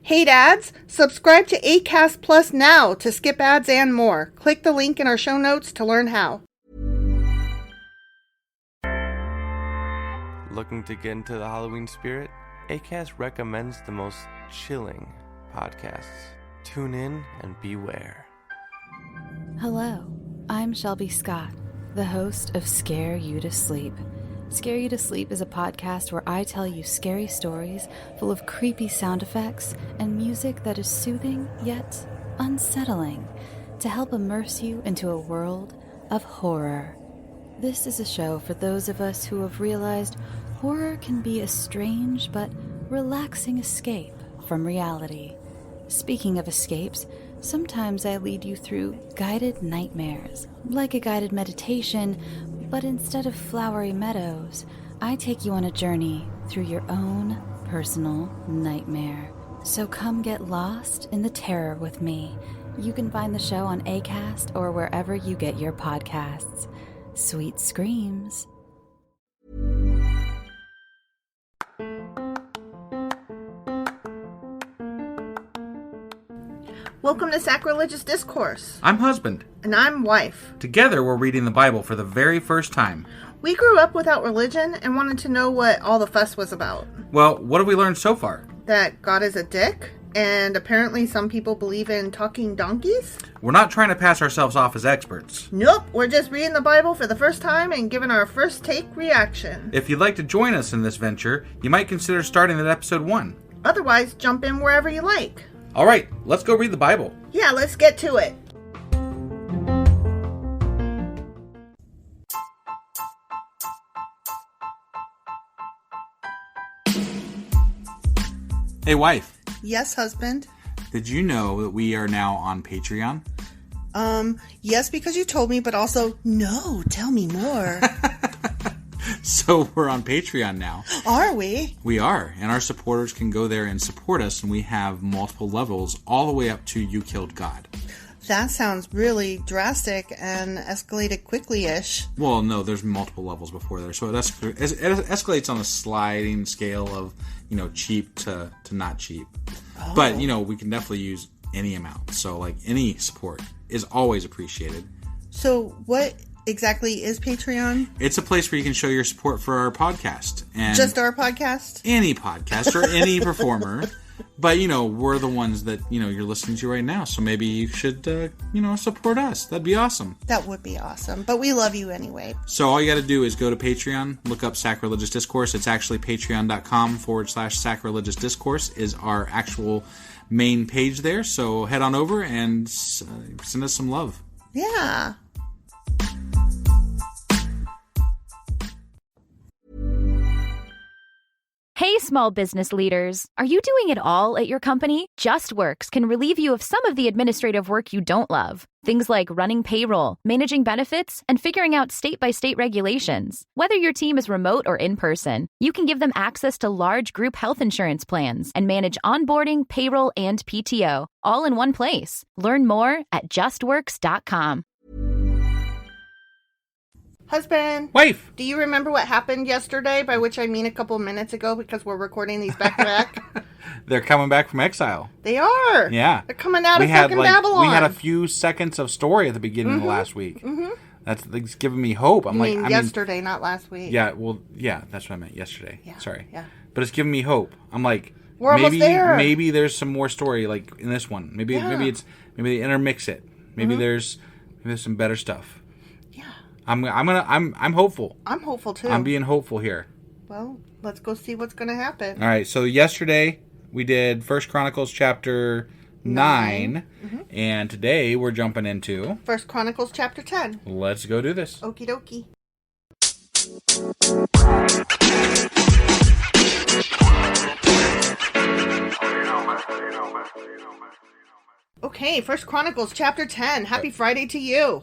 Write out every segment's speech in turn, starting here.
Hate ads? Subscribe to Acast Plus now to skip ads and more. Click the link in our show notes to learn how. Looking to get into the Halloween spirit? Acast recommends the most chilling podcasts. Tune in and beware. Hello, I'm Shelby Scott, the host of Scare You to Sleep. Scare You to Sleep is a podcast where I tell you scary stories full of creepy sound effects and music that is soothing yet unsettling to help immerse you into a world of horror. This is a show for those of us who have realized horror can be a strange but relaxing escape from reality. Speaking of escapes, sometimes I lead you through guided nightmares, like a guided meditation, but instead of flowery meadows, I take you on a journey through your own personal nightmare. So come get lost in the terror with me. You can find the show on Acast or wherever you get your podcasts. Sweet screams. Welcome to Sacrilegious Discourse. I'm husband. And I'm wife. Together, we're reading the Bible for the very first time. We grew up without religion and wanted to know what all the fuss was about. Well, what have we learned so far? That God is a dick, and apparently some people believe in talking donkeys? We're not trying to pass ourselves off as experts. Nope, we're just reading the Bible for the first time and giving our first take reaction. If you'd like to join us in this venture, you might consider starting at episode 1. Otherwise, jump in wherever you like. All right, let's go read the Bible. Yeah, let's get to it. Hey, wife. Yes, husband. Did you know that we are now on Patreon? Yes, because you told me, but also, no, tell me more. So we're on Patreon now. Are we? We are, and our supporters can go there and support us, and we have multiple levels all the way up to You Killed God. That sounds really drastic and escalated quickly-ish. Well, no, there's multiple levels before there, so it escalates on a sliding scale of, cheap to not cheap. Oh. But, we can definitely use any amount, so, any support is always appreciated. So, what exactly is Patreon? It's a place where you can show your support for our podcast. And just our podcast? Any podcast or any performer. But, we're the ones that, you're listening to right now. So maybe you should, support us. That'd be awesome. That would be awesome. But we love you anyway. So all you got to do is go to Patreon, look up Sacrilegious Discourse. It's actually patreon.com/sacrilegious discourse is our actual main page there. So head on over and send us some love. Yeah. Hey, small business leaders. Are you doing it all at your company? JustWorks can relieve you of some of the administrative work you don't love. Things like running payroll, managing benefits, and figuring out state-by-state regulations. Whether your team is remote or in person, you can give them access to large group health insurance plans and manage onboarding, payroll, and PTO, all in one place. Learn more at justworks.com. Husband. Wife. Do you remember what happened yesterday, by which I mean a couple minutes ago, because we're recording these back to back? They're coming back from exile. They are. Yeah. They're coming out of fucking Babylon. We had a few seconds of story at the beginning of last week. Mm-hmm. That's giving me hope. I mean yesterday, not last week. Yeah, well, yeah, that's what I meant, yesterday. Yeah. Sorry. Yeah. But it's giving me hope. I'm like, we're almost there. Maybe there's some more story in this one. Maybe they intermix it. Maybe there's some better stuff. I'm hopeful. I'm hopeful too. I'm being hopeful here. Well, let's go see what's going to happen. All right. So yesterday we did 1 Chronicles chapter 9, and today we're jumping into 1 Chronicles chapter 10. Let's go do this. Okie dokie. Okay, 1 Chronicles chapter 10. Happy Friday to you.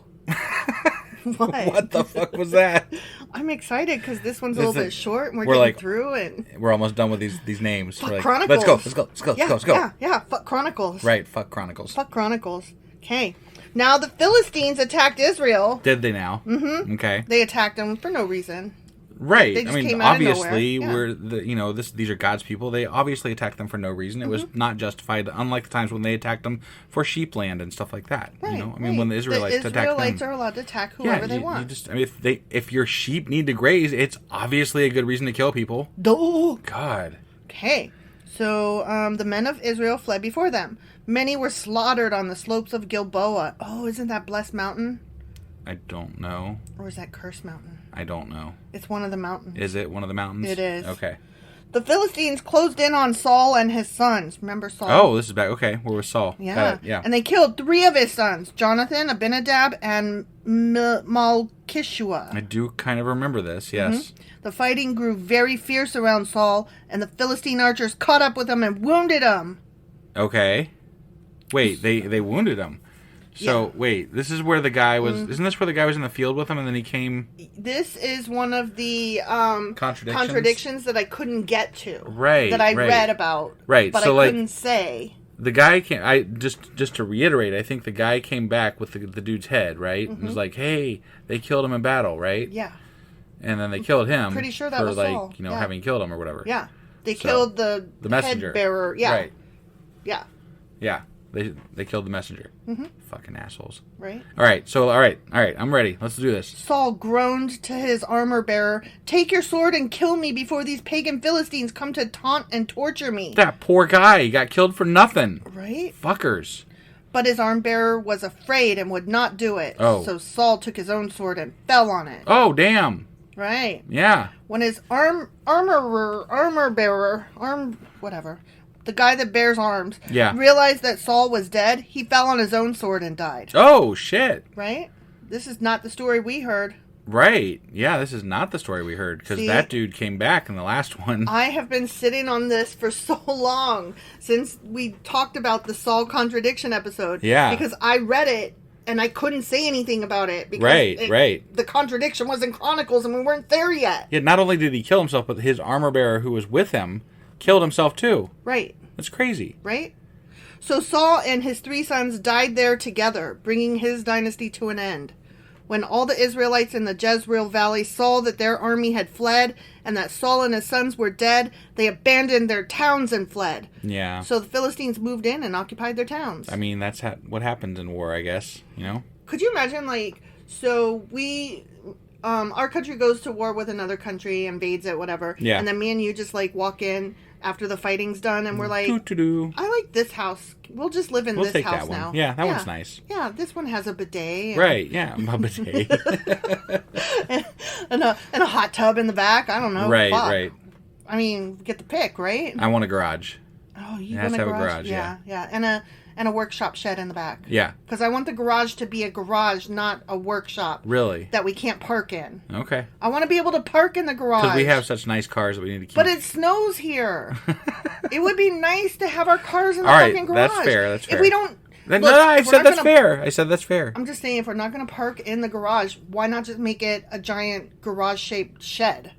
What the fuck was that? I'm excited because this one's a little bit short and we're getting through and we're almost done with these names. Fuck Chronicles. Let's go. Yeah, fuck Chronicles. Right, fuck Chronicles. Fuck Chronicles. Okay. Now the Philistines attacked Israel. Did they now? Mm-hmm. Okay. They attacked them for no reason. Right. They just I mean, came out of obviously, nowhere. these are God's people. They obviously attacked them for no reason. It was not justified, unlike the times when they attacked them for sheep land and stuff like that. Right, I mean, when the Israelites attacked them. The Israelites are allowed to attack whoever they want. If your sheep need to graze, it's obviously a good reason to kill people. Duh. God. Okay. So the men of Israel fled before them. Many were slaughtered on the slopes of Gilboa. Oh, isn't that Blessed Mountain? I don't know. Or is that Cursed Mountain? I don't know. It's one of the mountains. Is it one of the mountains? It is. Okay. The Philistines closed in on Saul and his sons. Remember Saul? Oh, this is back. Okay, where was Saul? Yeah. Yeah. And they killed 3 of his sons, Jonathan, Abinadab, and Malchishua. I do kind of remember this, yes. The fighting grew very fierce around Saul, and the Philistine archers caught up with him and wounded him. Okay. Wait, they wounded him. So, wait, this is where the guy was... Isn't this where the guy was in the field with him and then he came... This is one of the contradictions that I couldn't get to. Right, That I right. read about. Right, But so, I couldn't say. The guy came... Just to reiterate, I think the guy came back with the dude's head, right? And was like, hey, they killed him in battle, right? Yeah. And then they killed him. Pretty sure that for was Saul. Having killed him or whatever. Yeah. They killed the messenger. head bearer. Yeah. Right. Yeah. Yeah. They killed the messenger. Fucking assholes. Right. All right. I'm ready. Let's do this. Saul groaned to his armor bearer, "Take your sword and kill me before these pagan Philistines come to taunt and torture me." That poor guy. He got killed for nothing. Right? Fuckers. But his armor bearer was afraid and would not do it. Oh. So Saul took his own sword and fell on it. Oh, damn. Right. Yeah. When his armor bearer, the guy that bears arms, realized that Saul was dead, he fell on his own sword and died. Oh, shit. Right? This is not the story we heard. Right. Yeah, this is not the story we heard, because that dude came back in the last one. I have been sitting on this for so long, since we talked about the Saul contradiction episode. Yeah. Because I read it, and I couldn't say anything about it. Because right. The contradiction was in Chronicles, and we weren't there yet. Yeah, not only did he kill himself, but his armor bearer who was with him killed himself too. Right. That's crazy. Right? So Saul and his 3 sons died there together, bringing his dynasty to an end. When all the Israelites in the Jezreel Valley saw that their army had fled and that Saul and his sons were dead, they abandoned their towns and fled. Yeah. So the Philistines moved in and occupied their towns. I mean, that's what happens in war, I guess, you know? Could you imagine, so we... our country goes to war with another country, invades it, whatever. Yeah. And then me and you just, walk in after the fighting's done, and we're like, Doo-doo-doo. I like this house. We'll just live in this house now. Yeah, that one's nice. Yeah, this one has a bidet. Right, yeah, a bidet. and a hot tub in the back. I don't know. Right, Fuck. right. I mean, get the pick, right? I want a garage. Oh, you It has want to a have a garage? garage, Yeah. And a workshop shed in the back. Yeah. Because I want the garage to be a garage, not a workshop. Really? That we can't park in. Okay. I want to be able to park in the garage. Because we have such nice cars that we need to keep. But it snows here. It would be nice to have our cars in the fucking garage. That's fair. If we don't... I said that's fair. I'm just saying, if we're not going to park in the garage, why not just make it a giant garage-shaped shed?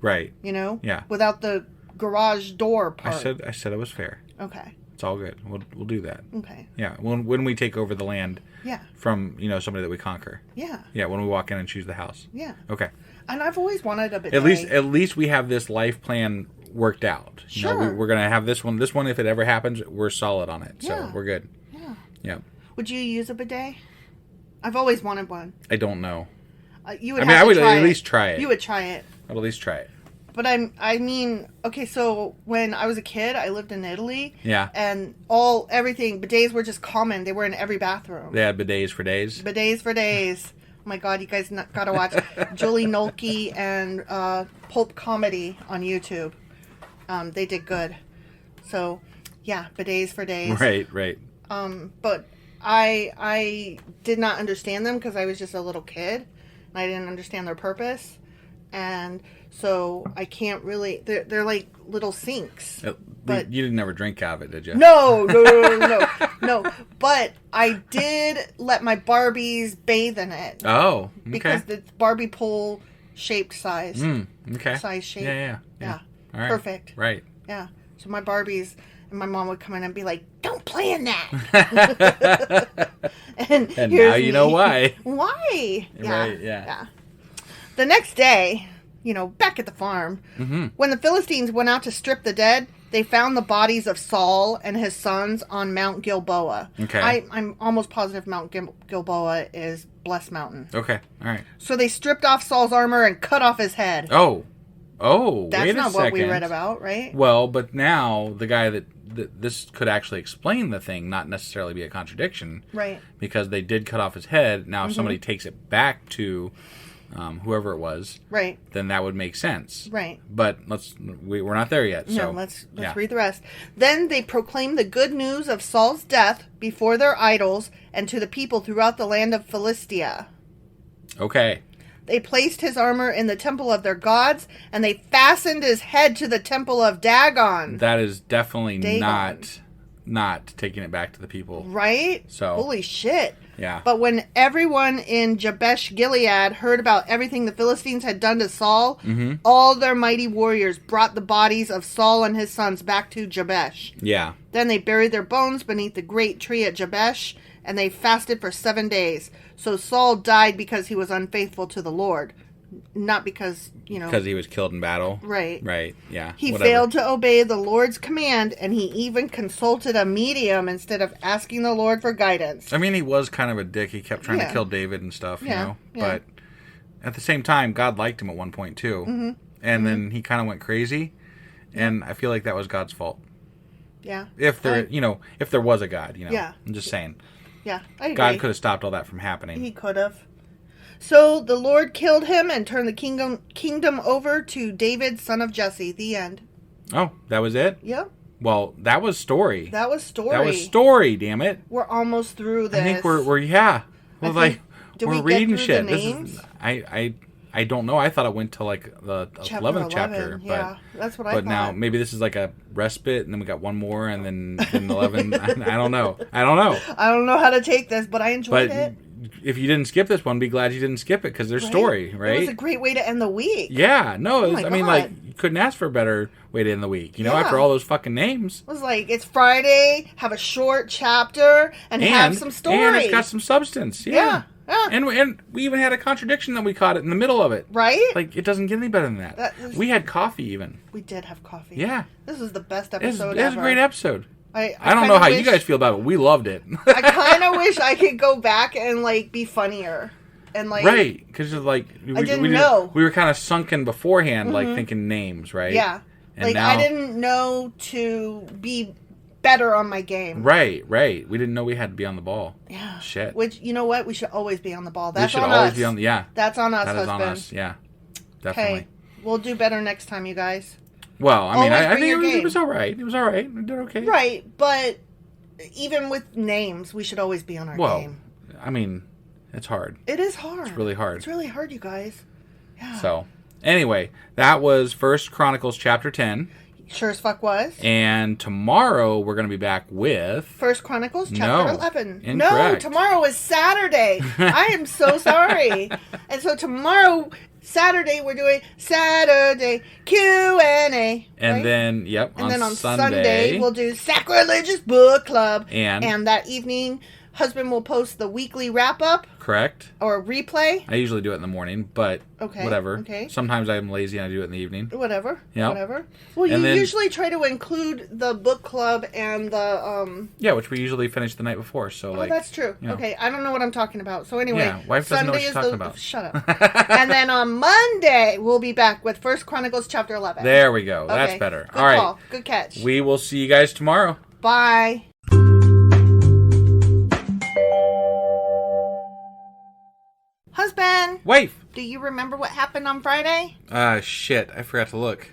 Right. You know? Yeah. Without the garage door part. I said it was fair. Okay. It's all good. We'll do that. Okay. Yeah. When we take over the land. Yeah. From somebody that we conquer. Yeah. Yeah. When we walk in and choose the house. Yeah. Okay. And I've always wanted a bidet. At least we have this life plan worked out. Sure. We're gonna have this one. This one, if it ever happens, we're solid on it. So we're good. Yeah. Yeah. Would you use a bidet? I've always wanted one. I don't know. You would. I would at least try it. You would try it. I'd at least try it. But okay, so when I was a kid, I lived in Italy. Yeah. And everything, bidets were just common. They were in every bathroom. They had bidets for days. Bidets for days. Oh my God, you guys gotta watch Julie Nolke and Pulp Comedy on YouTube. They did good. So, yeah, bidets for days. Right. But I did not understand them because I was just a little kid. And I didn't understand their purpose. And so I can't really... They're like little sinks. But you didn't ever drink out of it, did you? No. But I did let my Barbies bathe in it. Oh, okay. Because it's Barbie pole shaped size. Okay. Size shape. Yeah. All right. Perfect. Right. Yeah. So my Barbies... And my mom would come in and be like, "Don't play in that." and now you know why. Why? Yeah. Right, yeah. The next day, back at the farm. Mm-hmm. When the Philistines went out to strip the dead, they found the bodies of Saul and his sons on Mount Gilboa. Okay. I'm almost positive Mount Gilboa is Blessed Mountain. Okay. All right. So they stripped off Saul's armor and cut off his head. Oh, that's wait a not second. what we read about, right? Well, but now the guy that this could actually explain the thing, not necessarily be a contradiction. Right. Because they did cut off his head. Now, if somebody takes it back to whoever it was, right, then that would make sense. Right. But we're not there yet. So no, let's read the rest. Then they proclaimed the good news of Saul's death before their idols and to the people throughout the land of Philistia. Okay. They placed his armor in the temple of their gods, and they fastened his head to the temple of Dagon. That is definitely Dagon. not taking it back to the people. Right? So holy shit. Yeah. But when everyone in Jabesh Gilead heard about everything the Philistines had done to Saul, all their mighty warriors brought the bodies of Saul and his sons back to Jabesh. Yeah. Then they buried their bones beneath the great tree at Jabesh, and they fasted for 7 days. So Saul died because he was unfaithful to the Lord. Not because, Because he was killed in battle. Right. Right, yeah. He failed to obey the Lord's command, and he even consulted a medium instead of asking the Lord for guidance. I mean, he was kind of a dick. He kept trying to kill David and stuff, Yeah. But at the same time, God liked him at one point, too. Mm-hmm. And then he kind of went crazy. And I feel like that was God's fault. Yeah. If there was a God, Yeah. I'm just saying. Yeah, I agree. God could have stopped all that from happening. He could have. So the Lord killed him and turned the kingdom over to David, son of Jesse. The end. Oh, that was it? Yep. Well, that was story. That was story. That was story, damn it. We're almost through this. I think we're yeah. Well, did we're we get reading through shit. the This names? is I don't know. I thought it went to like the 11th chapter. Yeah, that's what I thought. But now maybe this is like a respite, and then we got one more, and then 11. I don't know. I don't know how to take this, but I enjoyed it. If you didn't skip this one, be glad you didn't skip it because there's story, right? It was a great way to end the week. Yeah, no, Oh my I mean, God. you couldn't ask for a better way to end the week. After all those fucking names. It was like, it's Friday, have a short chapter, and have some story. And it's got some substance. Yeah. Yeah. And we even had a contradiction that we caught it in the middle of it. Right? Like, it doesn't get any better than that. We had coffee even. We did have coffee. Yeah. This was the best It was episode a ever. great episode. I don't know how you guys feel about it, but we loved it. I kind of wish I could go back and, be funnier. And, right. Because, we didn't know. We were kind of sunken beforehand, thinking names, right? Yeah. And now, I didn't know to be better on my game. Right. We didn't know we had to be on the ball. Yeah. Shit. Which, you know what? We should always be on the ball. That's we should on always us. be on. Yeah. That's on us, That is husband. on us. Yeah. Definitely. Okay. We'll do better next time, you guys. Well, I mean, Always I bring your think it game. was all right. It was all right. We did okay. Right, but even with names, we should always be on our game. I mean, it's hard. It is hard. It's really hard. It's really hard, you guys. Yeah. So, anyway, that was 1 Chronicles chapter 10. Sure as fuck was. And tomorrow we're going to be back with 1 Chronicles chapter No, 11. incorrect. No, tomorrow is Saturday. I am so sorry. And so tomorrow, Saturday, we're doing Saturday Q&A. And right? then, And then on Sunday, we'll do Sacrilegious Book Club. And that evening, husband will post the weekly wrap-up. Correct. Or replay. I usually do it in the morning, but whatever. Okay. Sometimes I'm lazy and I do it in the evening. Whatever. Yep. Whatever. Well, you usually try to include the book club and the... Yeah, which we usually finish the night before, so that's true. Okay, I don't know what I'm talking about. So anyway... Yeah, wife doesn't know what she's talking about. Shut up. And then on Monday, we'll be back with 1 Chronicles chapter 11. There we go. Okay. That's better. Good all right. call. Good catch. We will see you guys tomorrow. Bye. Husband, Wife. do you remember what happened on Friday? Shit. I forgot to look.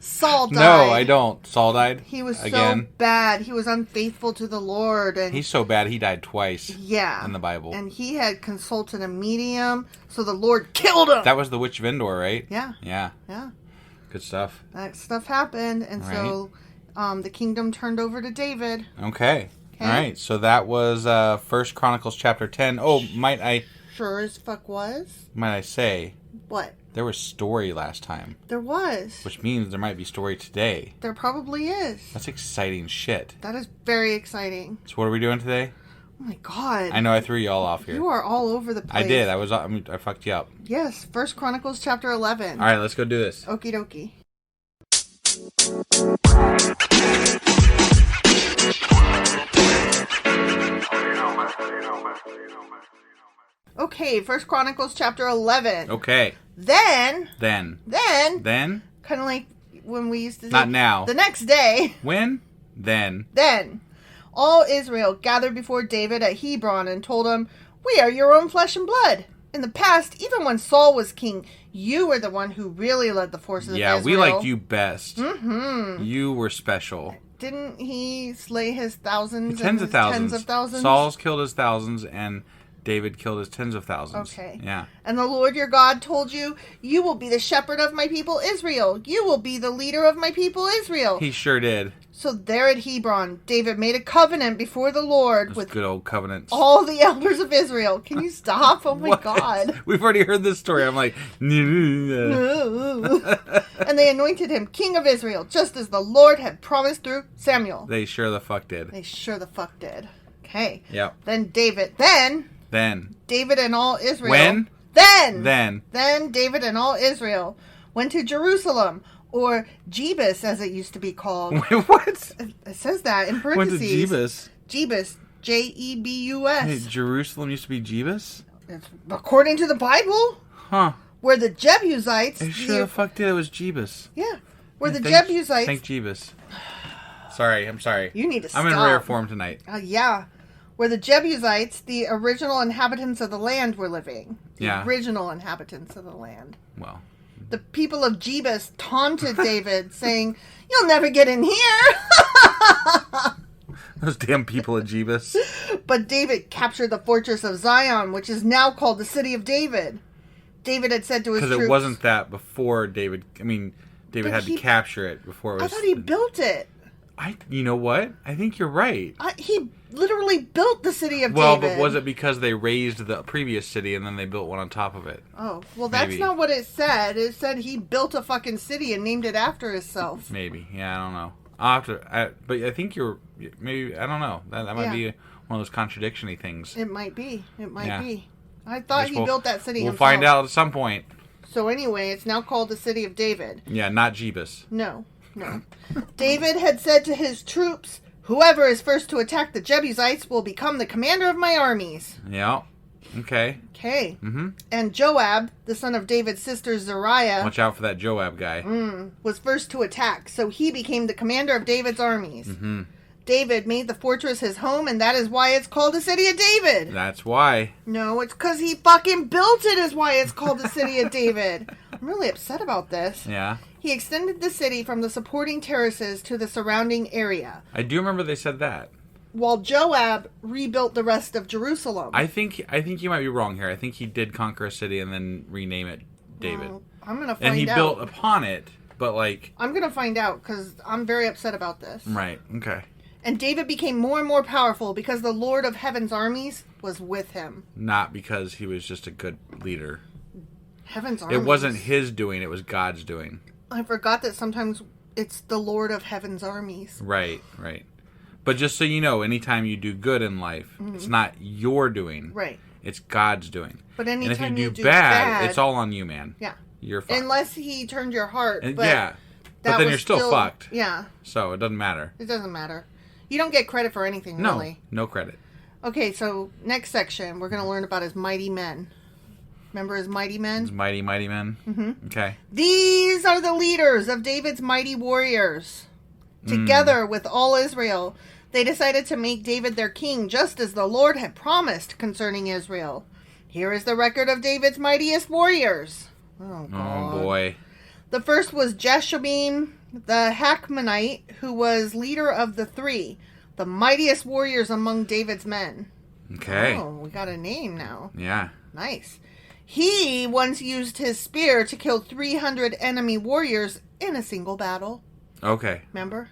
Saul died. No, I don't. Saul died? He was again. so bad. He was unfaithful to the Lord. And he's so bad he died twice. Yeah. In the Bible. And he had consulted a medium, so the Lord killed him. That was the Witch of Endor, right? Yeah. Yeah. Yeah. Good stuff. That stuff happened, and so the kingdom turned over to David. Okay. All right. So that was 1 Chronicles chapter 10. Oh, might I Sure as fuck was. Might I say, What? there was story last time. There was. Which means there might be story today. There probably is. That's exciting shit. That is very exciting. So what are we doing today? Oh my God. I know I threw you all off here. You are all over the place. I did. I fucked you up. Yes. 1 Chronicles chapter 11. All right, let's go do this. Okie dokie. Okay, 1 Chronicles chapter 11. Okay. Then, kind of like when we used to say, not now. The next day. When? Then, all Israel gathered before David at Hebron and told him, "We are your own flesh and blood. In the past, even when Saul was king, you were the one who really led the forces of Israel. Yeah, we liked you best. Mm-hmm. You were special. Didn't he slay his thousands? Tens of thousands. Tens of thousands? Saul's killed his thousands, and David killed his tens of thousands. Okay. Yeah. And the Lord your God told you, you will be the shepherd of my people Israel. You will be the leader of my people Israel. He sure did. So there at Hebron, David made a covenant before the Lord Those with good old covenants. all the elders of Israel. Can you stop? Oh my God. We've already heard this story. I'm like, And they anointed him king of Israel, just as the Lord had promised through Samuel. They sure the fuck did. Okay. Yep. Then David and all Israel. When? Then David and all Israel went to Jerusalem, or Jebus as it used to be called. Wait, what? It says that in parentheses. Went to Jebus. Jebus. Jebus. Hey, Jerusalem used to be Jebus? It's according to the Bible. Huh. Where the Jebusites... They sure the fuck did. It was Jebus. Yeah. Where the Thank Jebusites... Thank Jebus. I'm sorry. You need to stop. I'm in rare form tonight. Yeah. Where the Jebusites, the original inhabitants of the land, were living. The original inhabitants of the land. Well... The people of Jebus taunted David, saying, "You'll never get in here." Those damn people of Jebus. But David captured the fortress of Zion, which is now called the City of David. David had said to his troops... Because it wasn't that before David... I mean, David had to capture it before it was... I thought he built it. You know what? I think you're right. He literally built the City of David. Well, but was it because they razed the previous city and then they built one on top of it? Oh, well, that's not what it said. It said he built a fucking city and named it after himself. Maybe. Yeah, I don't know. I'll have to... but I think you're... Maybe... I don't know. That might be one of those contradiction-y things. It might be. I thought he built that city himself. We'll find out at some point. So anyway, it's now called the City of David. Yeah, not Jebus. No. David had said to his troops, "Whoever is first to attack the Jebusites will become the commander of my armies." Yeah. Okay. Mm-hmm. And Joab, the son of David's sister Zeruiah... Watch out for that Joab guy. ...was first to attack, so he became the commander of David's armies. Mm-hmm. David made the fortress his home, and that is why it's called the City of David. That's why. No, it's because he fucking built it is why it's called the City of David. I'm really upset about this. Yeah. He extended the city from the supporting terraces to the surrounding area. I do remember they said that. While Joab rebuilt the rest of Jerusalem. I think you might be wrong here. I think he did conquer a city and then rename it David. Well, I'm going to find out. And he built upon it, but like... I'm going to find out because I'm very upset about this. Right, okay. And David became more and more powerful because the Lord of Heaven's armies was with him. Not because he was just a good leader. Heaven's armies. It wasn't his doing, it was God's doing. I forgot that sometimes it's the Lord of Heaven's armies. Right. But just so you know, anytime you do good in life, it's not your doing. Right. It's God's doing. But anytime and if you do bad, it's all on you, man. Yeah. You're fucked. Unless he turned your heart. But yeah. But then you're still fucked. Yeah. So it doesn't matter. It doesn't matter. You don't get credit for anything, really. No credit. Okay, so next section, we're going to learn about his mighty men. Remember his mighty men? His mighty men? Mm-hmm. Okay. These are the leaders of David's mighty warriors. Together with all Israel, they decided to make David their king, just as the Lord had promised concerning Israel. Here is the record of David's mightiest warriors. Oh, God. Oh, boy. The first was Jeshobeam, the Hakmonite, who was leader of the three, the mightiest warriors among David's men. Okay. Oh, we got a name now. Yeah. Nice. He once used his spear to kill 300 enemy warriors in a single battle. Okay. Remember?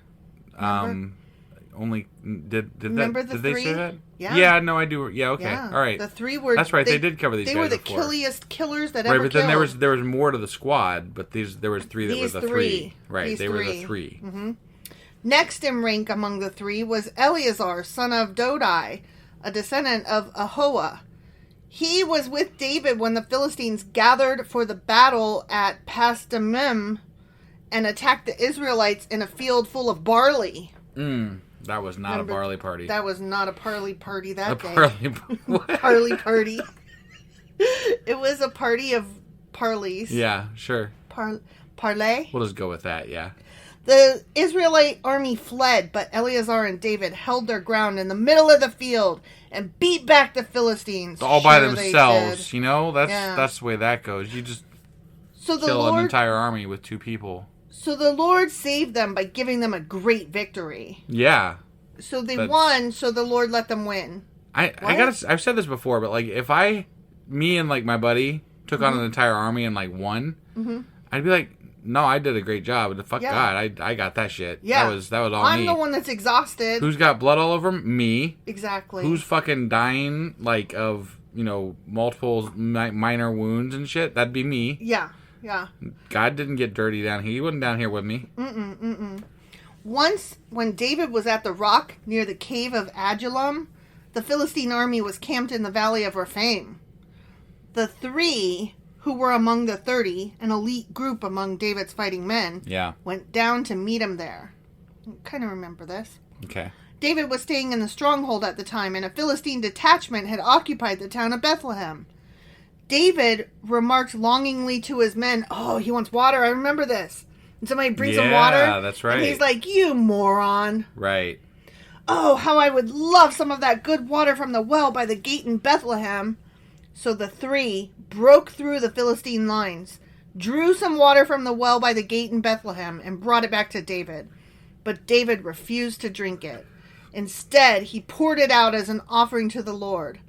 Only did Remember that? Did three? they say that? Yeah. Yeah. No, I do. Yeah. Okay. Yeah. All right. The three were. That's right. They did cover these. They guys were the before. killiest killers that right, ever but killed. then there was more to the squad, but there was three that were the three. Right. They were the three. Mm-hmm. Next in rank among the three was Eleazar, son of Dodai, a descendant of Ahoah. He was with David when the Philistines gathered for the battle at Pasdammim and attacked the Israelites in a field full of barley. That was not a barley party. That was not a parley party that day. Parley party. It was a party of parleys. Yeah, sure. Parlay? We'll just go with that, yeah. The Israelite army fled, but Eleazar and David held their ground in the middle of the field and beat back the Philistines. All by themselves, you know? That's the way that goes. You just kill an entire army with 2 people. So the Lord saved them by giving them a great victory. Yeah. So they won, so the Lord let them win. I've said this before, but like if me and like my buddy took on an entire army and like won, I'd be like, no, I did a great job. But fuck God, I got that shit. Yeah. That was all me. I'm the one that's exhausted. Who's got blood all over him? Me. Exactly. Who's fucking dying like of, multiple minor wounds and shit? That'd be me. Yeah. Yeah. God didn't get dirty down here. He wasn't down here with me. Once, when David was at the rock near the cave of Adullam, the Philistine army was camped in the valley of Rephaim. The 3, who were among the 30, an elite group among David's fighting men, went down to meet him there. I kind of remember this. Okay. David was staying in the stronghold at the time, and a Philistine detachment had occupied the town of Bethlehem. David remarked longingly to his men, "Oh, he wants water. I remember this." And somebody brings him water. Yeah, that's right. And he's like, "You moron." Right. "Oh, how I would love some of that good water from the well by the gate in Bethlehem." So the 3 broke through the Philistine lines, drew some water from the well by the gate in Bethlehem, and brought it back to David. But David refused to drink it. Instead, he poured it out as an offering to the Lord.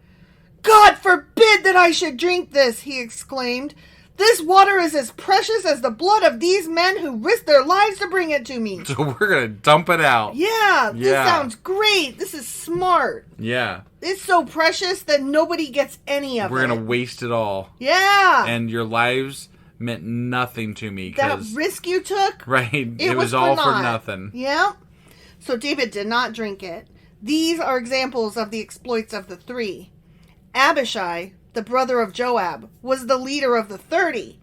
"God forbid that I should drink this," he exclaimed. "This water is as precious as the blood of these men who risked their lives to bring it to me." So we're going to dump it out. Yeah, this sounds great. This is smart. Yeah. It's so precious that nobody gets any of it. We're going to waste it all. Yeah. And your lives meant nothing to me. That risk you took? Right. It was all for nothing. Yeah. So David did not drink it. These are examples of the exploits of the 3. Abishai, the brother of Joab, was the leader of the 30.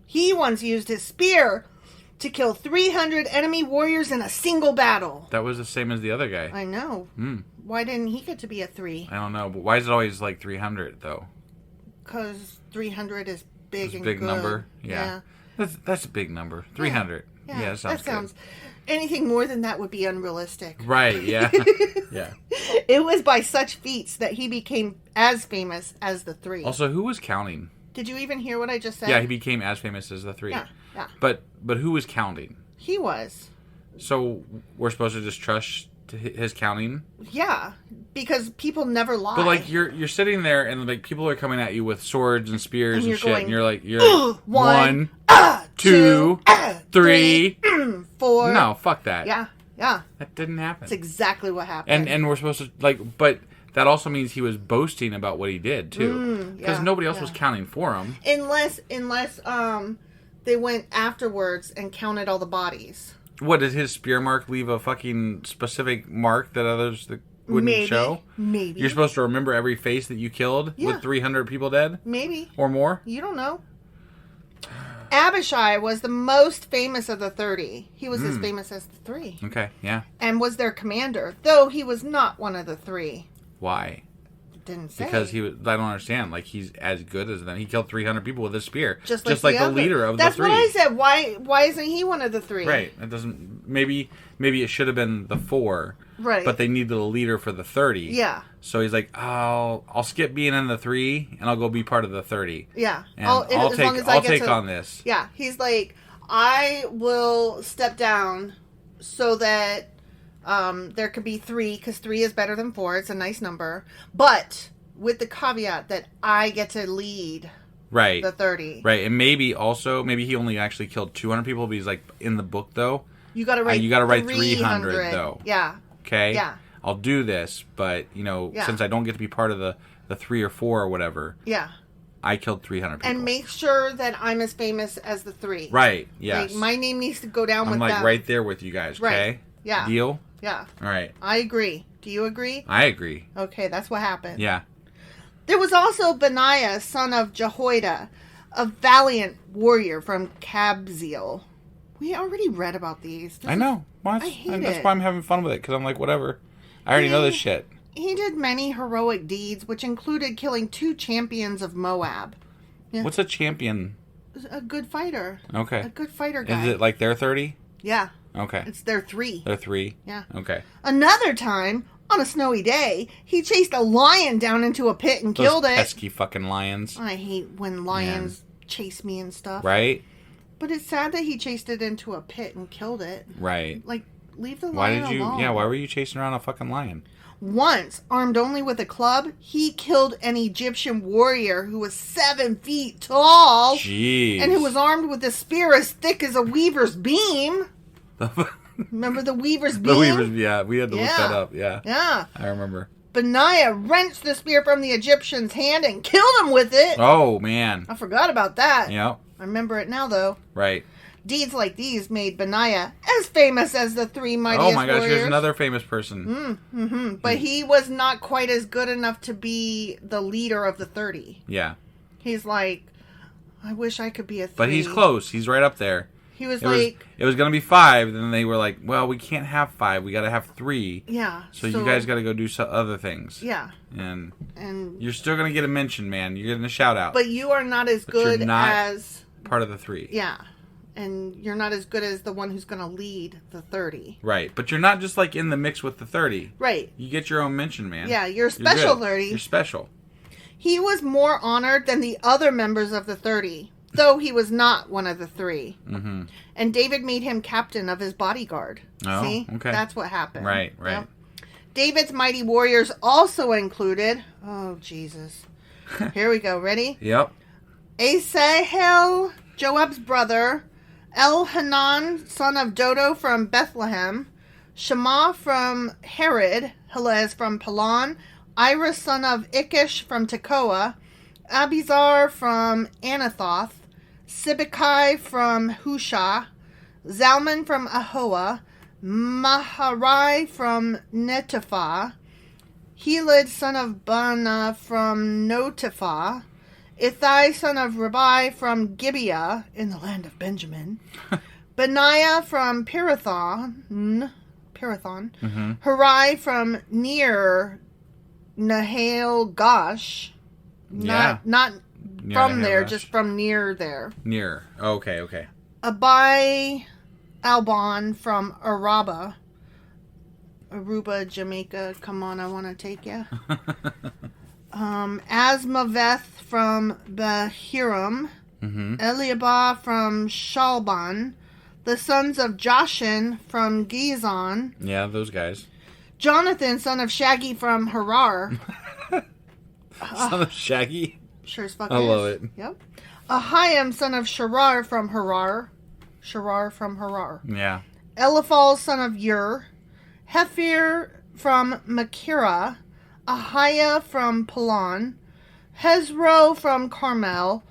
He once used his spear to kill 300 enemy warriors in a single battle. That was the same as the other guy. I know. Why didn't he get to be a 3? I don't know, but why is it always like 300 though? Because 300 is big and big good. Number. Yeah. That's a big number. 300. Yeah, that sounds good. Anything more than that would be unrealistic. Right, yeah. Yeah. It was by such feats that he became as famous as the 3. Also, who was counting? Did you even hear what I just said? Yeah, he became as famous as the 3. Yeah. But who was counting? He was. So we're supposed to just trust his counting? Yeah, because people never lie. But like you're sitting there and like people are coming at you with swords and spears and shit, going, and you're like 1, 2, 3, 4. No, fuck that. Yeah. That didn't happen. That's exactly what happened. And we're supposed to but that also means he was boasting about what he did too, because nobody else was counting for him. Unless they went afterwards and counted all the bodies. What, did his spear mark leave a fucking specific mark that others wouldn't show? Maybe. You're supposed to remember every face that you killed with 300 people dead? Maybe. Or more? You don't know. Abishai was the most famous of the 30. He was as famous as the 3. Okay, yeah. And was their commander, though he was not one of the 3. Why? Didn't say. Because I don't understand. Like, he's as good as them. He killed 300 people with his spear. Just like the leader of the 3. That's what I said. Why isn't he one of the 3? Right. It doesn't. Maybe it should have been the 4. Right. But they needed a leader for the 30. Yeah. So he's like, I'll skip being in the 3 and I'll go be part of the 30. Yeah. And I'll take on this. Yeah. He's like, I will step down so that there could be 3, because 3 is better than 4. It's a nice number. But with the caveat that I get to lead the 30. Right. And maybe he only actually killed 200 people, but he's like, in the book, though, you got to write 300, though. Yeah. Okay? Yeah. I'll do this, but, since I don't get to be part of the 3 or 4 or whatever. Yeah. I killed 300 people. And make sure that I'm as famous as the 3. Right, yes. Like, my name needs to go down with them. I'm like right there with you guys, okay? Yeah. Deal? Yeah. All right. I agree. Do you agree? I agree. Okay, that's what happened. Yeah. There was also Benaiah, son of Jehoiada, a valiant warrior from Kabzeel. We already read about these. I know. I hate That's it. why I'm having fun with it, because I'm like, whatever. I already know this shit. He did many heroic deeds, which included killing 2 champions of Moab. Yeah. What's a champion? A good fighter. Okay. A good fighter guy. Is it like they're 30? Yeah. Okay. It's their 3. They're 3? Yeah. Okay. Another time, on a snowy day, he chased a lion down into a pit and killed it. Pesky fucking lions. I hate when lions chase me and stuff. Right? But it's sad that he chased it into a pit and killed it. Right. Like, leave the lion Why did you... alone. Yeah, why were you chasing around a fucking lion? Once, armed only with a club, he killed an Egyptian warrior who was 7 feet tall. Jeez. And who was armed with a spear as thick as a weaver's beam. Remember the weaver's beam? The weavers, yeah. We had to look that up, yeah. Yeah. I remember. Benaiah wrenched the spear from the Egyptian's hand and killed him with it. Oh, man. I forgot about that. Yep. I remember it now, though. Right. Deeds like these made Benaiah as famous as the 3 mightiest Oh my gosh, warriors. here's another famous person. But he was not quite as good enough to be the leader of the 30. Yeah. He's like, I wish I could be a 3. But he's close. He's right up there. He was It was going to be 5, then they were like, well, we can't have 5. We got to have 3. Yeah. So you guys got to go do other things. Yeah. And And you're still going to get a mention, man. You're getting a shout out. but you are not as good you're not as part of the 3. yeah. And you're not as good as the one who's going to lead the 30. Right. But you're not just like in the mix with the 30. Right. You get your own mention, man. Yeah, you're a special good. 30. You're special. He was more honored than the other members of the 30, though he was not one of the 3. Mm-hmm. And David made him captain of his bodyguard. Oh, See? okay. That's what happened. Right. Yep. David's mighty warriors also included... Oh, Jesus. Here we go. Ready? Yep. Asahel, Joab's brother. Elhanan, son of Dodo from Bethlehem. Shema from Herod. Helez from Pelon. Ira, son of Ikish from Tekoa. Abizar from Anathoth. Sibbecai from Hushah. Zalman from Ahoa. Maharai from Netopha. Helid, son of Bana from Notopha. Ithai, son of Rabai from Gibeah, in the land of Benjamin. Benaiah from Pirathon. Hurai from near Nahal Gosh. Not Near from there, Nahal just Gosh. from near there. Near. Okay. Abai Albon from Aruba, Jamaica. Come on, I want to take you. Asmaveth from Bahiram. Eliabah from Shalban. The sons of Joshin from Gizon. Yeah, those guys. Jonathan, son of Shaggy from Harar. Son of Shaggy? Sure as fuck I love it. Yep. Ahiam, son of Sharar from Harar. Yeah. Eliphal, son of Ur. Hephir from Makirah. Ahiah from Pelon. Hezro from Carmel.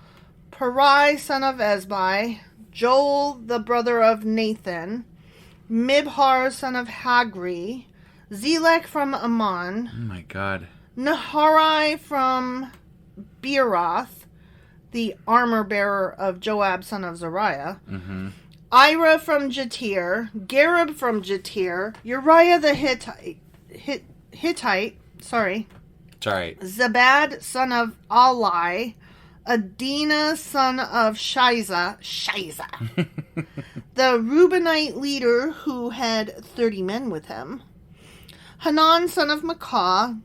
Parai, son of Ezbai. Joel, the brother of Nathan. Mibhar, son of Hagri. Zelek from Ammon. Oh my god. Naharai from Beeroth, the armor bearer of Joab, son of Zariah. Ira from Jatir. Gareb from Jatir. Uriah the Hittite. Sorry. It's alright. Zabad, son of Ali. Adina, son of Shiza. The Reubenite leader who had 30 men with him. Hanan, son of Makah.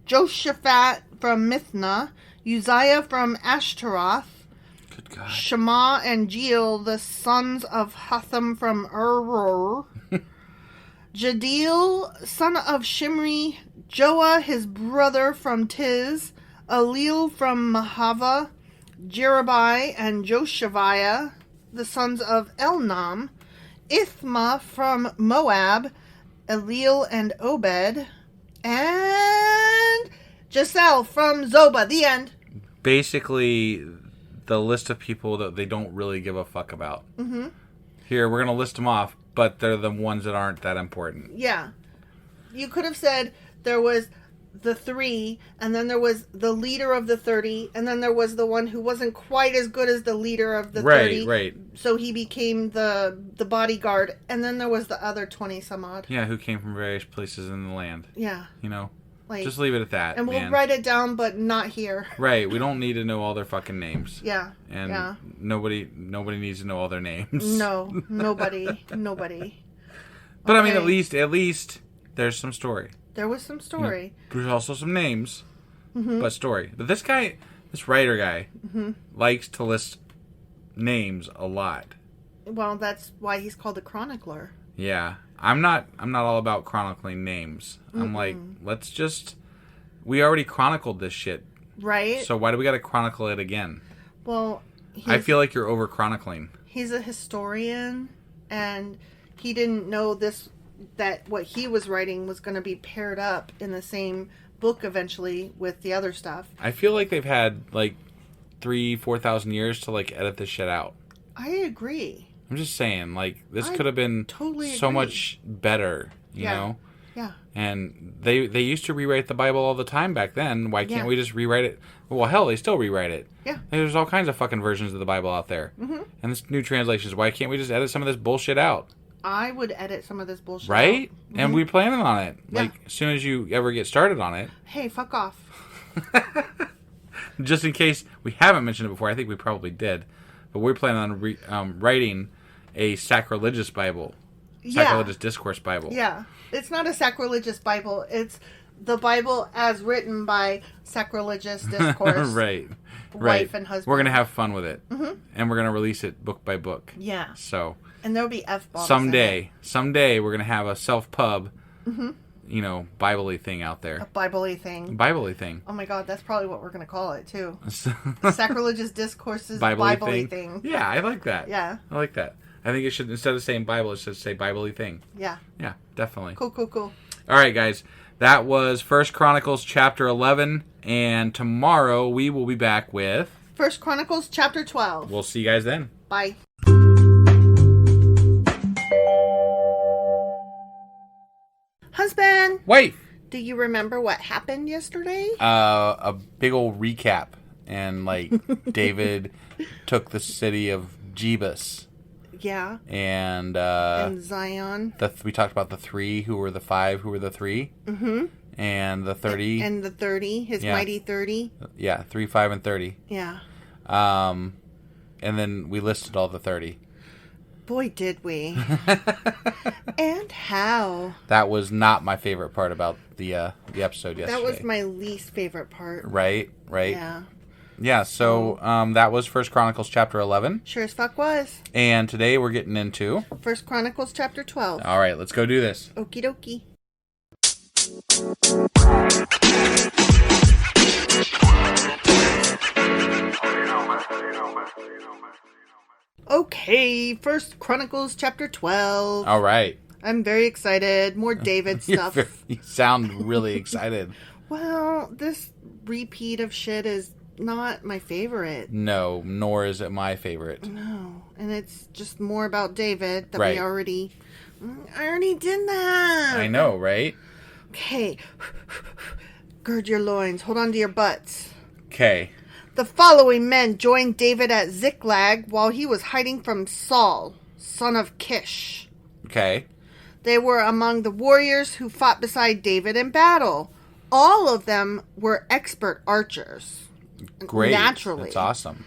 Joshaphat from Mithna. Uzziah from Ashtaroth. Good God. Shema and Jeel, the sons of Hatham from Ur. Jadiel, son of Shimri. Joah, his brother from Tiz. Alil from Mahava. Jerubai and Joshaviah, the sons of Elnam. Ithma from Moab. Elil and Obed. And Giselle from Zoba. The end. Basically, the list of people that they don't really give a fuck about. Here, we're going to list them off. but they're the ones that aren't that important. Yeah. You could have said there was the 3, and then there was the leader of the 30, and then there was the one who wasn't quite as good as the leader of the 30. Right. So he became the bodyguard, and then there was the other 20 some odd. Yeah, who came from various places in the land. Yeah. You know? Like, just leave it at that, and we'll man. write it down, but not here. Right, we don't need to know all their fucking names. Yeah. And nobody needs to know all their names. No, nobody. But okay. I mean, at least there's some story. There was some story. You know, there's also some names, but story. But this writer guy, likes to list names a lot. Well, that's why he's called a chronicler. Yeah, I'm not all about chronicling names. I'm like, we already chronicled this shit, right? So why do we got to chronicle it again? Well, I feel like you're over chronicling. He's a historian, and he didn't know that what he was writing was going to be paired up in the same book eventually with the other stuff. I feel like they've had like 3,000-4,000 years to like edit this shit out. I agree. I'm just saying, like, this could have been totally so much better, you know? Yeah. And they used to rewrite the Bible all the time back then. Why can't we just rewrite it? Well, hell, they still rewrite it. Yeah. There's all kinds of fucking versions of the Bible out there. Mm-hmm. And this new translations. Why can't we just edit some of this bullshit out? I would edit some of this bullshit right? out. Mm-hmm. And we're planning on it. Yeah. Like, as soon as you ever get started on it. Hey, fuck off. Just in case we haven't mentioned it before, I think we probably did. But we're planning on writing a sacrilegious Bible. Sacrilegious discourse Bible. Yeah. It's not a sacrilegious Bible. It's the Bible as written by sacrilegious discourse. Right. Wife and husband. We're going to have fun with it. Mm-hmm. And we're going to release it book by book. Yeah. So. And there'll be F-bombs. Someday we're going to have a self-pub, Bible-y thing out there. A Bible-y thing. Bible-y thing. Oh my God, that's probably what we're going to call it, too. Sacrilegious discourses Bible-y thing. Yeah, I like that. Yeah. I like that. I think it should, instead of saying Bible, it should say Bible-y thing. Yeah. Yeah, definitely. Cool. All right, guys. That was 1 Chronicles chapter 11, and tomorrow we will be back with 1 Chronicles chapter 12. We'll see you guys then. Bye. Husband. Wait. Do you remember what happened yesterday? A big old recap, and like David took the city of Jebus. Yeah. And Zion. We talked about the 3, who were the 5, who were the 3. Mm-hmm. And the 30. And the 30, his mighty 30. Yeah, 3, 5, and 30. Yeah. And then we listed all the 30. Boy, did we. And how. That was not my favorite part about the episode yesterday. That was my least favorite part. Right. Yeah. Yeah, so that was 1 Chronicles chapter 11. Sure as fuck was. And today we're getting into 1 Chronicles chapter 12. All right, let's go do this. Okie dokie. Okay, 1 Chronicles chapter 12. All right. I'm very excited. More David stuff. You sound really excited. Well, this repeat of shit is not my favorite. No, nor is it my favorite. No, and it's just more about David that right. I already did that. I know, right? Okay. Gird your loins. Hold on to your butts. Okay. The following men joined David at Ziklag while he was hiding from Saul, son of Kish. Okay. They were among the warriors who fought beside David in battle. All of them were expert archers. Great. Naturally. That's awesome.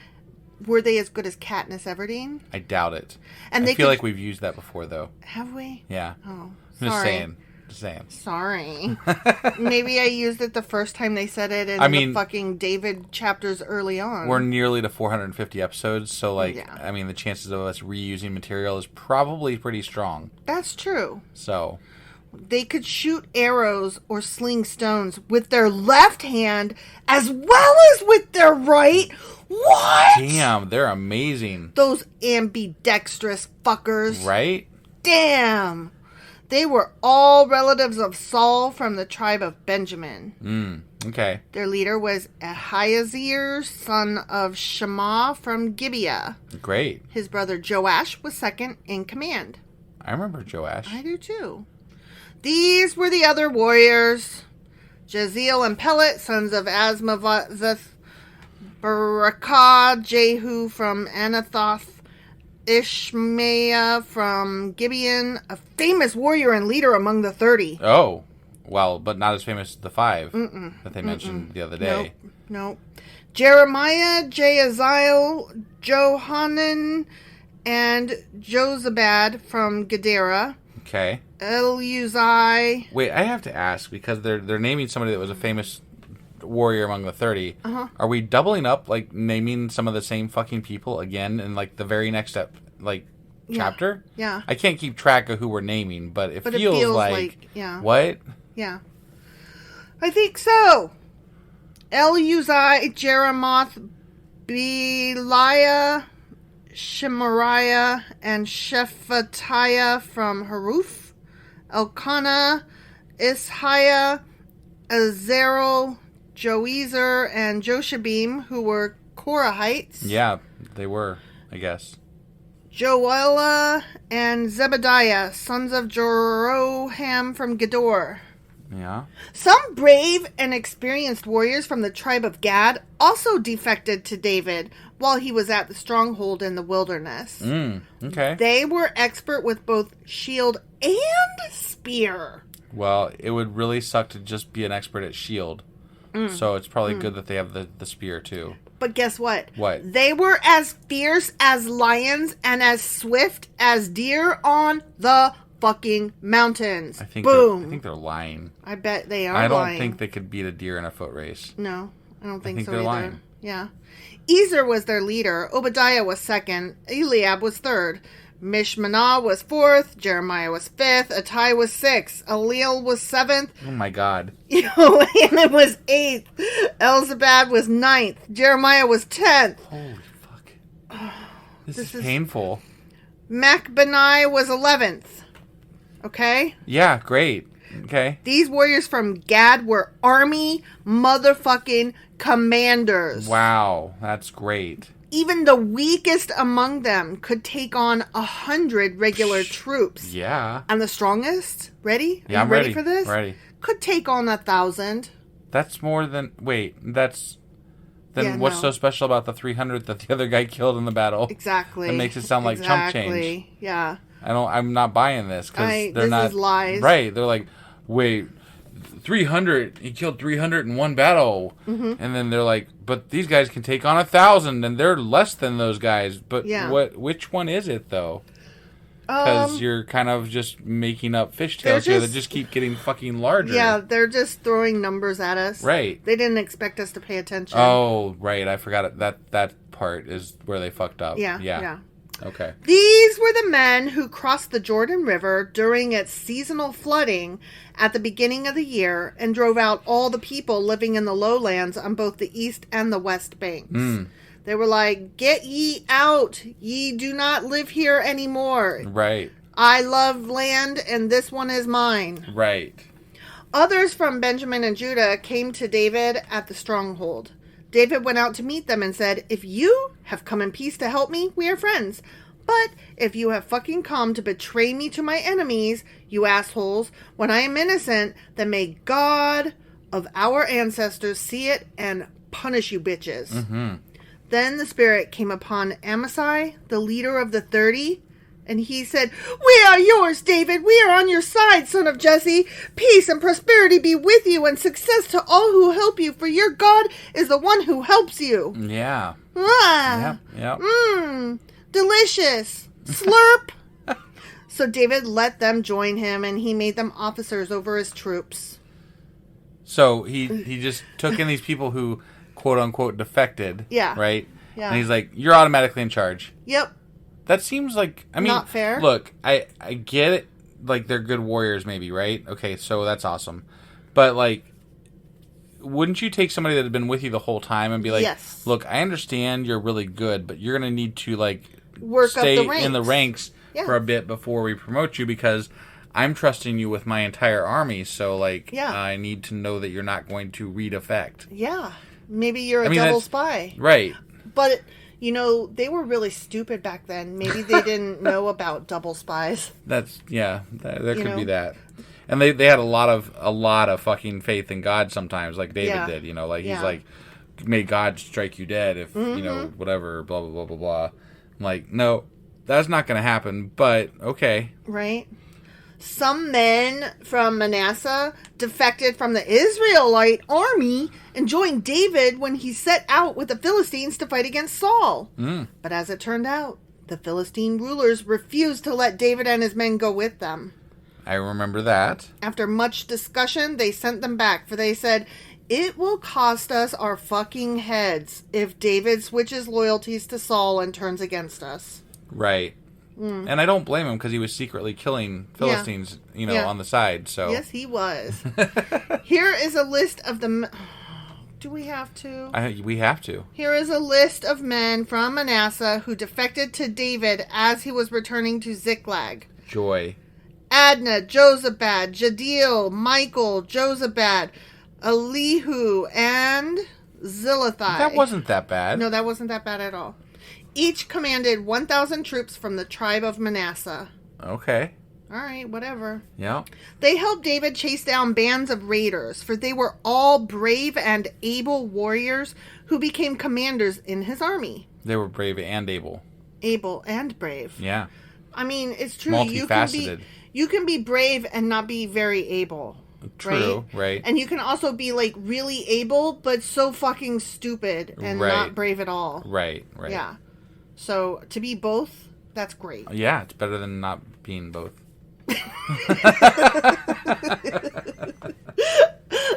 Were they as good as Katniss Everdeen? I doubt it. And I feel like we've used that before, though. Have we? Yeah. Oh, I'm sorry. Just saying. Sorry. Maybe I used it the first time they said it in the fucking David chapters early on. We're nearly to 450 episodes, so, the chances of us reusing material is probably pretty strong. That's true. So. They could shoot arrows or sling stones with their left hand as well as with their right. What? Damn, they're amazing. Those ambidextrous fuckers. Right? Damn. They were all relatives of Saul from the tribe of Benjamin. Okay. Their leader was Ahiezer, son of Shammah from Gibeah. Great. His brother Joash was second in command. I remember Joash. I do too. These were the other warriors. Jaziel and Pelet, sons of Asmaveth, Barakah, Jehu from Anathoth, Ishmael from Gibeon, a famous warrior and leader among the 30. Oh, well, but not as famous as the 5 that they mentioned the other day. Nope. Jeremiah, Jehaziel, Johanan, and Jozabad from Gedera. Okay. Eleuzai. Wait, I have to ask, because they're naming somebody that was a famous warrior among the 30. Are we doubling up, like, naming some of the same fucking people again in, like, the very next chapter? Yeah. I can't keep track of who we're naming, but it feels like yeah. What? Yeah. I think so. Eleuzai, Jeremoth, Beliah, Shemariah, and Shephatiah from Haruph, Elkanah, Ishiah, Azarel, Joezer, and Joshabim, who were Korahites. Yeah, they were, I guess. Joelah and Zebediah, sons of Jeroham from Gedor. Yeah. Some brave and experienced warriors from the tribe of Gad also defected to David while he was at the stronghold in the wilderness. Okay. They were expert with both shield and spear. Well, it would really suck to just be an expert at shield. So it's probably good that they have the spear, too. But guess what? What? They were as fierce as lions and as swift as deer on the fucking mountains. I think Boom. they're lying. I bet they are I don't lying. think they could beat a deer in a foot race. No, I don't think so they're either. lying. Yeah. Ezer was their leader. Obadiah was second. Eliab was third. Mishmanah was fourth. Jeremiah was fifth. Attai was sixth. Eliel was seventh. Oh my God. Johanan was eighth. Elzabad was ninth. Jeremiah was 10th. Holy fuck. This is painful. Machbenai was 11th. Okay? Yeah, great. Okay. These warriors from Gad were army motherfucking commanders. Wow, that's great. Even the weakest among them could take on 100 regular troops. Yeah. And the strongest, ready? Yeah, I'm ready for this? Ready. Could take on 1,000. That's more than... Wait, that's... Then what's so special about the 300 that the other guy killed in the battle? Exactly. That makes it sound like chump change. Yeah. I'm not buying this because they're not... This is lies. Right. They're like, wait, 300, he killed 300 in one battle. And then they're like, but these guys can take on 1,000 and they're less than those guys. But which one is it though? Because you're kind of just making up fishtails here that just keep getting fucking larger. Yeah, they're just throwing numbers at us. Right. They didn't expect us to pay attention. Oh, right. I forgot it. That part is where they fucked up. Yeah. Okay. These were the men who crossed the Jordan River during its seasonal flooding at the beginning of the year and drove out all the people living in the lowlands on both the east and the west banks. They were like, get ye out. Ye do not live here anymore. Right. I love land and this one is mine. Right. Others from Benjamin and Judah came to David at the stronghold. David went out to meet them and said, if you have come in peace to help me, we are friends. But if you have fucking come to betray me to my enemies, you assholes, when I am innocent, then may God of our ancestors see it and punish you bitches. Then the Spirit came upon Amasai, the leader of the 30, and he said, we are yours, David. We are on your side, son of Jesse. Peace and prosperity be with you and success to all who help you, for your God is the one who helps you. Yeah. Yep. Delicious. Slurp. So David let them join him, and he made them officers over his troops. So he just took in these people who, quote unquote, defected. Yeah. Right? Yeah. And he's like, you're automatically in charge. Yep. That seems like, I mean, not fair. Look, I get it. Like, they're good warriors, maybe, right? Okay, so that's awesome. But, like, wouldn't you take somebody that had been with you the whole time and be like, yes, look, I understand you're really good, but you're going to need to, like, stay in the ranks for a bit before we promote you because I'm trusting you with my entire army. So, like, I need to know that you're not going to redefect. Yeah. Maybe you're a double spy. Right. But They were really stupid back then. Maybe they didn't know about double spies. There could be that. And they had a lot of fucking faith in God sometimes, like David did. He's like, may God strike you dead if whatever, blah blah blah blah blah. I'm like, no, that's not going to happen. But okay, right. Some men from Manasseh defected from the Israelite army and joined David when he set out with the Philistines to fight against Saul. But as it turned out, the Philistine rulers refused to let David and his men go with them. I remember that. After much discussion, they sent them back, for they said, "It will cost us our fucking heads if David switches loyalties to Saul and turns against us." Right. And I don't blame him because he was secretly killing Philistines, on the side. So yes, he was. Here is a list of the... Do we have to? We have to. Here is a list of men from Manasseh who defected to David as he was returning to Ziklag. Joy. Adnah, Jozabad, Jadiel, Michael, Jozabad, Elihu, and Zilithai. That wasn't that bad. No, that wasn't that bad at all. Each commanded 1,000 troops from the tribe of Manasseh. Okay. All right, whatever. Yeah. They helped David chase down bands of raiders, for they were all brave and able warriors who became commanders in his army. They were brave and able. Able and brave. Yeah. I mean, it's true. Multifaceted. You can be brave and not be very able. True, right? And you can also be, really able, but so fucking stupid and not brave at all. Right. Yeah. So, to be both, that's great. Yeah, it's better than not being both.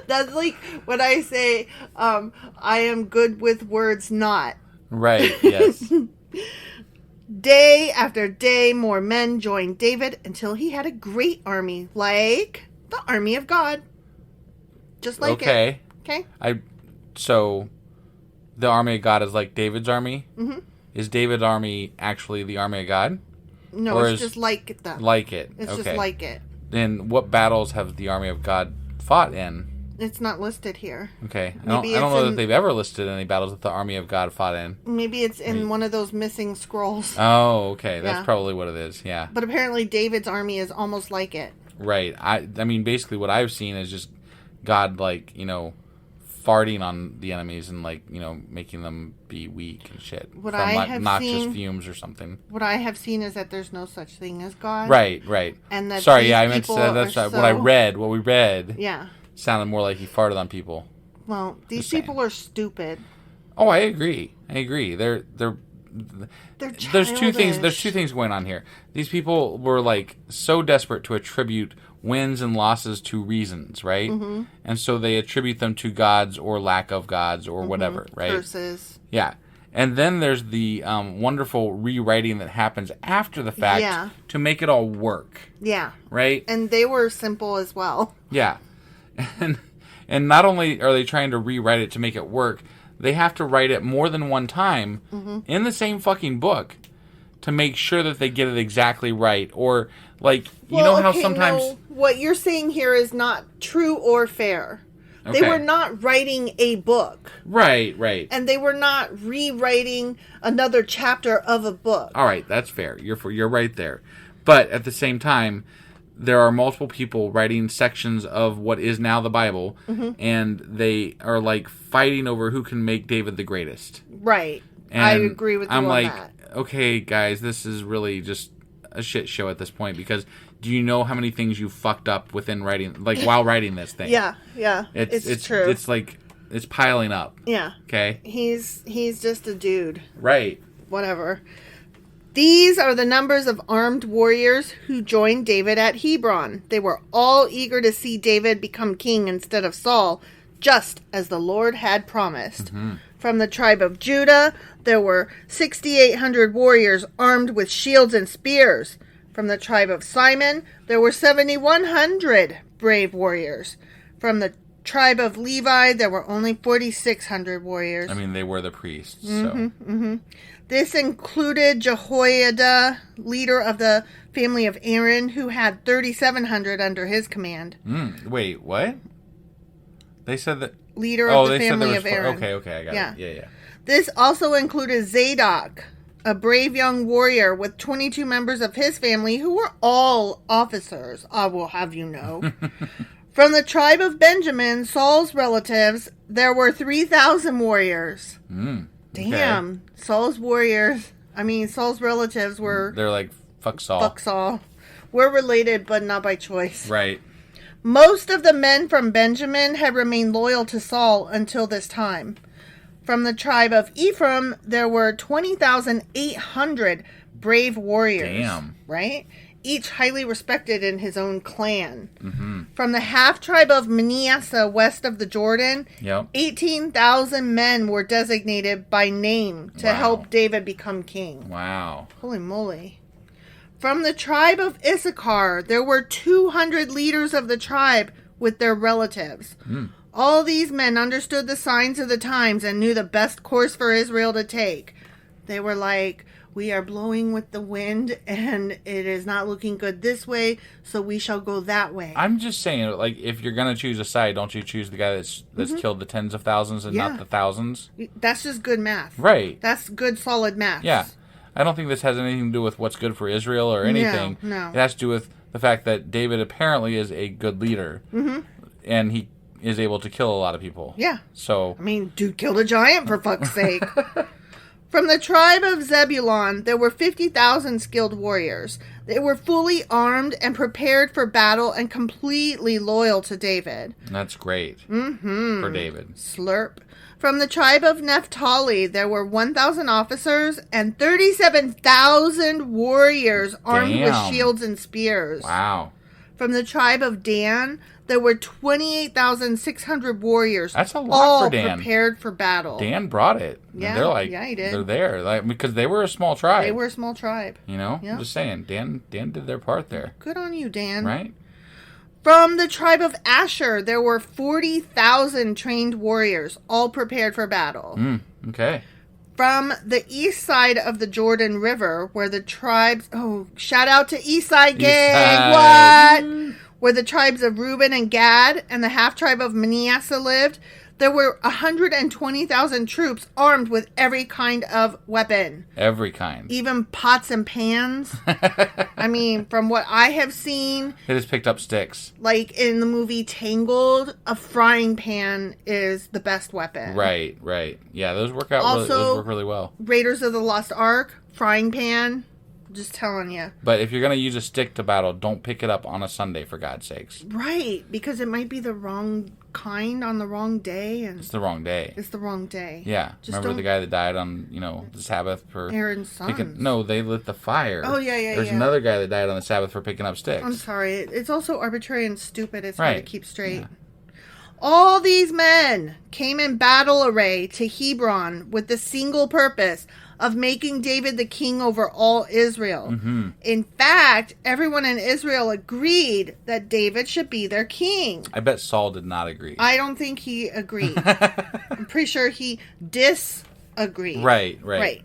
That's like when I say, I am good with words not. Right, yes. Day after day, more men joined David until he had a great army, like the army of God. Just like it. Okay? So, the army of God is like David's army? Mm-hmm. Is David's army actually the army of God? No, it's just like it, though. Like it. It's just like it. Then what battles have the army of God fought in? It's not listed here. Okay. I don't know that they've ever listed any battles that the army of God fought in. Maybe it's in one of those missing scrolls. Oh, okay. That's probably what it is, yeah. But apparently David's army is almost like it. Right. I mean, basically what I've seen is just God, farting on the enemies and, making them be weak and shit. What I have noxious fumes or something. What I have seen is that there's no such thing as God. Right. And that I meant to say that's what we read. Yeah. Sounded more like he farted on people. Well, these people are stupid. Oh, I agree. They're there's two things going on here. These people were so desperate to attribute wins and losses to reasons, right? Mm-hmm. And so they attribute them to gods or lack of gods or whatever, right? Curses. Yeah. And then there's the wonderful rewriting that happens after the fact to make it all work. Yeah. Right? And they were simple as well. Yeah. And not only are they trying to rewrite it to make it work, they have to write it more than one time in the same fucking book to make sure that they get it exactly right. Or, sometimes... No, what you're saying here is not true or fair. Okay. They were not writing a book. Right. And they were not rewriting another chapter of a book. All right, that's fair. You're right there. But at the same time, there are multiple people writing sections of what is now the Bible, and they are fighting over who can make David the greatest. Right. And I agree with you on that. Okay, guys, this is really just a shit show at this point, because do you know how many things you fucked up within writing, while writing this thing? Yeah. It's true. It's piling up. Yeah. Okay. He's just a dude. Right. Whatever. These are the numbers of armed warriors who joined David at Hebron. They were all eager to see David become king instead of Saul, just as the Lord had promised. Mm-hmm. From the tribe of Judah, there were 6,800 warriors armed with shields and spears. From the tribe of Simon, there were 7,100 brave warriors. From the tribe of Levi, there were only 4,600 warriors. I mean, they were the priests, so... This included Jehoiada, leader of the family of Aaron, who had 3,700 under his command. Wait, what? They said that... Leader of the family of Aaron. Okay, I got it. Yeah. This also included Zadok, a brave young warrior with 22 members of his family who were all officers, I will have you know. From the tribe of Benjamin, Saul's relatives, there were 3,000 warriors. Damn. Okay. Saul's relatives were... They're like, fuck Saul. Fuck Saul. We're related, but not by choice. Right. Most of the men from Benjamin had remained loyal to Saul until this time. From the tribe of Ephraim, there were 20,800 brave warriors. Damn. Right? Each highly respected in his own clan. Mm-hmm. From the half-tribe of Manasseh west of the Jordan, 18,000 men were designated by name to help David become king. Wow. Holy moly. From the tribe of Issachar, there were 200 leaders of the tribe with their relatives. All these men understood the signs of the times and knew the best course for Israel to take. They were like, we are blowing with the wind and it is not looking good this way, so we shall go that way. I'm just saying, like, if you're going to choose a side, don't you choose the guy that's killed the tens of thousands and not the thousands? That's just good math. Right. That's good, solid math. Yeah. I don't think this has anything to do with what's good for Israel or anything. No. It has to do with the fact that David apparently is a good leader. And he is able to kill a lot of people. Yeah. So, I mean, dude killed a giant, for fuck's sake. From the tribe of Zebulun, there were 50,000 skilled warriors. They were fully armed and prepared for battle and completely loyal to David. That's great for David. Slurp. From the tribe of Naphtali, there were 1,000 officers and 37,000 warriors armed with shields and spears. Wow. From the tribe of Dan, there were 28,600 warriors. That's a lot for Dan. All prepared for battle. Dan brought it. Yeah, they're like, he did. They're there. Like, because they were a small tribe. They were a small tribe. You know? Yep. I'm just saying, Dan did their part there. Good on you, Dan. Right? From the tribe of Asher, there were 40,000 trained warriors, all prepared for battle. Okay. From the east side of the Jordan River, where the tribes... Oh, shout out to East Side Gang! What? Where the tribes of Reuben and Gad and the half-tribe of Manasseh lived, there were 120,000 troops armed with every kind of weapon. Every kind. Even pots and pans. I mean, from what I have seen... They just picked up sticks. Like in the movie Tangled, a frying pan is the best weapon. Right. Yeah, those work really well. Raiders of the Lost Ark, frying pan... Just telling you. But if you're going to use a stick to battle, don't pick it up on a Sunday, for God's sakes. Right, because it might be the wrong kind on the wrong day. And it's the wrong day. Yeah. Remember the guy that died on, the Sabbath for... Aaron's sons. No, they lit the fire. Oh, yeah. There's another guy that died on the Sabbath for picking up sticks. I'm sorry. It's also arbitrary and stupid. It's hard to keep straight. Yeah. All these men came in battle array to Hebron with the single purpose of making David the king over all Israel. In fact, everyone in Israel agreed that David should be their king. I bet Saul did not agree. I don't think he agreed. I'm pretty sure he disagreed. Right.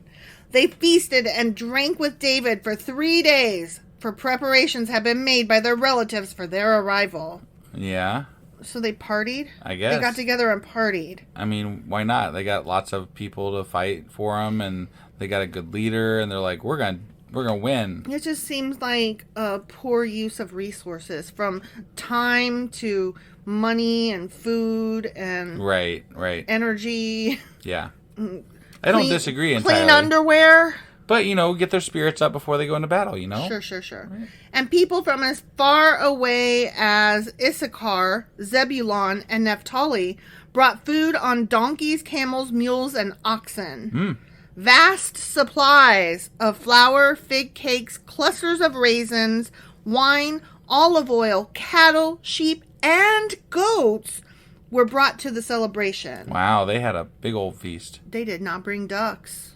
They feasted and drank with David for 3 days, for preparations had been made by their relatives for their arrival. Yeah. So they partied? I guess. They got together and partied. I mean, why not? They got lots of people to fight for them, and they got a good leader, and they're like, we're gonna win. It just seems like a poor use of resources, from time to money and food and right energy. Yeah. I don't disagree entirely. Clean underwear. But, get their spirits up before they go into battle, Sure. Right. And people from as far away as Issachar, Zebulun, and Naphtali brought food on donkeys, camels, mules, and oxen. Vast supplies of flour, fig cakes, clusters of raisins, wine, olive oil, cattle, sheep, and goats were brought to the celebration. Wow, they had a big old feast. They did not bring ducks.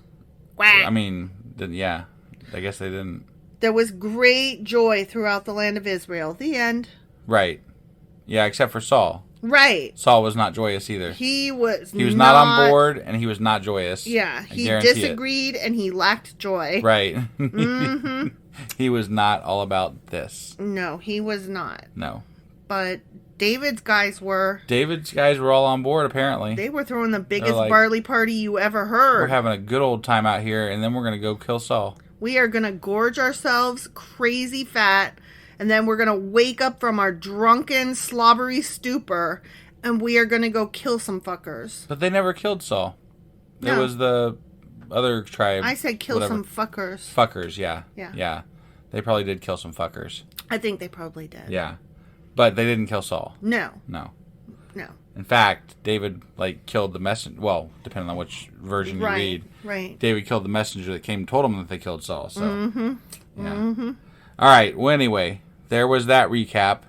Quack. I mean... Yeah, I guess they didn't. There was great joy throughout the land of Israel. The end. Right. Yeah, except for Saul. Right. Saul was not joyous either. He was not on board, and he was not joyous. Yeah, he disagreed, and he lacked joy. Right. He was not all about this. No, he was not. No. But David's guys were. David's guys were all on board, apparently. They were throwing the biggest barley party you ever heard. We're having a good old time out here, and then we're going to go kill Saul. We are going to gorge ourselves crazy fat, and then we're going to wake up from our drunken, slobbery stupor, and we are going to go kill some fuckers. But they never killed Saul. No. It was the other tribe. I said kill some fuckers. Fuckers, yeah. Yeah. Yeah. They probably did kill some fuckers. I think they probably did. Yeah. But they didn't kill Saul. No. No. No. In fact, David, killed the messenger. Well, depending on which version you read. Right. David killed the messenger that came and told him that they killed Saul. So, yeah. Mm-hmm. All right. Well, anyway, there was that recap.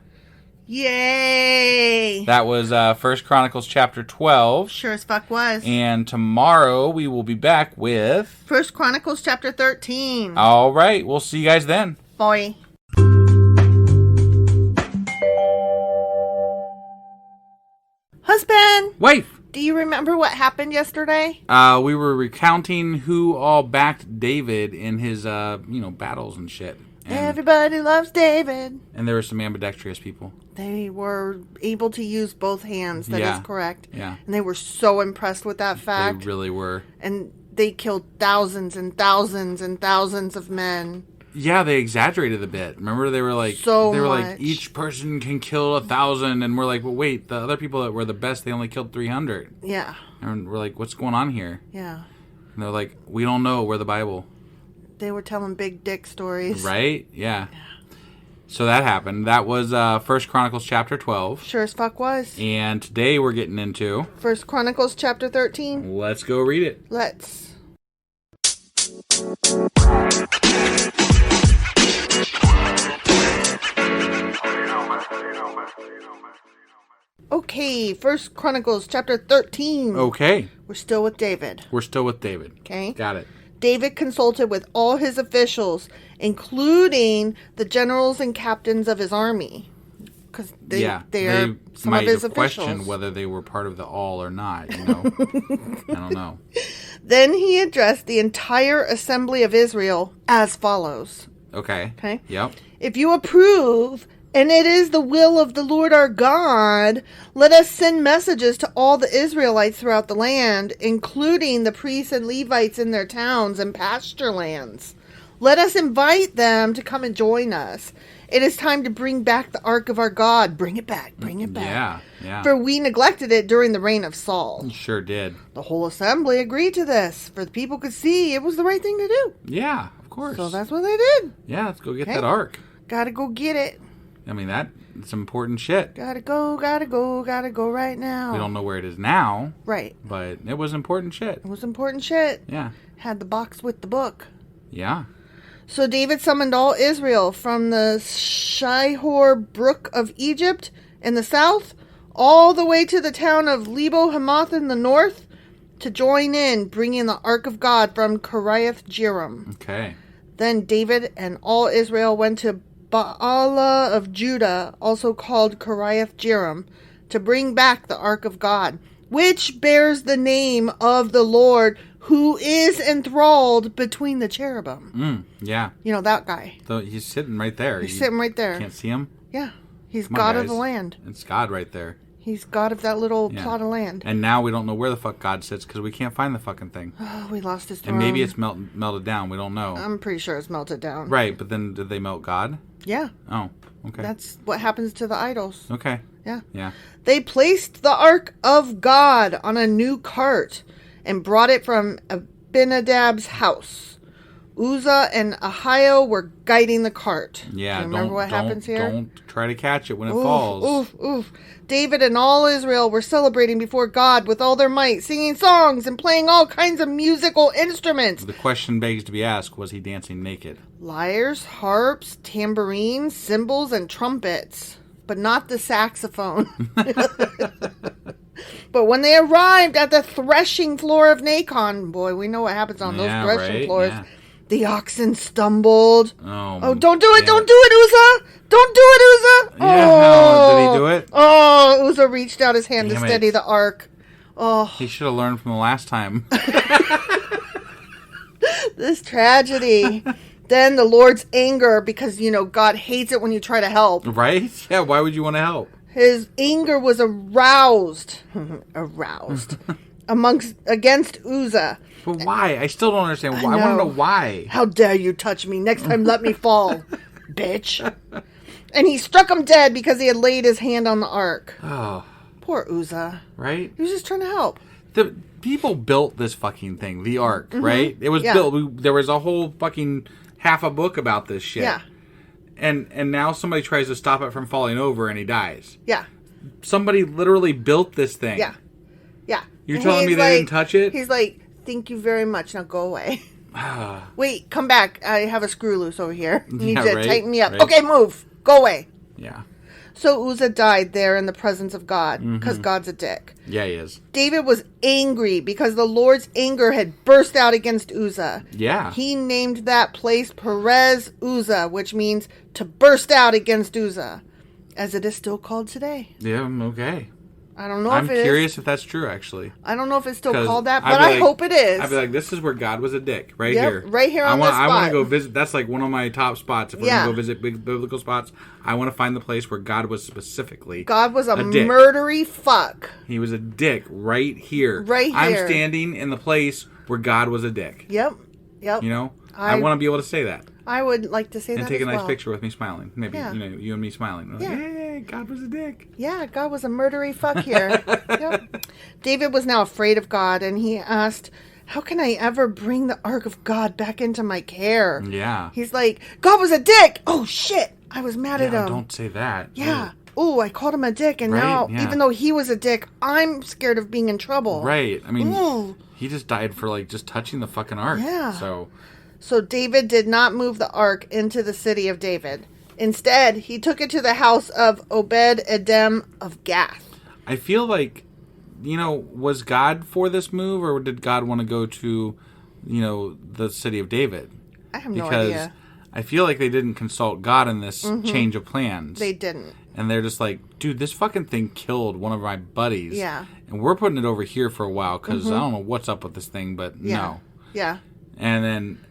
Yay! That was 1 Chronicles chapter 12. Sure as fuck was. And tomorrow we will be back with 1 Chronicles chapter 13. All right. We'll see you guys then. Bye. Husband! Wife! Do you remember what happened yesterday? We were recounting who all backed David in his, battles and shit. And, Everybody loves David. And there were some ambidextrous people. They were able to use both hands. That is correct. Yeah. And they were so impressed with that fact. They really were. And they killed thousands and thousands and thousands of men. Yeah, they exaggerated a bit. Remember, they were like, each person can kill 1,000, and we're like, well, wait, the other people that were the best, they only killed 300. Yeah. And we're like, what's going on here? Yeah. And they're like, we don't know. We're the Bible. They were telling big dick stories. Right? Yeah. So that happened. That was 1 Chronicles chapter 12. Sure as fuck was. And today we're getting into 1 Chronicles chapter 13. Let's go read it. Let's. Okay, 1 Chronicles chapter 13. Okay. We're still with David. Okay. Got it. David consulted with all his officials, including the generals and captains of his army. Because they are some of his officials. Question whether they were part of the all or not, I don't know. Then he addressed the entire assembly of Israel as follows. Okay. Yep. If you approve, and it is the will of the Lord our God, let us send messages to all the Israelites throughout the land, including the priests and Levites in their towns and pasture lands. Let us invite them to come and join us. It is time to bring back the ark of our God. Bring it back. Yeah. For we neglected it during the reign of Saul. Sure did. The whole assembly agreed to this, for the people could see it was the right thing to do. Yeah, of course. So that's what they did. Yeah, let's go get that ark. Gotta go get it. I mean, that's important shit. Gotta go right now. We don't know where it is now. Right. But it was important shit. Yeah. Had the box with the book. Yeah. So David summoned all Israel from the Shihor Brook of Egypt in the south, all the way to the town of Lebo Hamath in the north, to join in bringing the Ark of God from Kiriath Jearim. Okay. Then David and all Israel went to Baalah of Judah, also called Kiriath Jearim, to bring back the Ark of God, which bears the name of the Lord, who is enthralled between the cherubim. Yeah. You know, that guy. So he's sitting right there. He's sitting right there. Can't see him? Yeah. He's God of the land. It's God right there. He's God of that little plot of land. And now we don't know where the fuck God sits because we can't find the fucking thing. Oh, we lost his throne. And maybe it's melted down. We don't know. I'm pretty sure it's melted down. Right, but then did they melt God? Yeah. Oh, okay. That's what happens to the idols. Okay. Yeah. Yeah. They placed the Ark of God on a new cart and brought it from Abinadab's house. Uzzah and Ahio were guiding the cart. Yeah, remember what happens here? Don't try to catch it when it falls. Oof. David and all Israel were celebrating before God with all their might, singing songs and playing all kinds of musical instruments. The question begs to be asked, was he dancing naked? Lyres, harps, tambourines, cymbals, and trumpets. But not the saxophone. But when they arrived at the threshing floor of Nacon, boy, we know what happens on those threshing floors. Yeah. The oxen stumbled. Oh, don't do it! Don't do it, Uzzah! Don't do it, Uzzah! Yeah, did he do it? Oh, Uzzah reached out his hand to steady the ark. Oh, he should have learned from the last time. This tragedy. Then the Lord's anger, because, God hates it when you try to help. Right? Yeah, why would you want to help? his anger was aroused against Uzzah. But why? I still don't understand why. I want to know why. How dare you touch me? Next time, let me fall, bitch. And he struck him dead because he had laid his hand on the ark. Oh. Poor Uzzah. Right? He was just trying to help. The people built this fucking thing, the ark, right? It was built. There was a whole fucking half a book about this shit. Yeah. And now somebody tries to stop it from falling over and he dies. Yeah. Somebody literally built this thing. Yeah. Yeah. You're telling me they didn't touch it? He's like, thank you very much. Now go away. Wait, come back. I have a screw loose over here. You need to tighten me up. Right. Okay, move. Go away. Yeah. So Uzzah died there in the presence of God because God's a dick. Yeah, he is. David was angry because the Lord's anger had burst out against Uzzah. Yeah. He named that place Perez Uzzah, which means to burst out against Uzzah, as it is still called today. Yeah, okay. I don't know if it is. I'm curious if that's true, actually. I don't know if it's still called that, but I hope it is. I'd be like, this is where God was a dick, here. Right here on this spot. I want to go visit. That's like one of my top spots. If we're going to go visit big biblical spots, I want to find the place where God was specifically God was a murdery fuck. He was a dick right here. Right here. I'm standing in the place where God was a dick. Yep. You know? I want to be able to say that. I would like to say that and take as a nice well. picture with me smiling. Maybe, you and me smiling. Like, Yeah. Hey, God was a dick. Yeah, God was a murdery fuck here. Yep. David was now afraid of God, and he asked, how can I ever bring the ark of God back into my care? Yeah. He's like, God was a dick! Oh, shit! I was mad at him. Don't say that. Yeah. Oh, I called him a dick, and now, even though he was a dick, I'm scared of being in trouble. Right. I mean, he just died for, just touching the fucking ark. Yeah. So David did not move the ark into the city of David. Instead, he took it to the house of Obed-Edom of Gath. I feel like, was God for this move, or did God want to go to, the city of David? I have no idea. Because I feel like they didn't consult God in this change of plans. They didn't. And they're just like, dude, this fucking thing killed one of my buddies. Yeah. And we're putting it over here for a while because I don't know what's up with this thing, but no. Yeah. And then...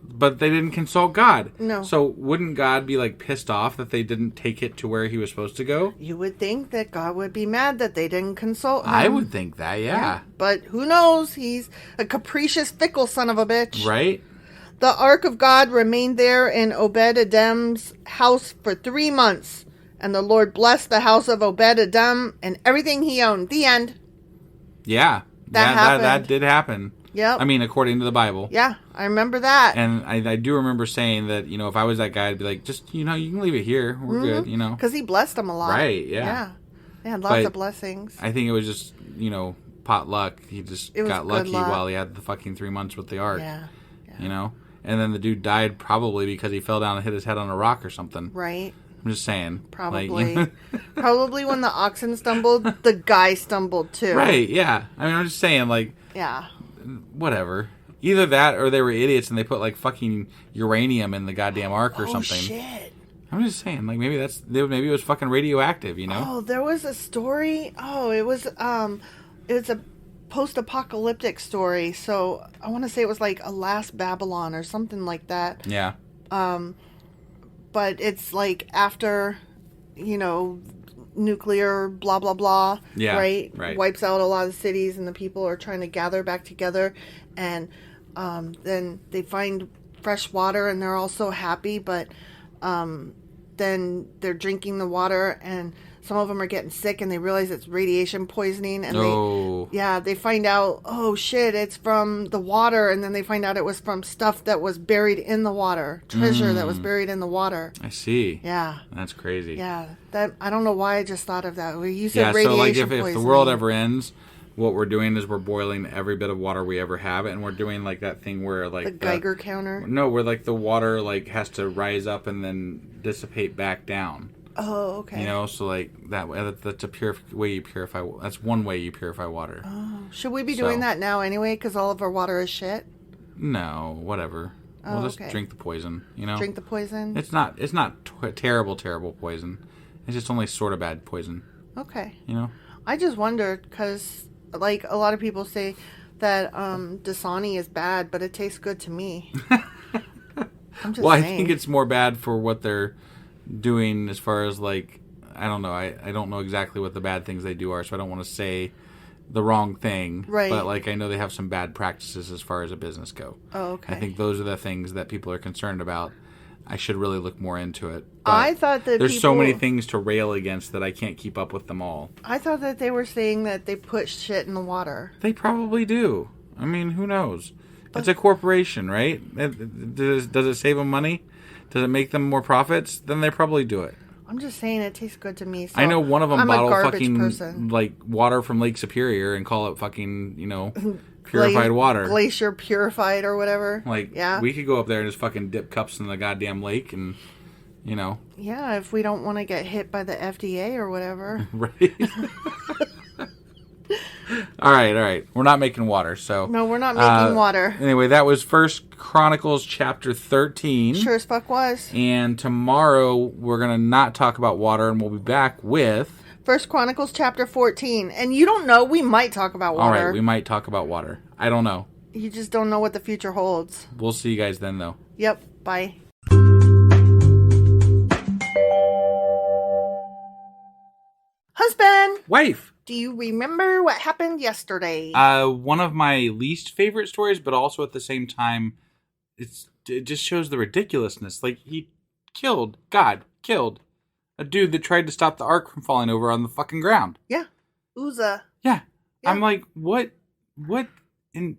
But they didn't consult God. No. So wouldn't God be pissed off that they didn't take it to where he was supposed to go? You would think that God would be mad that they didn't consult him. I would think that, yeah. But who knows? He's a capricious, fickle son of a bitch. Right? The Ark of God remained there in Obed-Edom's house for 3 months. And the Lord blessed the house of Obed-Edom and everything he owned. The end. Yeah. That happened. That did happen. Yep. I mean, according to the Bible. Yeah, I remember that. And I do remember saying that, if I was that guy, I'd be like, just, you can leave it here. We're good, Because he blessed them a lot. Right, yeah. Yeah. They had lots of blessings. I think it was just, pot luck. He just got lucky while he had the fucking 3 months with the ark. Yeah. And then the dude died probably because he fell down and hit his head on a rock or something. Right. I'm just saying. Probably. Probably when the oxen stumbled, the guy stumbled too. Right, yeah. I mean, I'm just saying, yeah. Whatever. Either that or they were idiots and they put fucking uranium in the goddamn ark or something. Oh shit. I'm just saying, maybe it was fucking radioactive, Oh, there was a story. Oh, it was a post-apocalyptic story. So I want to say it was a Last Babylon or something like that. Yeah. But it's after, nuclear blah blah blah. Yeah. Right. Wipes out a lot of cities and the people are trying to gather back together, and then they find fresh water and they're all so happy, but then they're drinking the water and some of them are getting sick and they realize it's radiation poisoning and they find out, oh shit, it's from the water, and then they find out it was from stuff that was buried in the water, treasure that was buried in the water. I see. Yeah. That's crazy. Yeah. That I don't know why I just thought of that. You said radiation radiation poisoning. If the world ever ends, what we're doing is we're boiling every bit of water we ever have, and we're doing that thing where the Geiger counter. No, where the water has to rise up and then dissipate back down. Oh, okay. So that's a way you purify. That's one way you purify water. Oh, should we be doing that now anyway? Because all of our water is shit. No, whatever. Oh, we'll just drink the poison. Drink the poison. It's not terrible poison. It's just only sort of bad poison. Okay. I just wondered because a lot of people say that Dasani is bad, but it tastes good to me. I'm just saying. I think it's more bad for what they're doing as far as I don't know. I don't know exactly what the bad things they do are, so I don't want to say the wrong thing. Right. But, like, I know they have some bad practices as far as a business go. Oh, okay. I think those are the things that people are concerned about. I should really look more into it. But I thought that there's so many things to rail against that I can't keep up with them all. I thought that they were saying that they put shit in the water. They probably do. I mean, who knows? It's a corporation, right? Does it save them money? Does it make them more profits? Then they probably do it. I'm just saying it tastes good to me. So I know one of them I'm bottle a fucking person. like water from Lake Superior and call it fucking, purified water. Glacier purified or whatever. Like, yeah. We could go up there and just fucking dip cups in the goddamn lake and, Yeah, if we don't want to get hit by the FDA or whatever. Right. All right. We're not making water, so. No, we're not making water. Anyway, that was 1 Chronicles chapter 13. Sure as fuck was. And tomorrow we're going to not talk about water, and we'll be back with 1 Chronicles chapter 14. And you don't know, we might talk about water. All right, we might talk about water. I don't know. You just don't know what the future holds. We'll see you guys then, though. Yep, bye. Husband! Wife! Do you remember what happened yesterday? One of my least favorite stories, but also at the same time, it just shows the ridiculousness. Like, God killed a dude that tried to stop the ark from falling over on the fucking ground. Yeah. Uzzah. Yeah. Yeah. I'm like, what in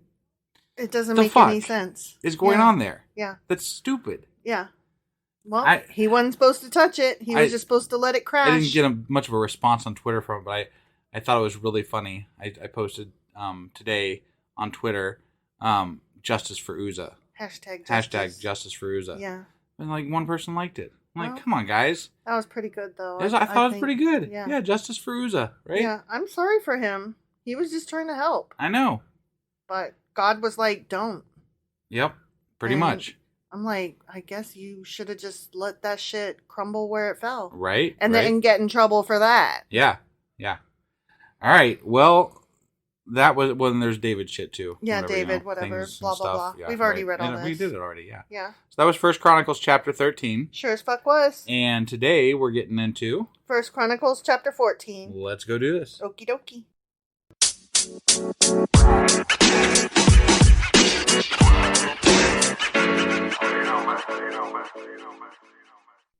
It doesn't the make fuck any sense. is going on there? Yeah. That's stupid. Yeah. Well, he wasn't supposed to touch it. He was just supposed to let it crash. I didn't get much of a response on Twitter from it, but I thought it was really funny. I posted today on Twitter, justice for Uzzah. Hashtag justice for Uzzah. Yeah. And like one person liked it. I'm like, come on, guys. That was pretty good, though. I thought it was pretty good. Yeah. Yeah, justice for Uzzah, right? Yeah, I'm sorry for him. He was just trying to help. I know. But God was like, don't. Yep, pretty much. I'm like, I guess you should have just let that shit crumble where it fell. Right. And then get in trouble for that. Yeah. All right, well, that was, there's David shit too. Yeah, David, whatever, blah, blah, blah. Yeah, we've already read all this. We did it already, yeah. Yeah. So that was 1 Chronicles chapter 13. Sure as fuck was. And today we're getting into 1 Chronicles chapter 14. Let's go do this. Okie dokie.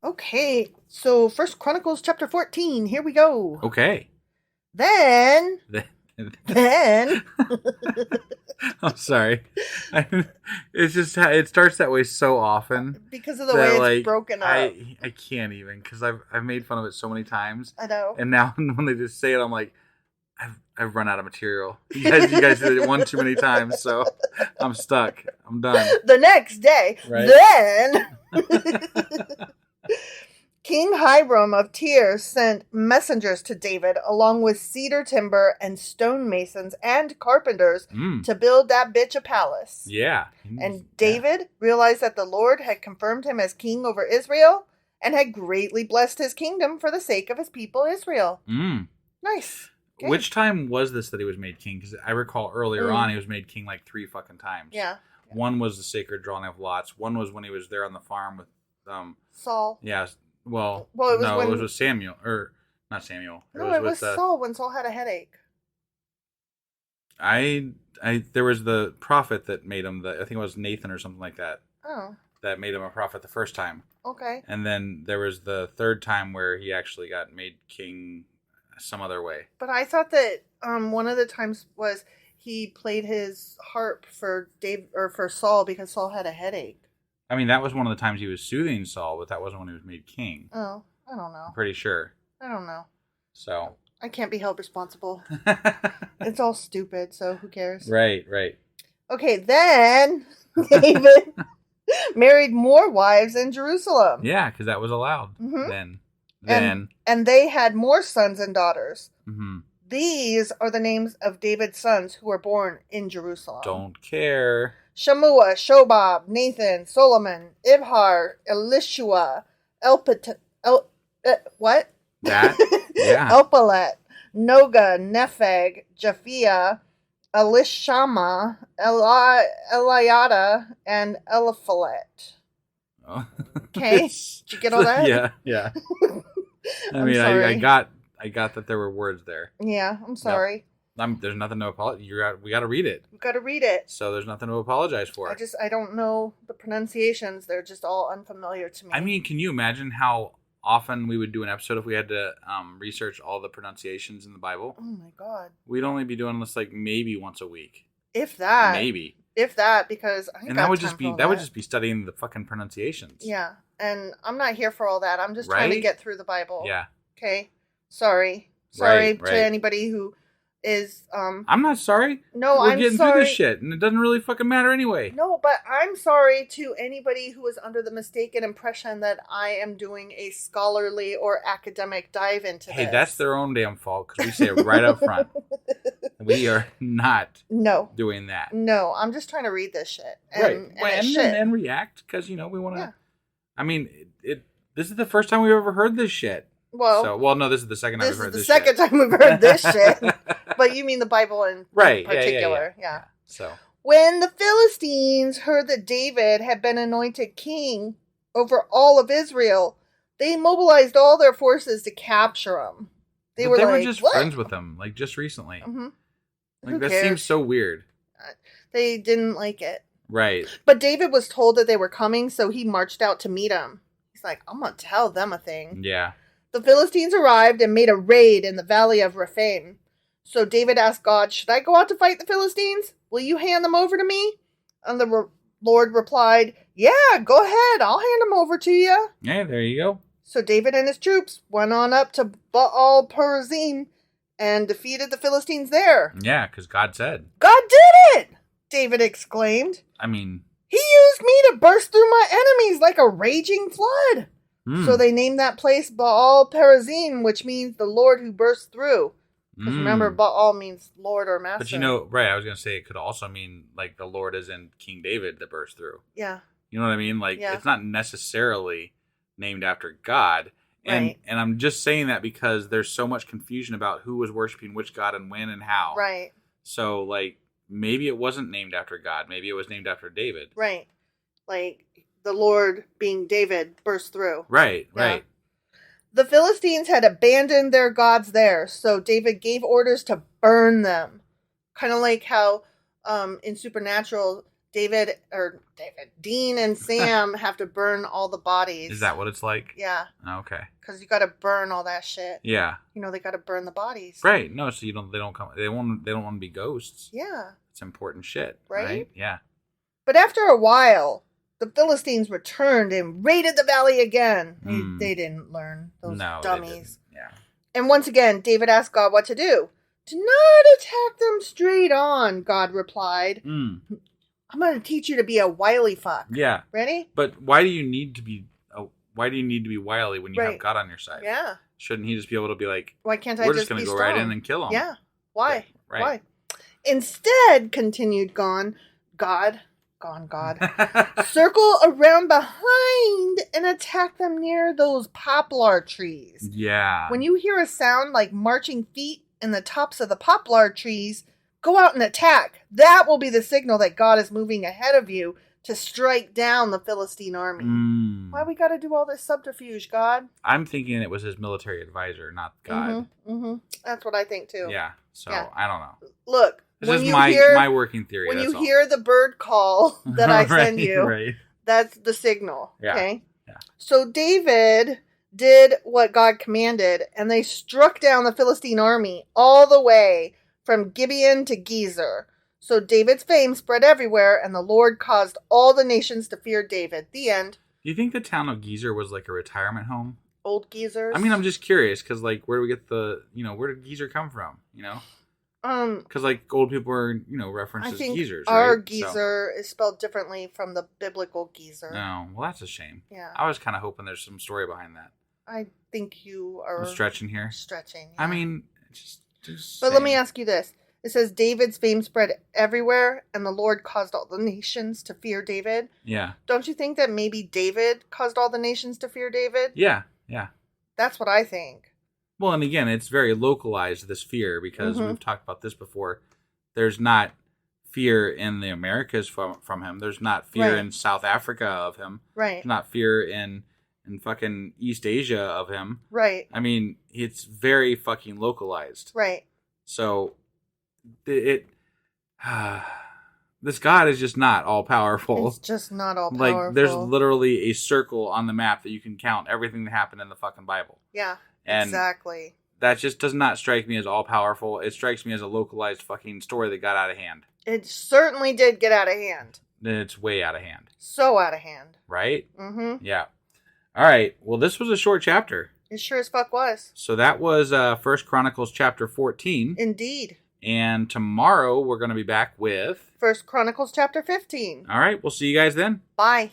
Okay, so 1 Chronicles chapter 14. Here we go. Okay. Then I'm sorry. It's just, it starts that way so often. Because of the way it's broken up. I can't even, because I've made fun of it so many times. I know. And now when they just say it, I'm like, I've run out of material. You guys did it one too many times, so I'm stuck. I'm done. The next day, right. Then King Hiram of Tyre sent messengers to David along with cedar timber and stonemasons and carpenters to build that bitch a palace. Yeah. And David realized that the Lord had confirmed him as king over Israel and had greatly blessed his kingdom for the sake of his people Israel. Nice. Okay. Which time was this that he was made king? Because I recall earlier on he was made king like 3 fucking times. Yeah. One was the sacred drawing of lots. One was when he was there on the farm with Saul. Yeah. Well, it was with Samuel, or not Samuel. It was Saul when Saul had a headache. There was the prophet that made him I think it was Nathan or something like that. Oh. That made him a prophet the first time. Okay. And then there was the third time where he actually got made king some other way. But I thought that one of the times was he played his harp for for Saul because Saul had a headache. I mean, that was one of the times he was soothing Saul, but that wasn't when he was made king. Oh, I don't know. I'm pretty sure. I don't know. So. I can't be held responsible. It's all stupid, so who cares? Right. Okay, then David married more wives in Jerusalem. Yeah, because that was allowed then. And they had more sons and daughters. Mm-hmm. These are the names of David's sons who were born in Jerusalem. Don't care. Shammua, Shobab, Nathan, Solomon, Ibhar, Elishua, what? That? Yeah. Elpalet, Noga, Nepheg, Japhia, Elishama, Eliada, and Eliphalet. Oh. Okay, did you get all that? Yeah. I mean, I got that there were words there. Yeah, I'm sorry. There's nothing to apologize. We got to read it. We got to read it. So there's nothing to apologize for. I don't know the pronunciations. They're just all unfamiliar to me. I mean, can you imagine how often we would do an episode if we had to research all the pronunciations in the Bible? Oh my God. We'd only be doing this like maybe once a week. If that. Maybe. If that, because I that would just be studying the fucking pronunciations. Yeah, and I'm not here for all that. I'm just trying to get through the Bible. Yeah. Okay. Sorry to anybody who is. I'm not sorry. No, We're I'm getting sorry. through this shit, and it doesn't really fucking matter anyway. No, but I'm sorry to anybody who is under the mistaken impression that I am doing a scholarly or academic dive into this. Hey, that's their own damn fault because we say it right up front. We are not doing that. No, I'm just trying to read this shit. And react because, we want to. Yeah. I mean, this is the first time we've ever heard this shit. No, this is the second time we've heard this shit. This is the second time we've heard this shit. But you mean the Bible in particular. Yeah. So when the Philistines heard that David had been anointed king over all of Israel, they mobilized all their forces to capture him. They were just friends with him, like just recently. Mm-hmm. Like that seems so weird. They didn't like it. Right. But David was told that they were coming, so he marched out to meet him. He's like, I'm going to tell them a thing. Yeah. The Philistines arrived and made a raid in the valley of Rephaim. So David asked God, should I go out to fight the Philistines? Will you hand them over to me? And the Lord replied, yeah, go ahead. I'll hand them over to you. Yeah, there you go. So David and his troops went on up to Baal-perazim and defeated the Philistines there. Yeah, because God said. God did it! David exclaimed. I mean... He used me to burst through my enemies like a raging flood. So they named that place Baal-perazim, which means the Lord who bursts through. Because remember, Baal means Lord or Master. But I was going to say it could also mean like the Lord is in King David that burst through. Yeah. You know what I mean? Like, it's not necessarily named after God. And I'm just saying that because there's so much confusion about who was worshiping which God and when and how. Right. So, like, maybe it wasn't named after God. Maybe it was named after David. Right. Like, the Lord being David burst through. Right. The Philistines had abandoned their gods there, so David gave orders to burn them. Kind of like how in Supernatural, Dean and Sam have to burn all the bodies. Is that what it's like? Yeah. Okay. Because you got to burn all that shit. Yeah. They got to burn the bodies. Right. No, so they don't want to be ghosts. Yeah. It's important shit. Right? Yeah. But after a while, the Philistines returned and raided the valley again. They didn't learn. Those dummies. Yeah. And once again, David asked God what to do. Do not attack them straight on, God replied. I'm going to teach you to be a wily fuck. Yeah. Ready? But why do you need to be wily when you have God on your side? Yeah. Shouldn't he just be able to be like, why can't I we're just going to be go strong? right in and kill him? Yeah. Why? Right. Why? Instead, continued God, circle around behind and attack them near those poplar trees. Yeah. When you hear a sound like marching feet in the tops of the poplar trees, go out and attack. That will be the signal that God is moving ahead of you to strike down the Philistine army. Why we got to do all this subterfuge, God? I'm thinking it was his military advisor, not God. That's what I think too. Yeah. So I don't know. Look. This is my working theory. When you hear the bird call that I send you, that's the signal. Yeah. Okay? Yeah. So David did what God commanded, and they struck down the Philistine army all the way from Gibeon to Gezer. So David's fame spread everywhere, and the Lord caused all the nations to fear David. The end. Do you think the town of Gezer was like a retirement home? Old Gezers? I mean, I'm just curious, because like, where do we get where did Gezer come from? Because like old people are, referenced as geezers. Our geezer is spelled differently from the biblical geezer. No, well, that's a shame. Yeah. I was kind of hoping there's some story behind that. I think you are stretching here. Stretching. Yeah. I mean, just. But let me ask you this: it says David's fame spread everywhere, and the Lord caused all the nations to fear David. Yeah. Don't you think that maybe David caused all the nations to fear David? Yeah. Yeah. That's what I think. Well, and again, it's very localized, this fear, because we've talked about this before. There's not fear in the Americas from him. There's not fear in South Africa of him. Right. There's not fear in in fucking East Asia of him. Right. I mean, it's very fucking localized. Right. So, this God is just not all powerful. It's just not all powerful. Like, there's literally a circle on the map that you can count everything that happened in the fucking Bible. Yeah, and exactly. That just does not strike me as all powerful. It strikes me as a localized fucking story that got out of hand. It certainly did get out of hand. Then it's way out of hand. So out of hand. Right? Mm-hmm. Yeah. All right. Well, this was a short chapter. It sure as fuck was. So that was 1 Chronicles chapter 14. Indeed. And tomorrow we're going to be back with 1 Chronicles chapter 15. All right. We'll see you guys then. Bye.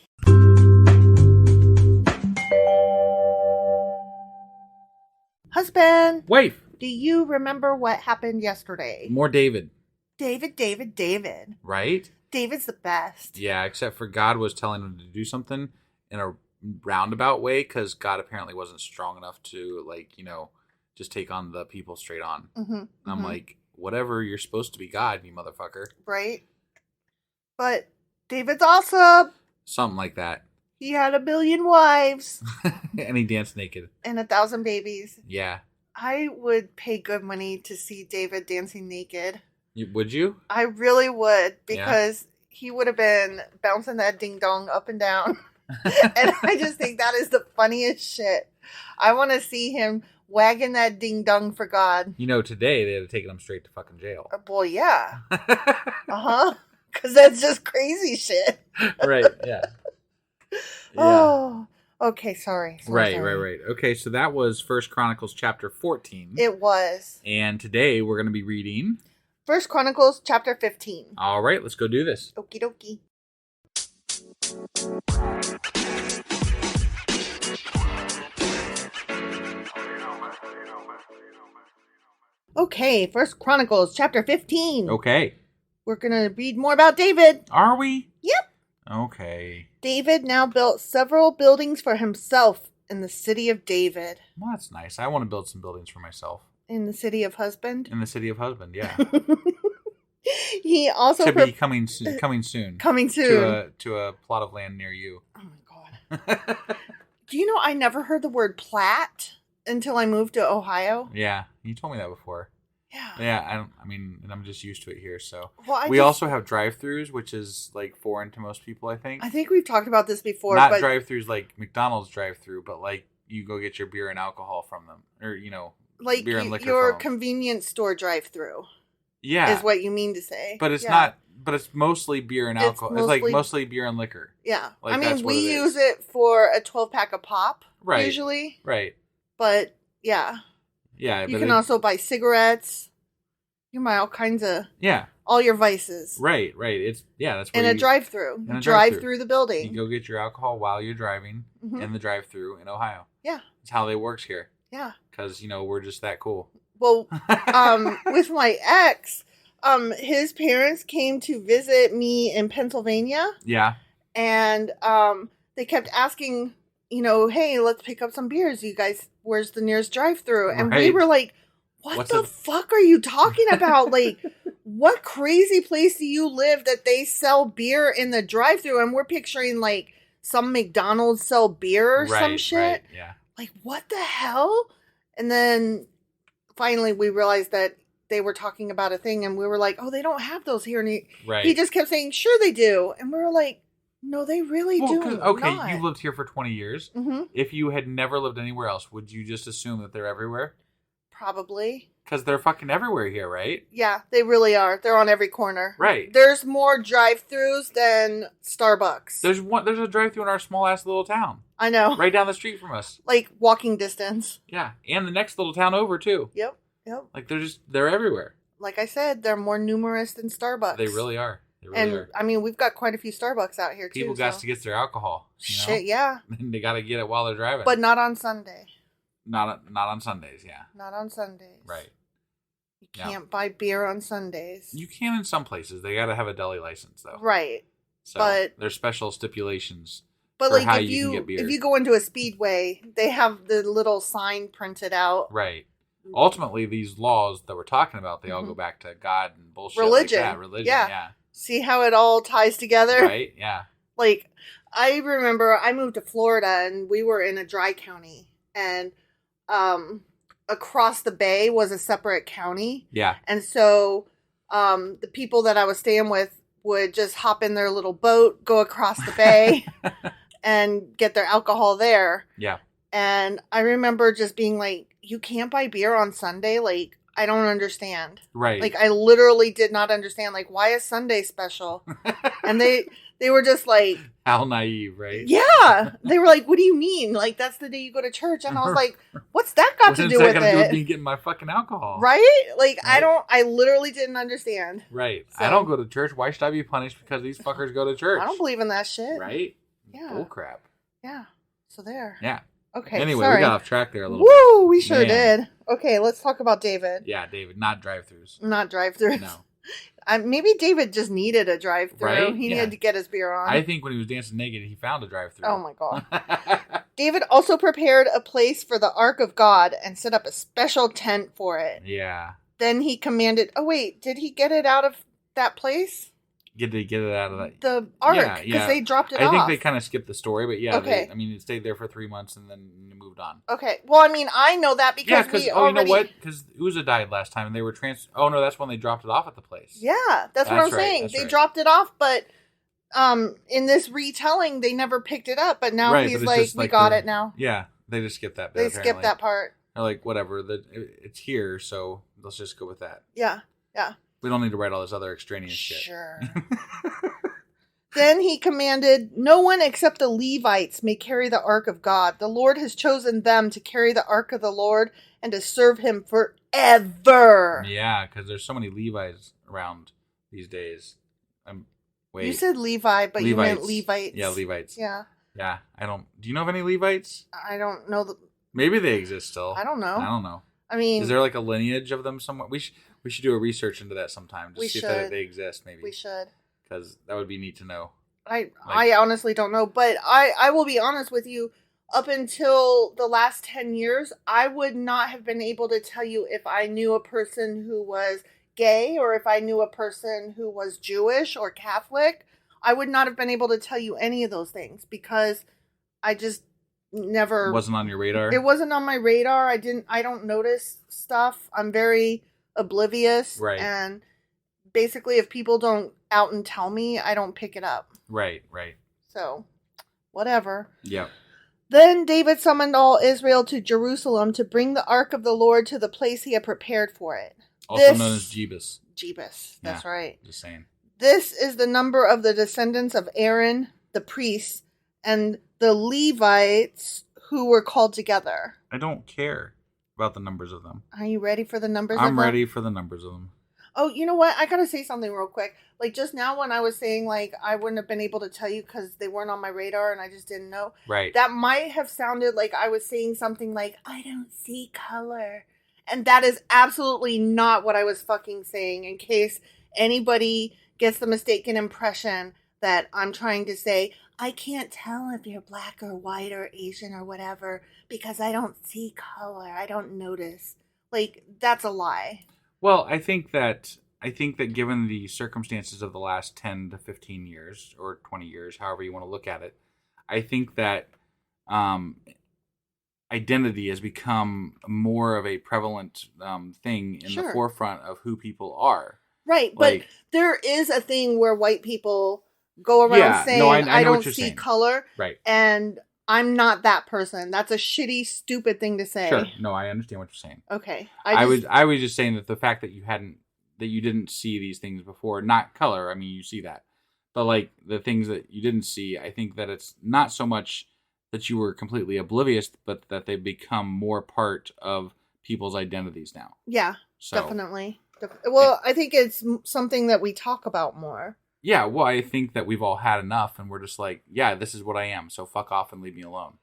Husband. Wife. Do you remember what happened yesterday? More David. David. Right? David's the best. Yeah, except for God was telling him to do something in a roundabout way because God apparently wasn't strong enough to, like, you know, just take on the people straight on. Mm-hmm. I'm like, whatever, you're supposed to be God, you motherfucker. Right? But David's awesome. Something like that. He had 1 billion wives. And he danced naked. And 1,000 babies. Yeah. I would pay good money to see David dancing naked. Would you? I really would, because he would have been bouncing that ding dong up and down. And I just think that is the funniest shit. I want to see him wagging that ding dong for God. You know, today they'd have taken him straight to fucking jail. Well, yeah. Uh-huh. Because that's just crazy shit. Right, yeah. Oh, okay, sorry. Right. Okay, so that was 1 Chronicles chapter 14. It was. And today we're going to be reading 1 Chronicles chapter 15. All right, let's go do this. Okie dokie. Okay, 1 Chronicles chapter 15. Okay. We're going to read more about David. Are we? Yep. Okay. David now built several buildings for himself in the city of David. Well, that's nice. I want to build some buildings for myself. In the city of husband? In the city of husband, yeah. He also... to be coming soon. Coming soon. To a plot of land near you. Oh, my God. Do you know I never heard the word Platte until I moved to Ohio? Yeah, you told me that before. Yeah. Yeah, I mean, and I'm just used to it here, so. Well, we also have drive-thrus, which is, like, foreign to most people, I think. I think we've talked about this before, Not but... drive-thrus like McDonald's drive-thru, but, like, you go get your beer and alcohol from them. Or, you know, like beer and liquor your from them. convenience store drive-thru. Yeah. Is what you mean to say. But it's not, but it's mostly beer and alcohol. It's like mostly beer and liquor. Yeah. Like, I mean, we it use it for a 12-pack of pop, right. usually. Right. But, yeah. Yeah. You can also buy cigarettes. You can buy all kinds of... Yeah. All your vices. Right. It's, that's where in a drive-thru. You drive through the building. You go get your alcohol while you're driving in the drive-thru in Ohio. Yeah. That's how they works here. Yeah. Because, you know, we're just that cool. Well, with my ex... his parents came to visit me in Pennsylvania. Yeah. And they kept asking, you know, hey, let's pick up some beers. You guys, where's the nearest drive-thru? And we were like, what the fuck are you talking about? Like, what crazy place do you live that they sell beer in the drive-thru? And we're picturing, like, some McDonald's sell beer or some shit. Right, yeah. Like, what the hell? And then finally we realized that they were talking about a thing, and we were like, oh, they don't have those here. And he just kept saying, sure they do. And we were like, no, they really do okay, not. You've lived here for 20 years. Mm-hmm. If you had never lived anywhere else, would you just assume that they're everywhere? Probably. Because they're fucking everywhere here, right? Yeah, they really are. They're on every corner. Right. There's more drive-thrus than Starbucks. There's a drive-thru in our small-ass little town. I know. Right down the street from us. Like, walking distance. Yeah, and the next little town over, too. Yep. Like, they're everywhere. Like I said, they're more numerous than Starbucks. They really are. Are. I mean, we've got quite a few Starbucks out here, too. People got to get their alcohol. You know? Shit, yeah. They got to get it while they're driving. But not on Sunday. Not on Sundays, yeah. Not on Sundays. Right. You can't buy beer on Sundays. You can in some places. They got to have a deli license, though. Right. So but there's special stipulations but for like how if you can get beer. If you go into a Speedway, they have the little sign printed out. Right. Ultimately, these laws that we're talking about, they all go back to God and bullshit. Religion. Like that. Religion, yeah. See how it all ties together? Right, yeah. Like, I remember I moved to Florida and we were in a dry county, and across the bay was a separate county. Yeah. And so the people that I was staying with would just hop in their little boat, go across the bay, and get their alcohol there. Yeah. And I remember just being like, you can't buy beer on Sunday? Like, I don't understand. Right. Like, I literally did not understand. Like, why is Sunday special? And they were just like... How naive, right? Yeah. They were like, what do you mean? Like, that's the day you go to church. And I was like, what's that got to do with it? Me getting my fucking alcohol? Right? Like, right. I literally didn't understand. Right. So, I don't go to church. Why should I be punished because these fuckers go to church? I don't believe in that shit. Right? Yeah. Bull crap. Yeah. So there. Yeah. Okay. Anyway, sorry. we got off track there a little bit. Woo! We sure did. Okay, let's talk about David. Yeah, David. Not drive-thrus. Not drive-thrus. No. Maybe David just needed a drive-thru. Right? He needed to get his beer on. I think when he was dancing naked, he found a drive-thru. Oh, my God. David also prepared a place for the Ark of God and set up a special tent for it. Yeah. Then he commanded... Oh, wait. Did he get it out of that place? Get it out of that. The Ark, because they dropped it off. I think they kind of skipped the story, but yeah. Okay. It stayed there for 3 months and then moved on. Okay. Well, I mean, I know that because we already... you know what? Because Uzzah died last time and they were Oh, no, that's when they dropped it off at the place. Yeah, that's what I'm saying. They dropped it off, but in this retelling, they never picked it up. But now he's like, we got it now. Yeah, they just skipped that bit. They skipped that part. They're like, whatever, it's here, so let's just go with that. Yeah, yeah. We don't need to write all this other extraneous shit. Sure. Then he commanded, no one except the Levites may carry the Ark of God. The Lord has chosen them to carry the Ark of the Lord and to serve him forever. Yeah, because there's so many Levites around these days. You said Levi, but Levites. You meant Levites. Yeah, Levites. Yeah. Yeah, do you know of any Levites? I don't know. Maybe they exist still. I don't know. I mean... Is there like a lineage of them somewhere? We should do a research into that sometime. Just see if they exist, maybe. We should. Because that would be neat to know. I honestly don't know. But I will be honest with you. Up until the last 10 years, I would not have been able to tell you if I knew a person who was gay or if I knew a person who was Jewish or Catholic. I would not have been able to tell you any of those things because I just never... It wasn't on your radar? It wasn't on my radar. I don't notice stuff. I'm very oblivious. Right. And basically, if people don't out and tell me, I don't pick it up. Right. So, whatever. Yeah. Then David summoned all Israel to Jerusalem to bring the Ark of the Lord to the place he had prepared for it. Also known as Jebus. That's right. Just saying. This is the number of the descendants of Aaron, the priests, and the Levites who were called together. I don't care about the numbers of them. Are you ready for the numbers I'm ready for the numbers of them. Oh, you know what? I gotta say something real quick. Like, just now when I was saying, like, I wouldn't have been able to tell you because they weren't on my radar and I just didn't know. Right. That might have sounded like I was saying something like, I don't see color. And that is absolutely not what I was fucking saying, in case anybody gets the mistaken impression that I'm trying to say, I can't tell if you're black or white or Asian or whatever because I don't see color. I don't notice. Like, that's a lie. Well, I think that given the circumstances of the last 10 to 15 years or 20 years, however you want to look at it, I think that identity has become more of a prevalent thing in the forefront of who people are. Right, like, but there is a thing where white people go around saying, I don't see color. Right. And I'm not that person. That's a shitty, stupid thing to say. Sure. No, I understand what you're saying. Okay. I was just saying that the fact that you didn't see these things before, not color, I mean, you see that. But like the things that you didn't see, I think that it's not so much that you were completely oblivious, but that they become more part of people's identities now. Yeah, definitely. Well, I think it's something that we talk about more. Yeah, well, I think that we've all had enough, and we're just like, yeah, this is what I am, so fuck off and leave me alone.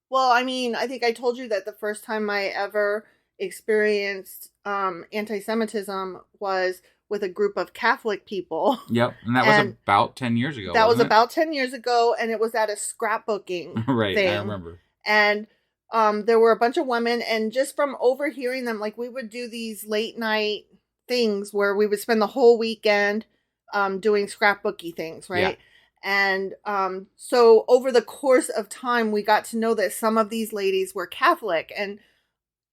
Well, I mean, I think I told you that the first time I ever experienced anti-Semitism was with a group of Catholic people. Yep, and that was about 10 years ago, That was about 10 years ago, and it was at a scrapbooking right, thing. I remember. And there were a bunch of women, and just from overhearing them, like, we would do these late night things where we would spend the whole weekend doing scrapbooky things, right? And so over the course of time, we got to know that some of these ladies were Catholic. And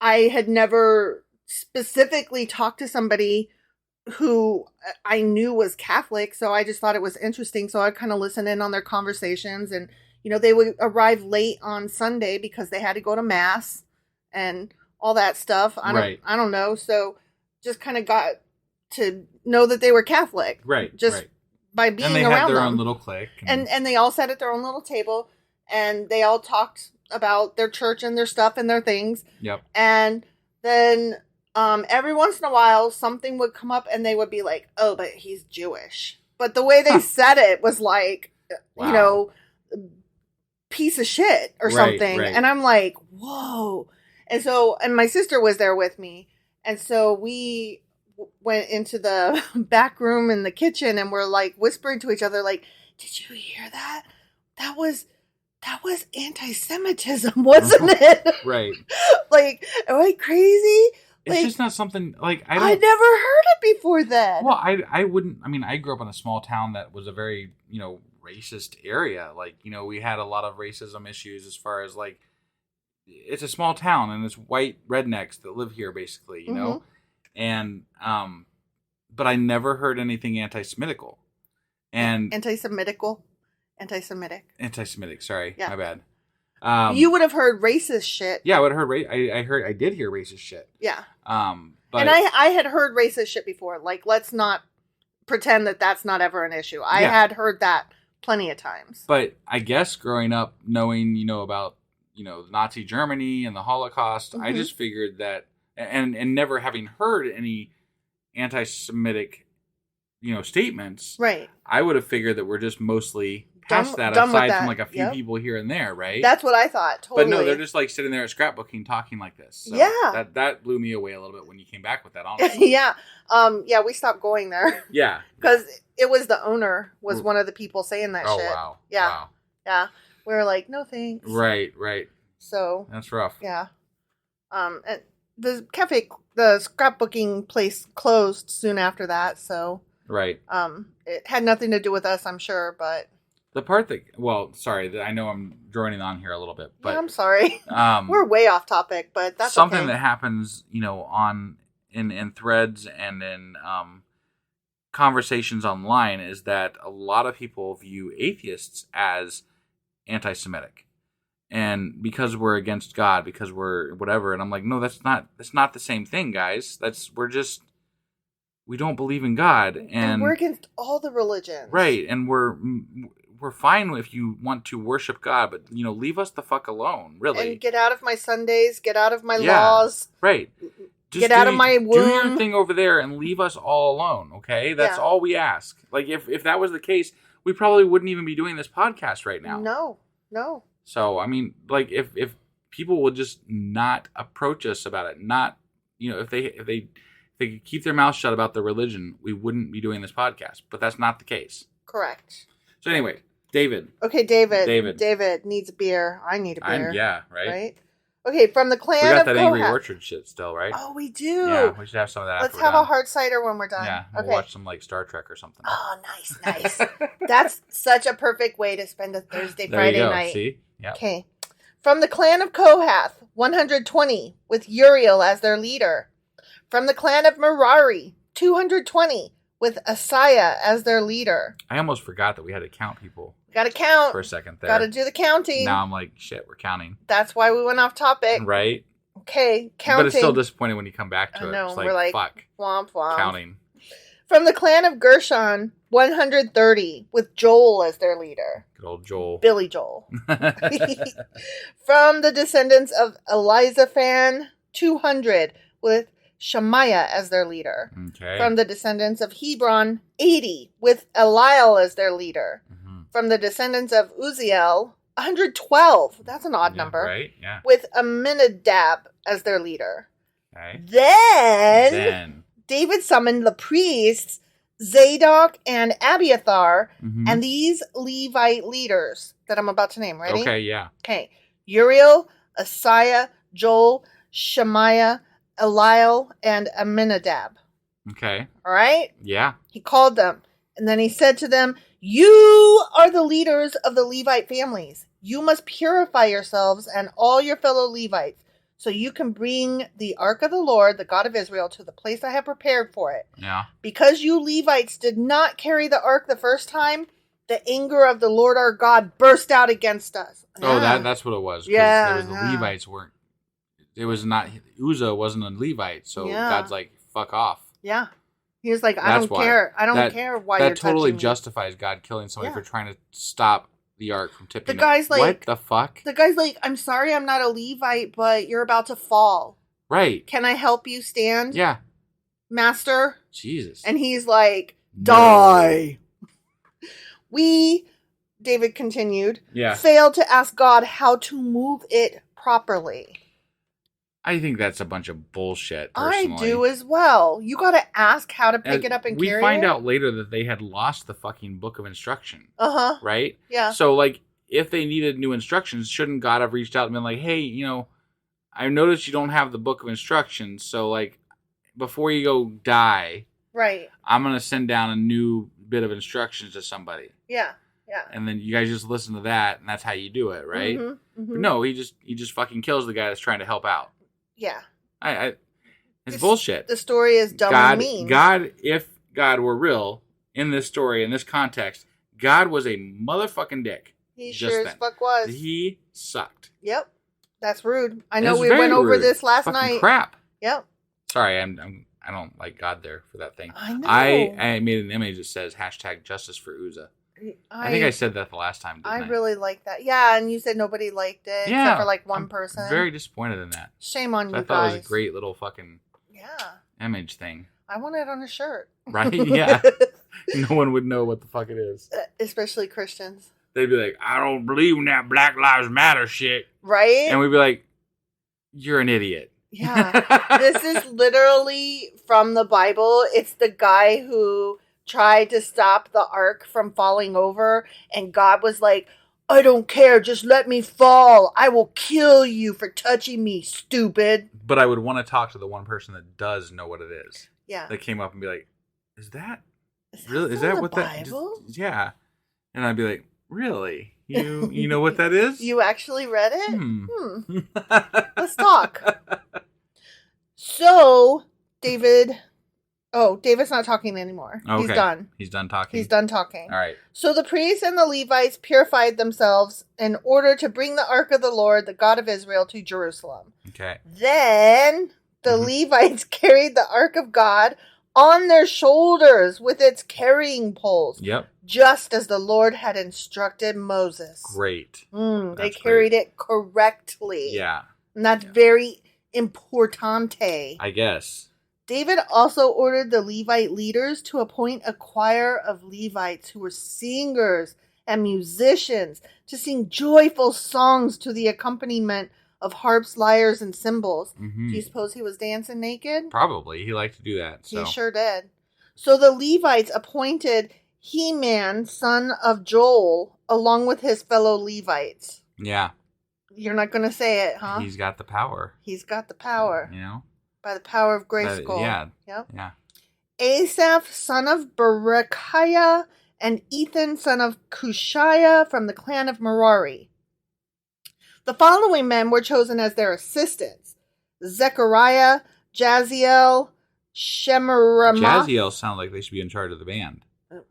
I had never specifically talked to somebody who I knew was Catholic. So I just thought it was interesting. So I kind of listened in on their conversations. And, they would arrive late on Sunday because they had to go to Mass and all that stuff. I don't know. So just kind of got to know that they were Catholic. Right. Just by being around them. And they had their own little clique. And they all sat at their own little table. And they all talked about their church and their stuff and their things. Yep. And then every once in a while, something would come up and they would be like, oh, but he's Jewish. But the way they said it was like, piece of shit or something. Right. And I'm like, whoa. And my sister was there with me. And so we went into the back room in the kitchen and we're like whispering to each other, like, did you hear that? That was anti-Semitism, wasn't it? Right. Like, am I crazy? It's just not something like I never heard it before then. Well, I wouldn't. I mean, I grew up in a small town that was a very racist area. Like we had a lot of racism issues as far as like it's a small town and it's white rednecks that live here basically, know, and but I never heard anything anti-Semitical and anti-Semitic. Sorry, my bad. You would have heard racist shit. Yeah, I would have heard. I did hear racist shit. Yeah. But and I had heard racist shit before. Like, let's not pretend that that's not ever an issue. I had heard that plenty of times. But I guess growing up, knowing about Nazi Germany and the Holocaust, I just figured that, and never having heard any anti-Semitic, statements. Right. I would have figured that we're just mostly past that, aside from like a few people here and there, right? That's what I thought. Totally. But no, they're just like sitting there at scrapbooking, talking like this. So that blew me away a little bit when you came back with that. Honestly, yeah, we stopped going there. Yeah, because it was the owner was one of the people saying that shit. Oh wow, yeah. We were like, no thanks. Right. So that's rough. Yeah. And the scrapbooking place closed soon after that. So right. It had nothing to do with us, I'm sure, but. The part that, sorry, I know I'm droning on here a little bit, but I'm sorry. We're way off topic, but that's something that happens, on in threads and in conversations online is that a lot of people view atheists as anti-Semitic, and because we're against God, because we're whatever, and I'm like, no, that's not the same thing, guys. We don't believe in God, and we're against all the religions, right? And we're fine if you want to worship God, but leave us the fuck alone, really. And get out of my Sundays, get out of my laws, right? Just get out of my womb. Do your thing over there and leave us all alone, okay? That's all we ask. Like if that was the case, we probably wouldn't even be doing this podcast right now. No. So I mean, like if people would just not approach us about it, not if they could keep their mouth shut about their religion, we wouldn't be doing this podcast. But that's not the case. Correct. So anyway, David. Okay, David. David needs a beer. I need a beer. Right? Okay, from the clan of We got that Kohath. Angry Orchard shit still, right? Oh, we do. Yeah, we should have some of that. Let's have a hard cider when we're done. Yeah, we'll watch some like Star Trek or something. Oh, nice. That's such a perfect way to spend a Thursday, Friday night. See? Yeah. Okay. From the clan of Kohath, 120, with Uriel as their leader. From the clan of Merari, 220, with Asaiah as their leader. I almost forgot that we had to count people. Got to count. For a second there. Got to do the counting. Now I'm like, shit, we're counting. That's why we went off topic. Right? Okay, counting. But it's still disappointing when you come back to it. No, it's we're like, fuck. Womp womp. Counting. From the clan of Gershon, 130, with Joel as their leader. Good old Joel. Billy Joel. From the descendants of Elizaphan, 200, with Shemaiah as their leader. Okay. From the descendants of Hebron, 80, with Eliel as their leader. Mm-hmm. From the descendants of Uziel, 112. That's an odd number. Right, yeah. With Aminadab as their leader. Okay. Then David summoned the priests, Zadok and Abiathar, and these Levite leaders that I'm about to name. Ready? Okay, yeah. Okay. Uriel, Asaiah, Joel, Shemaiah, Eliel, and Aminadab. Okay. All right? Yeah. He called them, And then he said to them, "You are the leaders of the Levite families. You must purify yourselves and all your fellow Levites, so you can bring the ark of the Lord, the God of Israel, to the place I have prepared for it. Yeah. Because you Levites did not carry the ark the first time, the anger of the Lord our God burst out against us." Oh, that's what it was. Yeah. There was the Levites weren't. It was not. Uzzah wasn't a Levite, so God's like, fuck off. Yeah. He was like, I don't care. I don't care why you're touching me. That totally justifies God killing somebody for trying to stop the ark from tipping. The guy's like, what the fuck? The guy's like, "I'm sorry I'm not a Levite, but you're about to fall. Right. Can I help you stand? Yeah. Master?" Jesus. And he's like, "Die." We, David continued, failed to ask God how to move it properly. I think that's a bunch of bullshit, personally. I do as well. You got to ask how to pick it up and carry it. We find out later that they had lost the fucking book of instruction. Uh-huh. Right? Yeah. So, like, if they needed new instructions, shouldn't God have reached out and been like, "Hey, I noticed you don't have the book of instructions, so, like, before you go die, right, I'm going to send down a new bit of instructions to somebody." Yeah. Yeah. And then you guys just listen to that, and that's how you do it, right? Mm-hmm. Mm-hmm. But no, he just fucking kills the guy that's trying to help out. Yeah. It's bullshit. The story is dumb and mean. If God were real in this story, in this context, God was a motherfucking dick. He sure as fuck was. He sucked. Yep. That's rude. I know we went over this last fucking night. Crap. Yep. Sorry, I don't like God there for that thing. I know. I made an image that says #justice for Uzzah. I think I said that the last time, didn't I? really like that. Yeah, and you said nobody liked it except for like one person. Very disappointed in that. Shame on you guys. I thought it was a great little fucking image thing. I want it on a shirt. Right? Yeah. No one would know what the fuck it is. Especially Christians. They'd be like, "I don't believe in that Black Lives Matter shit." Right? And we'd be like, "You're an idiot." Yeah. This is literally from the Bible. It's the guy who tried to stop the ark from falling over, and God was like, "I don't care, just let me fall. I will kill you for touching me, stupid." But I would want to talk to the one person that does know what it is. Yeah. That came up and be like, Is that really? Is that the what Bible? that? Yeah. And I'd be like, "Really? You know what that is?" You actually read it? Let's talk. So, David's not talking anymore. Okay. He's done. He's done talking. He's done talking. All right. So the priests and the Levites purified themselves in order to bring the ark of the Lord, the God of Israel, to Jerusalem. Okay. Then the Levites carried the ark of God on their shoulders with its carrying poles. Yep. Just as the Lord had instructed Moses. Great. They carried it correctly. Yeah. And that's very importante. I guess. David also ordered the Levite leaders to appoint a choir of Levites who were singers and musicians to sing joyful songs to the accompaniment of harps, lyres, and cymbals. Mm-hmm. Do you suppose he was dancing naked? Probably. He liked to do that. So. He sure did. So the Levites appointed Heman, son of Joel, along with his fellow Levites. Yeah. You're not going to say it, huh? He's got the power. He's got the power. You know? By the power of Grayskull. Yeah. Yep. Yeah. Asaph, son of Berechiah, and Ethan, son of Cushiah, from the clan of Merari. The following men were chosen as their assistants: Zechariah, Jaziel, Shemiramoth. Jaziel sound like they should be in charge of the band.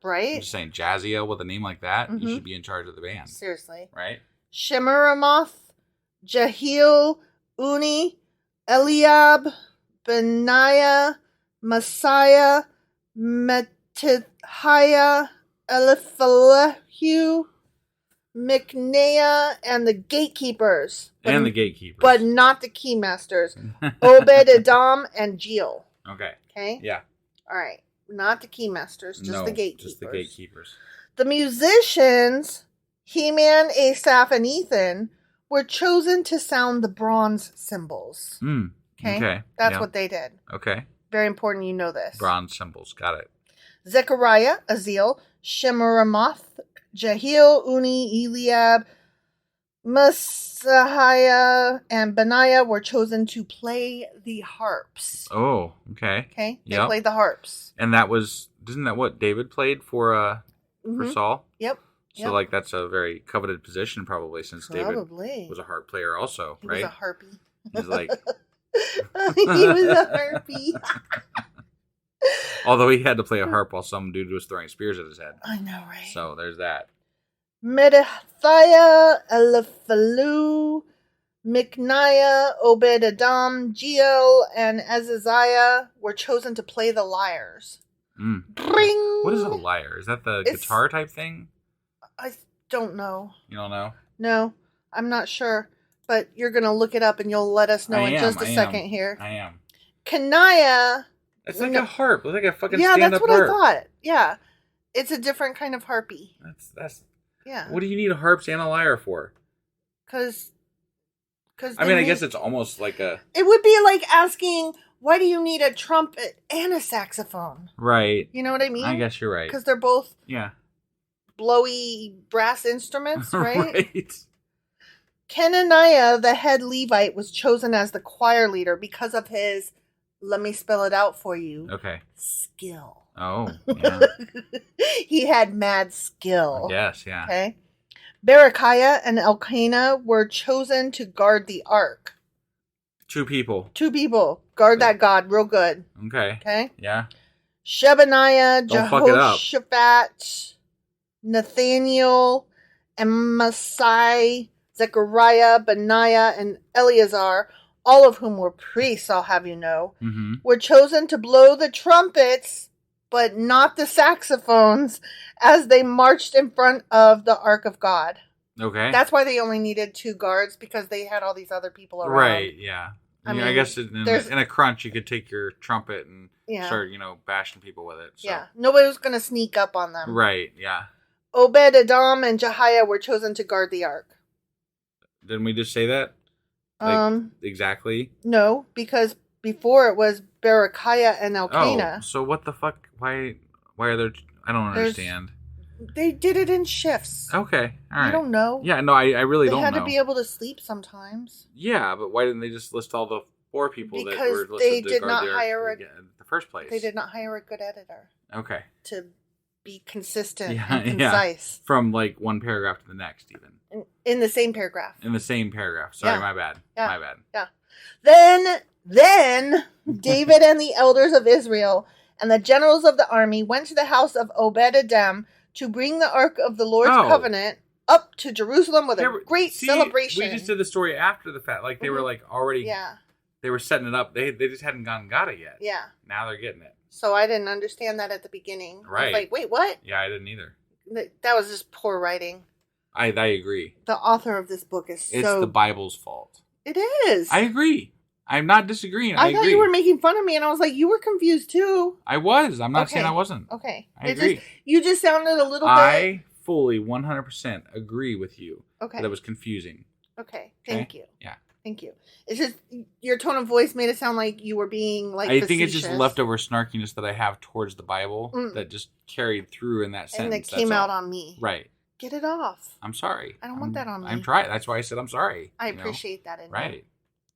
Right? I'm just saying, Jaziel with a name like that, you should be in charge of the band. Seriously. Right? Shemiramoth, Jehiel, Uni, Eliab, Benaiah, Messiah, Mattithiah, Eliphelehu, Micneiah, and the gatekeepers. But not the keymasters. Obed-Edom and Jeel. Okay. Okay? Yeah. All right. Not the keymasters, just the gatekeepers. Just the gatekeepers. The musicians, Heman, Asaph, and Ethan, were chosen to sound the bronze cymbals. Okay. That's what they did. Okay. Very important you know this. Bronze cymbals. Got it. Zechariah, Aziel, Shemiramoth, Jehiel, Uni, Eliab, Messiah and Benaiah were chosen to play the harps. Oh, okay. Okay? They played the harps. And isn't that what David played for Saul? Yep. So, like, that's a very coveted position, probably, since David was a harp player also, right? He was a harpy. He's like... he was a harpy. Although he had to play a harp while some dude was throwing spears at his head. I know, right? So, there's that. Medithiah, Eliphalu, Micniah, Obed-Edom, Jeiel, and Azaziah were chosen to play the lyres. Mm. Bring! What is a lyre? Is that the guitar type thing? I don't know. You don't know? No, I'm not sure. But you're going to look it up and you'll let us know in just a second here. I am. Kaniah. It's like a harp. It's like a fucking stand-up stand-up harp. Yeah, that's what I thought. Yeah. It's a different kind of harpy. That's... Yeah. What do you need a harp and a lyre for? Because I guess it's almost like a... It would be like asking, why do you need a trumpet and a saxophone? Right. You know what I mean? I guess you're right. Because they're both blowy brass instruments, right? Right. Kenaniah, the head Levite, was chosen as the choir leader because of his, let me spell it out for you. Okay. Skill. Oh, yeah. He had mad skill. Yes, yeah. Okay. Berechiah and Elkanah were chosen to guard the ark. 2 people. 2 people. Guard that God real good. Okay. Okay? Yeah. Shebaniah, Don't fuck it up. Jehoshaphat, Nathaniel, Amasai, Zechariah, Benaiah, and Eleazar, all of whom were priests, I'll have you know, were chosen to blow the trumpets, but not the saxophones, as they marched in front of the Ark of God. Okay. That's why they only needed 2 guards, because they had all these other people around. Right, yeah. I mean, I guess in a crunch, you could take your trumpet and start, bashing people with it. So. Yeah. Nobody was going to sneak up on them. Right, yeah. Obed-Edom and Jehiah were chosen to guard the ark. Didn't we just say that? Exactly? No, because before it was Berechiah and Elkanah. Oh, so what the fuck? Why are there... I don't understand. They did it in shifts. Okay, all right. You don't know. Yeah, no, I really don't know. They had to be able to sleep sometimes. Yeah, but why didn't they just list all the 4 people that were listed they to did guard not the ark hire in the first place? They did not hire a good editor. Okay. To be consistent and concise. Yeah. From like one paragraph to the next, even. In the same paragraph. In the same paragraph. Sorry, my bad. Yeah. My bad. Yeah. Then David and the elders of Israel and the generals of the army went to the house of Obed-Edom to bring the ark of the Lord's covenant up to Jerusalem with a great celebration. We just did the story after the fact. Like they were like already... Yeah. They were setting it up. They just hadn't got it yet. Yeah. Now they're getting it. So I didn't understand that at the beginning. Right. I was like, wait, what? Yeah, I didn't either. That was just poor writing. I agree. The author of this book is It's the Bible's fault. It is. I agree. I'm not disagreeing. I thought agree. you were making fun of me, and I was like, you were confused too. I was. I'm not saying I wasn't. Okay. I agree. You just sounded a little bit... I fully 100% agree with you. Okay. That it was confusing. Okay. Thank you. Yeah. Thank you. It's just your tone of voice made it sound like you were being like I think it's just leftover snarkiness that I have towards the Bible that just carried through in that sentence. And it came out on me. Right. Get it off. I'm sorry. I don't want that on me. I'm trying. That's why I said I'm sorry. I appreciate that. Right.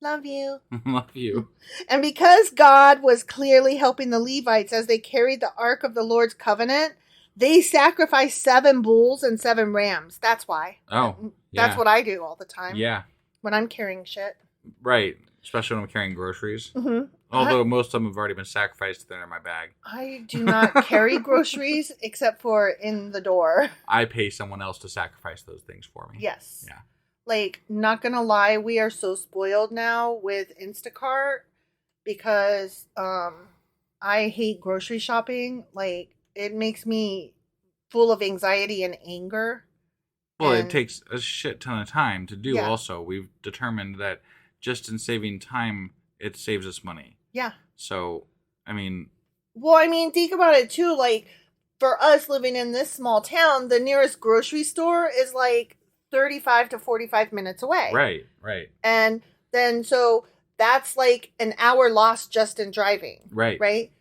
Love you. Love you. And because God was clearly helping the Levites as they carried the Ark of the Lord's covenant, they sacrificed 7 bulls and 7 rams. That's why. Oh, That's what I do all the time. Yeah. When I'm carrying shit. Right. Especially when I'm carrying groceries. Mm-hmm. Although most of them have already been sacrificed, they're in my bag. I do not carry groceries except for in the door. I pay someone else to sacrifice those things for me. Yes. Yeah. Like, not gonna lie, we are so spoiled now with Instacart because I hate grocery shopping. Like, it makes me full of anxiety and anger. Well, it takes a shit ton of time to do. Yeah. Also, we've determined that just in saving time, it saves us money. Yeah. So, I mean... Well, I mean, think about it, too. Like, for us living in this small town, the nearest grocery store is, like, 35 to 45 minutes away. Right, right. And then, so, that's, like, an hour lost just in driving. Right. Right?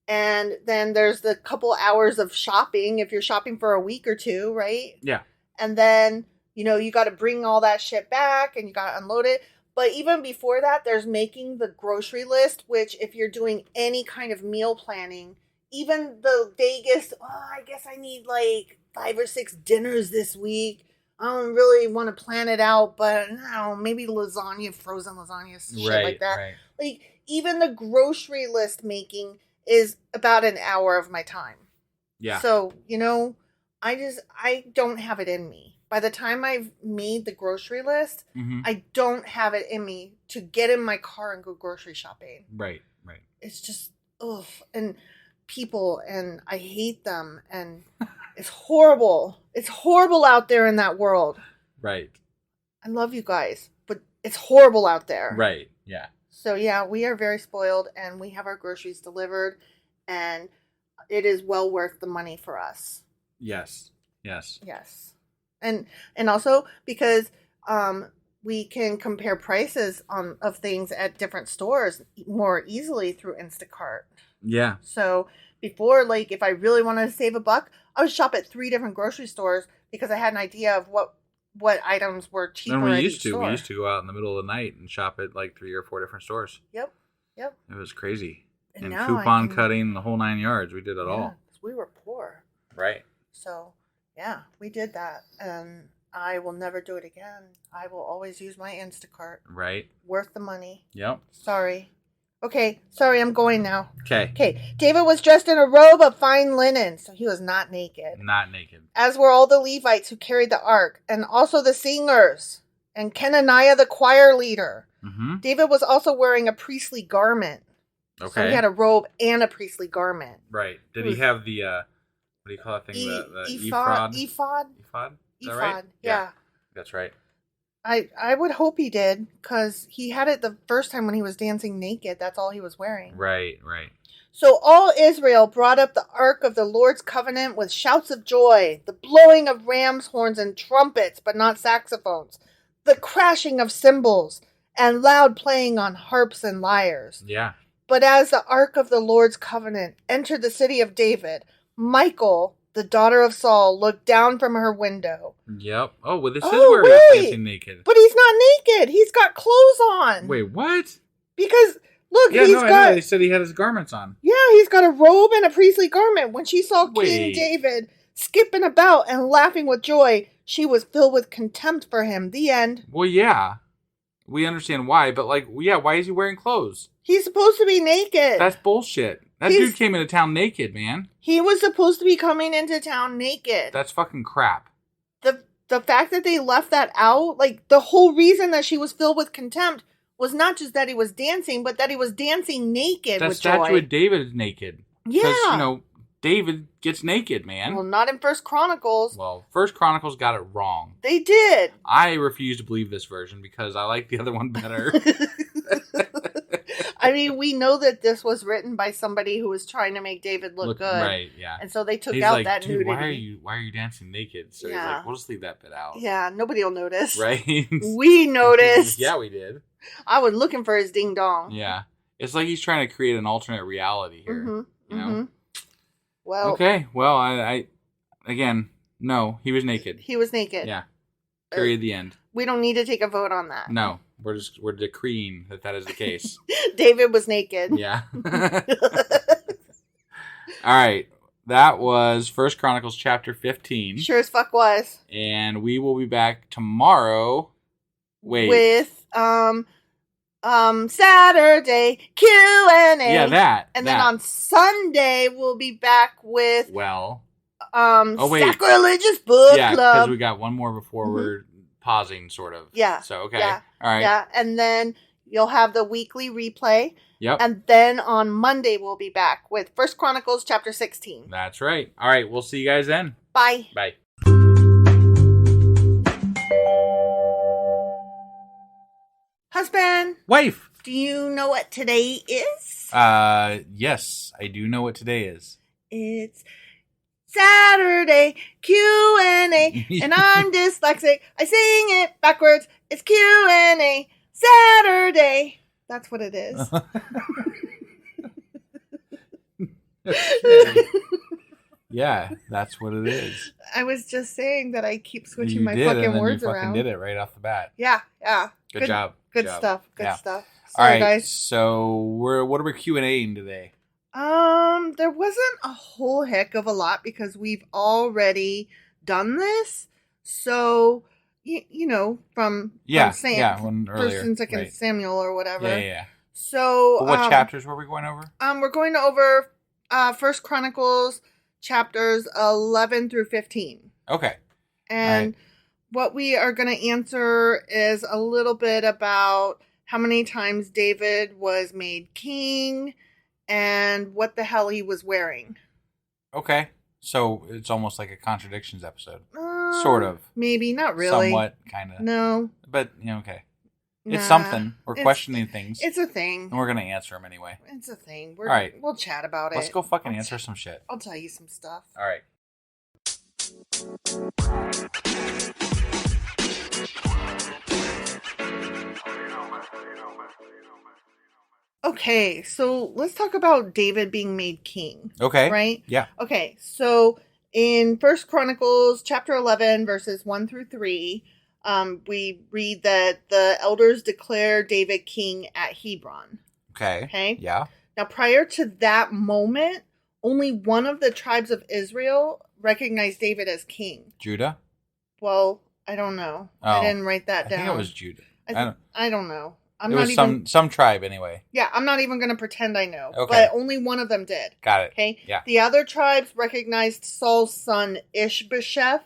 And then there's the couple hours of shopping if you're shopping for a week or two, right? Yeah. And then You know, you got to bring all that shit back and you got to unload it. But even before that, there's making the grocery list, which if you're doing any kind of meal planning, even the vaguest, I guess I need like 5 or 6 dinners this week. I don't really want to plan it out, but I don't know, maybe lasagna, frozen lasagna, shit like that. Right. Like, even the grocery list making is about an hour of my time. Yeah. So, you know, I don't have it in me. By the time I've made the grocery list, I don't have it in me to get in my car and go grocery shopping. Right. It's just, ugh. And people, and I hate them, and it's horrible. It's horrible out there in that world. Right. I love you guys, but it's horrible out there. Right. Yeah. So yeah, we are very spoiled, and we have our groceries delivered, and it is well worth the money for us. Yes. And also because we can compare prices of things at different stores more easily through Instacart. Yeah. So before, like, if I really wanted to save $1, I would shop at 3 different grocery stores because I had an idea of what items were cheaper. And we used to go out in the middle of the night and shop at like 3 or 4 different stores. Yep. It was crazy. And coupon cutting, the whole 9 yards. We did it all. We were poor. Right. So yeah, we did that, and I will never do it again. I will always use my Instacart. Right. Worth the money. Yep. Sorry. Okay, sorry, I'm going now. Okay. David was dressed in a robe of fine linen, so he was not naked. As were all the Levites who carried the ark, and also the singers, and Kenaniah the choir leader. Mm-hmm. David was also wearing a priestly garment. Okay. So he had a robe and a priestly garment. Right. Did he have the, what do you call that thing? The ephod? Ephod? Is that right? Yeah. That's right. I would hope he did, because he had it the first time when he was dancing naked. That's all he was wearing. Right. So all Israel brought up the ark of the Lord's covenant with shouts of joy, the blowing of ram's horns and trumpets, but not saxophones, the crashing of cymbals, and loud playing on harps and lyres. Yeah. But as the ark of the Lord's covenant entered the city of David, Michal, the daughter of Saul, looked down from her window. Yep. Oh, well, this is where he's dancing naked. But he's not naked. He's got clothes on. Wait, what? Because, look, I know. They said he had his garments on. Yeah, he's got a robe and a priestly garment. When she saw King David skipping about and laughing with joy, she was filled with contempt for him. The end. Well, yeah. We understand why, but, like, yeah, why is he wearing clothes? He's supposed to be naked. That's bullshit. That dude came into town naked, man. He was supposed to be coming into town naked. That's fucking crap. The fact that they left that out, like, the whole reason that she was filled with contempt was not just that he was dancing, but that he was dancing naked with joy. That statue of David is naked. Yeah. Because, you know, David gets naked, man. Well, not in First Chronicles. Well, First Chronicles got it wrong. They did. I refuse to believe this version because I like the other one better. I mean, we know that this was written by somebody who was trying to make David look good. Right, yeah. And so they took out that nudity. Why are you dancing naked? So he's like, we'll just leave that bit out. Yeah, nobody will notice. Right? We noticed. Yeah, we did. I was looking for his ding dong. Yeah. It's like he's trying to create an alternate reality here. Mm-hmm. You know? Well. Okay, well, I again, no, he was naked. He was naked. Yeah. Period, the end. We don't need to take a vote on that. No. We're decreeing that is the case. David was naked. Yeah. All right. That was First Chronicles chapter 15. Sure as fuck was. And we will be back tomorrow. With Saturday Q&A. Yeah, that. And then on Sunday we'll be back with Sacrilegious Book Club. Yeah, because we got one more before we're pausing, sort of. Yeah. So, okay. Yeah. All right. Yeah. And then you'll have the weekly replay. Yep. And then on Monday, we'll be back with First Chronicles chapter 16. That's right. All right. We'll see you guys then. Bye. Bye. Husband. Wife. Do you know what today is? Yes. I do know what today is. It's Saturday Q&A, and I'm dyslexic. I sing it backwards. It's Q&A Saturday. That's what it is. Yeah, that's what it is. I was just saying that I keep switching You my did, fucking and then words you fucking around. did it right off the bat. Yeah. Good job. Good stuff. Good stuff. All Sorry, right, guys. so what are we Q&Ing today? There wasn't a whole heck of a lot because we've already done this. So, you know, from First and second Samuel or whatever. Yeah. So, but what chapters were we going over? We're going over First Chronicles chapters 11 through 15. Okay. And what we are going to answer is a little bit about how many times David was made king and what the hell he was wearing. Okay. So it's almost like a contradictions episode. Sort of. Maybe, not really. Somewhat, kind of. No. But, okay. It's something. We're questioning things. It's a thing. And we're going to answer them anyway. It's a thing. All right. We'll chat about it. Let's go fucking answer some shit. I'll tell you some stuff. All right. Okay, so let's talk about David being made king. Okay. Right? Yeah. Okay, so in First Chronicles chapter 11, verses 1 through 3, we read that the elders declare David king at Hebron. Okay. Yeah. Now, prior to that moment, only one of the tribes of Israel recognized David as king. Judah? Well, I don't know. Oh, I didn't write that down. I think it was Judah. I don't know. It was some tribe anyway. Yeah, I'm not even going to pretend I know. Okay. But only one of them did. Got it. Okay? Yeah. The other tribes recognized Saul's son Ishbosheth,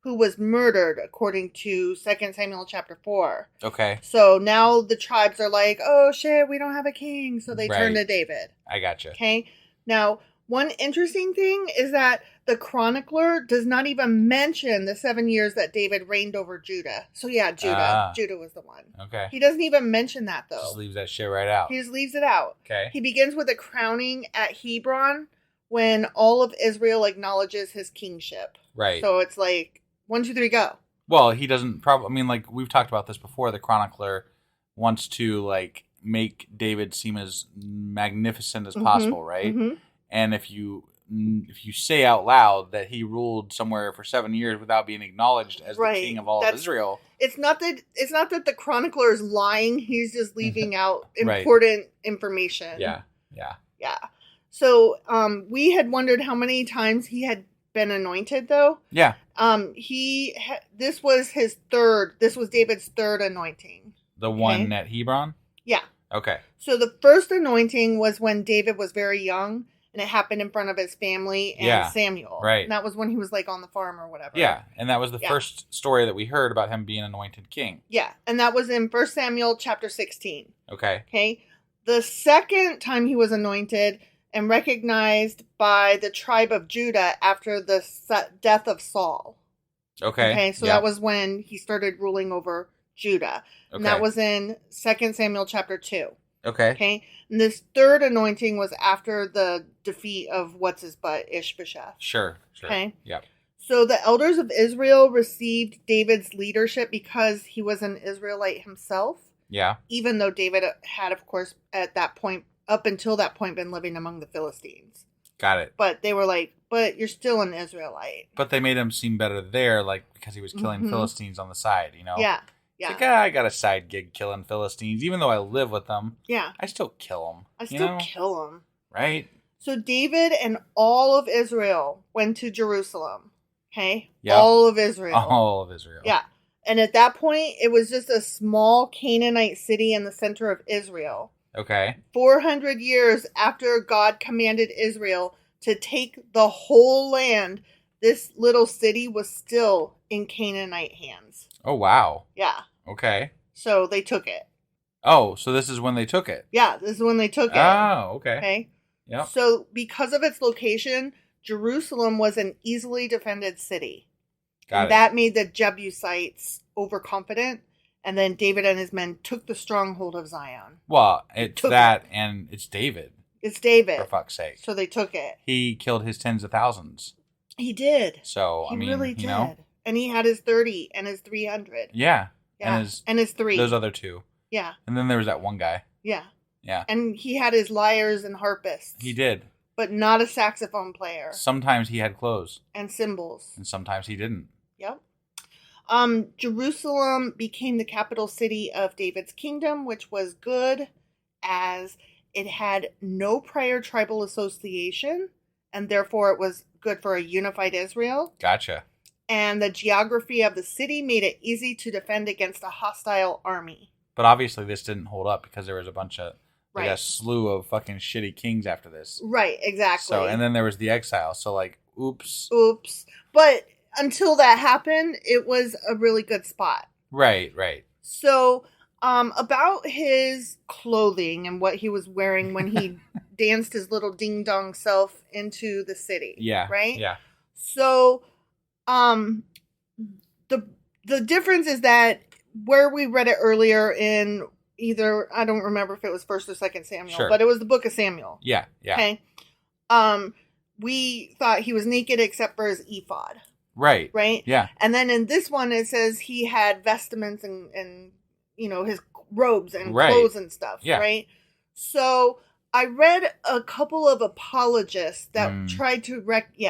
who was murdered according to 2 Samuel chapter 4. Okay. So now the tribes are like, oh shit, we don't have a king. So they turn to David. I gotcha. Okay? Now, one interesting thing is that the chronicler does not even mention the 7 years that David reigned over Judah. So yeah, Judah. Judah was the one. Okay. He doesn't even mention that though. Just leaves that shit right out. He just leaves it out. Okay. He begins with a crowning at Hebron when all of Israel acknowledges his kingship. Right. So it's like, 1, 2, 3, go. Well, he doesn't probably, I mean, like, we've talked about this before. The chronicler wants to, like, make David seem as magnificent as possible, right? Mm-hmm. And if you say out loud that he ruled somewhere for 7 years without being acknowledged as the king of all of Israel, it's not that the chronicler is lying. He's just leaving out important information. Yeah. So we had wondered how many times he had been anointed, though. Yeah. This was David's third anointing. The one at Hebron? Yeah. Okay. So the first anointing was when David was very young. And it happened in front of his family and Samuel. Right. And that was when he was like on the farm or whatever. Yeah. And that was the first story that we heard about him being anointed king. Yeah. And that was in 1 Samuel chapter 16. Okay. The second time he was anointed and recognized by the tribe of Judah after the death of Saul. Okay. So that was when he started ruling over Judah. Okay. And that was in 2 Samuel chapter 2. Okay. And this third anointing was after the defeat of what's-his-butt, Ishbosheth. Sure. Okay. Yep. So the elders of Israel received David's leadership because he was an Israelite himself. Yeah. Even though David had, of course, at that point, up until that point, been living among the Philistines. Got it. But they were like, but you're still an Israelite. But they made him seem better there, like, because he was killing Philistines on the side, you know? Yeah. Yeah. It's like, I got a side gig killing Philistines. Even though I live with them, I still kill them. I still kill them. Right? So David and all of Israel went to Jerusalem. Okay? Yep. All of Israel. All of Israel. Yeah. And at that point, it was just a small Canaanite city in the center of Israel. Okay. 400 years after God commanded Israel to take the whole land, this little city was still in Canaanite hands. Oh, wow. Yeah. Okay. So they took it. Oh, so this is when they took it. Yeah, this is when they took it. Oh, okay. Okay. Yep. So because of its location, Jerusalem was an easily defended city. That made the Jebusites overconfident, and then David and his men took the stronghold of Zion. Well, it's that, and it's David. It's David. For fuck's sake. So they took it. He killed his tens of thousands. He did. So, he I mean, really did. You know? And he had his 30 and his 300. Yeah. And his 3. Those other 2. Yeah. And then there was that one guy. Yeah. Yeah. And he had his lyres and harpists. He did. but not a saxophone player. Sometimes he had clothes. And cymbals. And sometimes he didn't. Yep. Jerusalem became the capital city of David's kingdom, which was good as it had no prior tribal association, and therefore it was good for a unified Israel. Gotcha. And the geography of the city made it easy to defend against a hostile army. But obviously this didn't hold up because there was a bunch of, like Right. a slew of fucking shitty kings after this. Right, exactly. So, and then there was the exile. So, like, oops. But until that happened, it was a really good spot. Right. So, about his clothing and what he was wearing when he danced his little ding-dong self into the city. Yeah. Right? Yeah. So, the difference is that where we read it earlier in either, I don't remember if it was 1st or 2nd Samuel, Sure. but it was the book of Samuel. Yeah. Okay? We thought he was naked except for his ephod. Right. Right? Yeah. And then in this one, it says he had vestments and his robes and Right. clothes and stuff. Yeah. Right? So I read a couple of apologists that tried to reconcile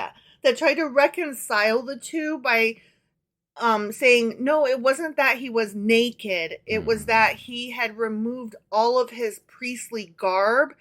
the two by saying, no, it wasn't that he was naked. It was that he had removed all of his priestly garb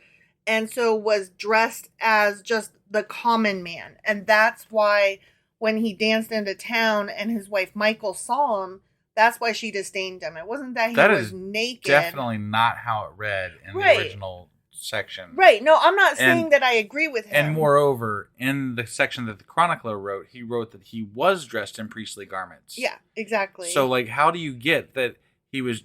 and so was dressed as just the common man. And that's why when he danced into town and his wife Michal saw him, that's why she disdained him. It wasn't that he was naked. Definitely not how it read in the original section. Right. No, I'm not saying that I agree with him. And moreover, in the section that the chronicler wrote, he wrote that he was dressed in priestly garments. Yeah, exactly. So, like, how do you get that he was...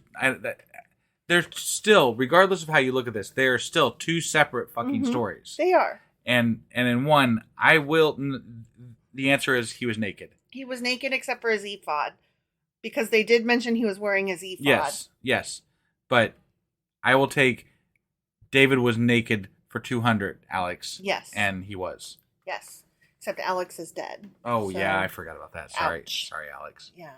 there's still, regardless of how you look at this, there are still two separate fucking stories. They are. And in one, the answer is he was naked. He was naked except for his ephod. Because they did mention he was wearing his ephod. Yes. But I will take David was naked for 200, Alex. Yes. And he was. Yes. Except Alex is dead. Oh, So- yeah, I forgot about that. Sorry. Ouch. Sorry, Alex. Yeah.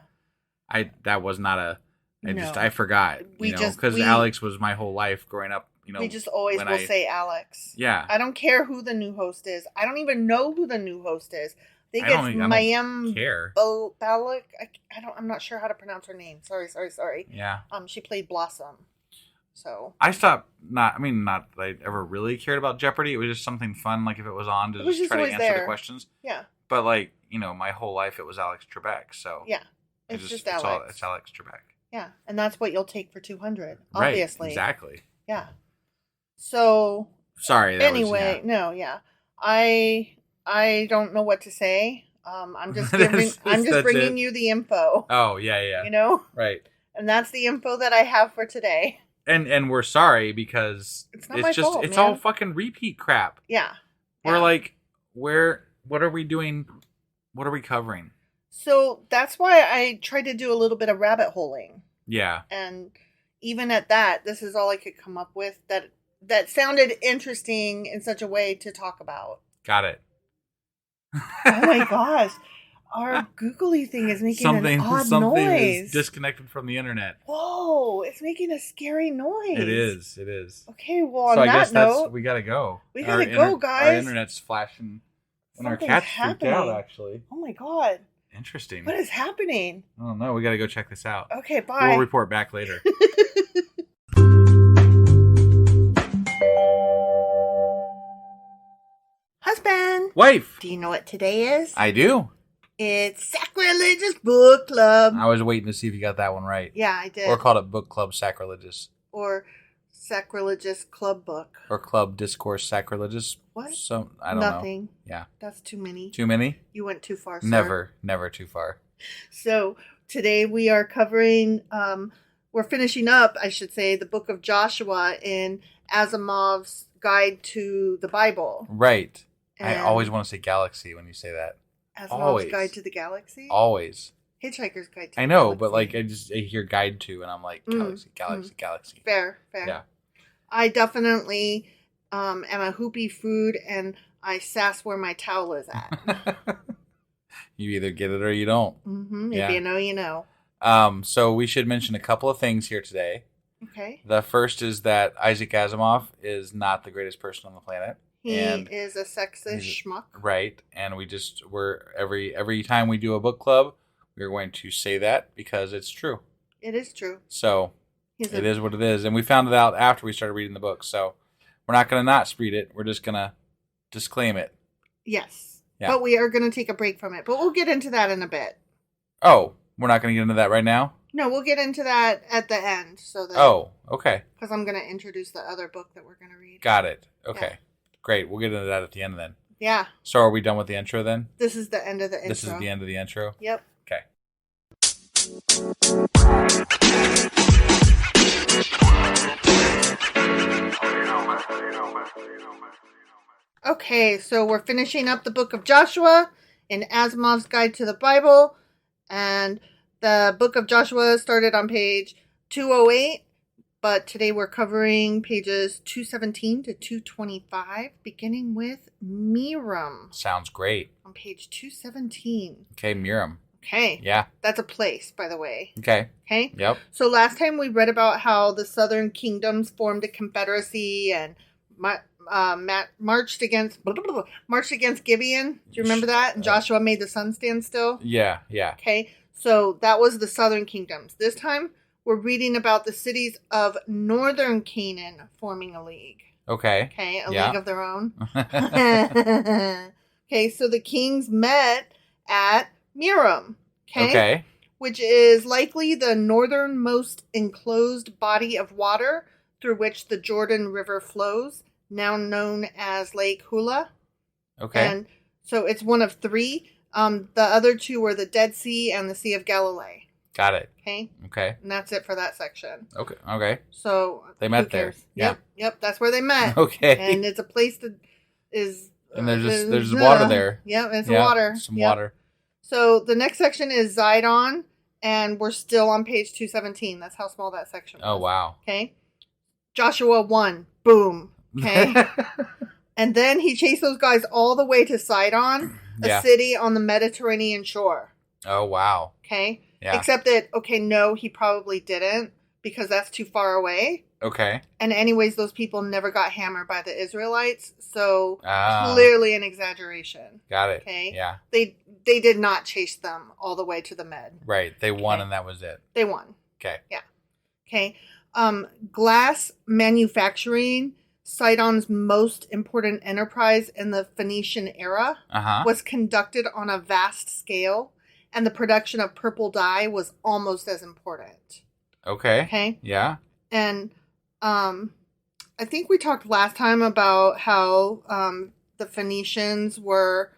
That was not a... No. I forgot. Because Alex was my whole life growing up. We just always will say Alex. Yeah. I don't care who the new host is. I don't even know who the new host is. I think it's Mayim care. Balak. I'm not sure how to pronounce her name. Sorry. Yeah. She played Blossom. So I stopped not that I ever really cared about Jeopardy. It was just something fun, like if it was on to just try to answer the questions. Yeah. But like, my whole life it was Alex Trebek. So yeah, it's just Alex. It's Alex Trebek. Yeah, and that's what you'll take for 200. Obviously. Right, exactly. Yeah. So. Sorry. I don't know what to say. I'm just bringing you the info. Oh yeah. Right. And that's the info that I have for today. And we're sorry because it's not my fault, it's man. all fucking repeat crap. Yeah. We're like, what are we doing? What are we covering? So that's why I tried to do a little bit of rabbit holing. Yeah. And even at that, this is all I could come up with that sounded interesting in such a way to talk about. Got it. Oh my gosh. Our googly thing is making an odd something noise. Is disconnected from the internet. Whoa, it's making a scary noise. It is. Okay, well, on that note, we gotta go. We gotta go, guys. Our internet's flashing. And our cat's freaked out, actually. Oh my god. Interesting. What is happening? I don't know. We gotta go check this out. Okay, bye. We'll report back later. Husband. Wife. Do you know what today is? I do. It's Sacrilegious Book Club. I was waiting to see if you got that one right. Yeah, I did. Or called it Book Club Sacrilegious. Or Sacrilegious Club Book. Or Club Discourse Sacrilegious. What? So I don't know. Nothing. Yeah. That's too many. Too many? You went too far, sir. Never too far. So today we are covering, we're finishing up, I should say, the book of Joshua in Asimov's Guide to the Bible. Right. And I always want to say galaxy when you say that. Asimov's Guide to the Galaxy? Always. Hitchhiker's Guide to the Galaxy. I know, but like I hear guide to and I'm like, galaxy. Fair. Yeah. I definitely am a hoopy food and I sass where my towel is at. You either get it or you don't. Mm-hmm. If you know, you know. So we should mention a couple of things here today. Okay. The first is that Isaac Asimov is not the greatest person on the planet. He is a sexist schmuck. Right. And we're every time we do a book club, we're going to say that because it's true. It is true. So it is what it is. And we found it out after we started reading the book. So we're not going to not read it. We're just going to disclaim it. Yes. Yeah. But we are going to take a break from it. But we'll get into that in a bit. Oh, we're not going to get into that right now? No, we'll get into that at the end. Oh, okay. Because I'm going to introduce the other book that we're going to read. Got it. Okay. Yeah. Great. We'll get into that at the end then. Yeah. So are we done with the intro then? This is the end of the intro. This is the end of the intro? Yep. Okay. Okay, so we're finishing up the book of Joshua in Asimov's Guide to the Bible. And the book of Joshua started on page 208. But today we're covering pages 217 to 225, beginning with Miram. Sounds great. On page 217. Okay, Miram. Okay. Yeah. That's a place, by the way. Okay. Okay? Yep. So last time we read about how the southern kingdoms formed a confederacy and marched against Gibeon. Do you remember that? And Joshua made the sun stand still? Yeah. Okay. So that was the southern kingdoms. This time we're reading about the cities of northern Canaan forming a league. Okay. Okay, a league of their own. Okay, so the kings met at Miram. Okay. Which is likely the northernmost enclosed body of water through which the Jordan River flows, now known as Lake Hula. Okay. And so it's one of three. The other two were the Dead Sea and the Sea of Galilee. Got it. Okay. Okay. And that's it for that section. Okay. So they met there. Yeah. Yep. That's where they met. Okay. And it's a place that is. And there's water there. Yep. It's water. Some water. So the next section is Zidon, and we're still on page 217. That's how small that section was. Oh wow. Okay. Joshua 1. Boom. Okay. And then he chased those guys all the way to Sidon, a city on the Mediterranean shore. Oh wow. Okay. Yeah. Except that, no, he probably didn't because that's too far away. Okay. And anyways, those people never got hammered by the Israelites. So clearly an exaggeration. Got it. Okay. Yeah. They did not chase them all the way to the Med. Right. They won and that was it. They won. Okay. Yeah. Okay. Glass manufacturing, Sidon's most important enterprise in the Phoenician era, was conducted on a vast scale. And the production of purple dye was almost as important. Okay. Okay. Yeah. And I think we talked last time about how the Phoenicians were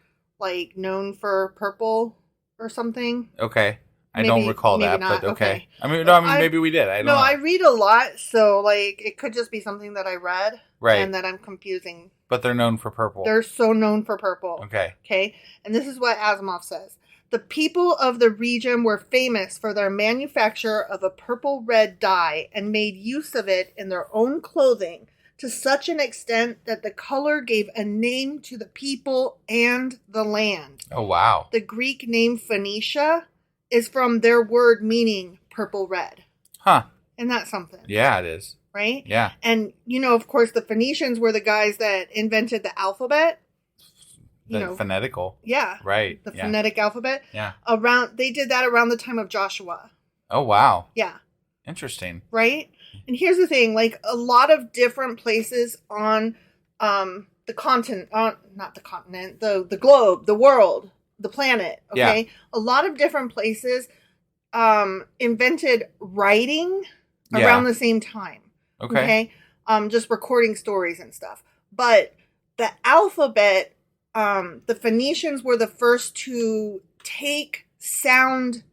known for purple or something. Okay. I don't recall that, not. But okay. I maybe we did. I don't know. I read a lot, so it could just be something that I read. Right. And that I'm confusing. But they're known for purple. They're so known for purple. Okay. Okay. And this is what Asimov says. The people of the region were famous for their manufacture of a purple-red dye and made use of it in their own clothing to such an extent that the color gave a name to the people and the land. Oh, wow. The Greek name Phoenicia is from their word meaning purple-red. Huh. Isn't that something? Yeah, it is. Right? Yeah. And, of course, the Phoenicians were the guys that invented the alphabet. Phonetical. Yeah. Right. The phonetic alphabet. Yeah. They did that around the time of Joshua. Oh, wow. Yeah. Interesting. Right? And here's the thing, a lot of different places on the continent, not the continent, the globe, the world, the planet, okay? Yeah. A lot of different places invented writing around the same time. Okay? Just recording stories and stuff. But the alphabet, the Phoenicians were the first to take sound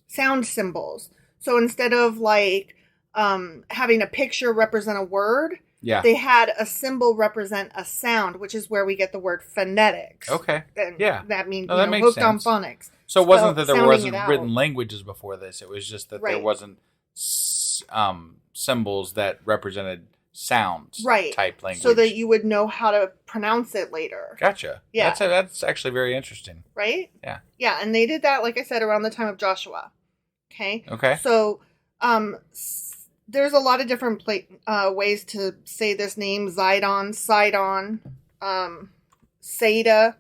symbols. So instead of having a picture represent a word, they had a symbol represent a sound, which is where we get the word phonetics. Okay. And that means that makes hooked sense. on phonics. So it wasn't that there wasn't written languages before this. It was just that there wasn't symbols that represented sounds type language. So that you would know how to pronounce it later. Gotcha. Yeah. That's actually very interesting. Right? Yeah. Yeah, and they did that, like I said, around the time of Joshua. Okay? Okay. So, there's a lot of different ways to say this name. Zidon, Sidon, Saida.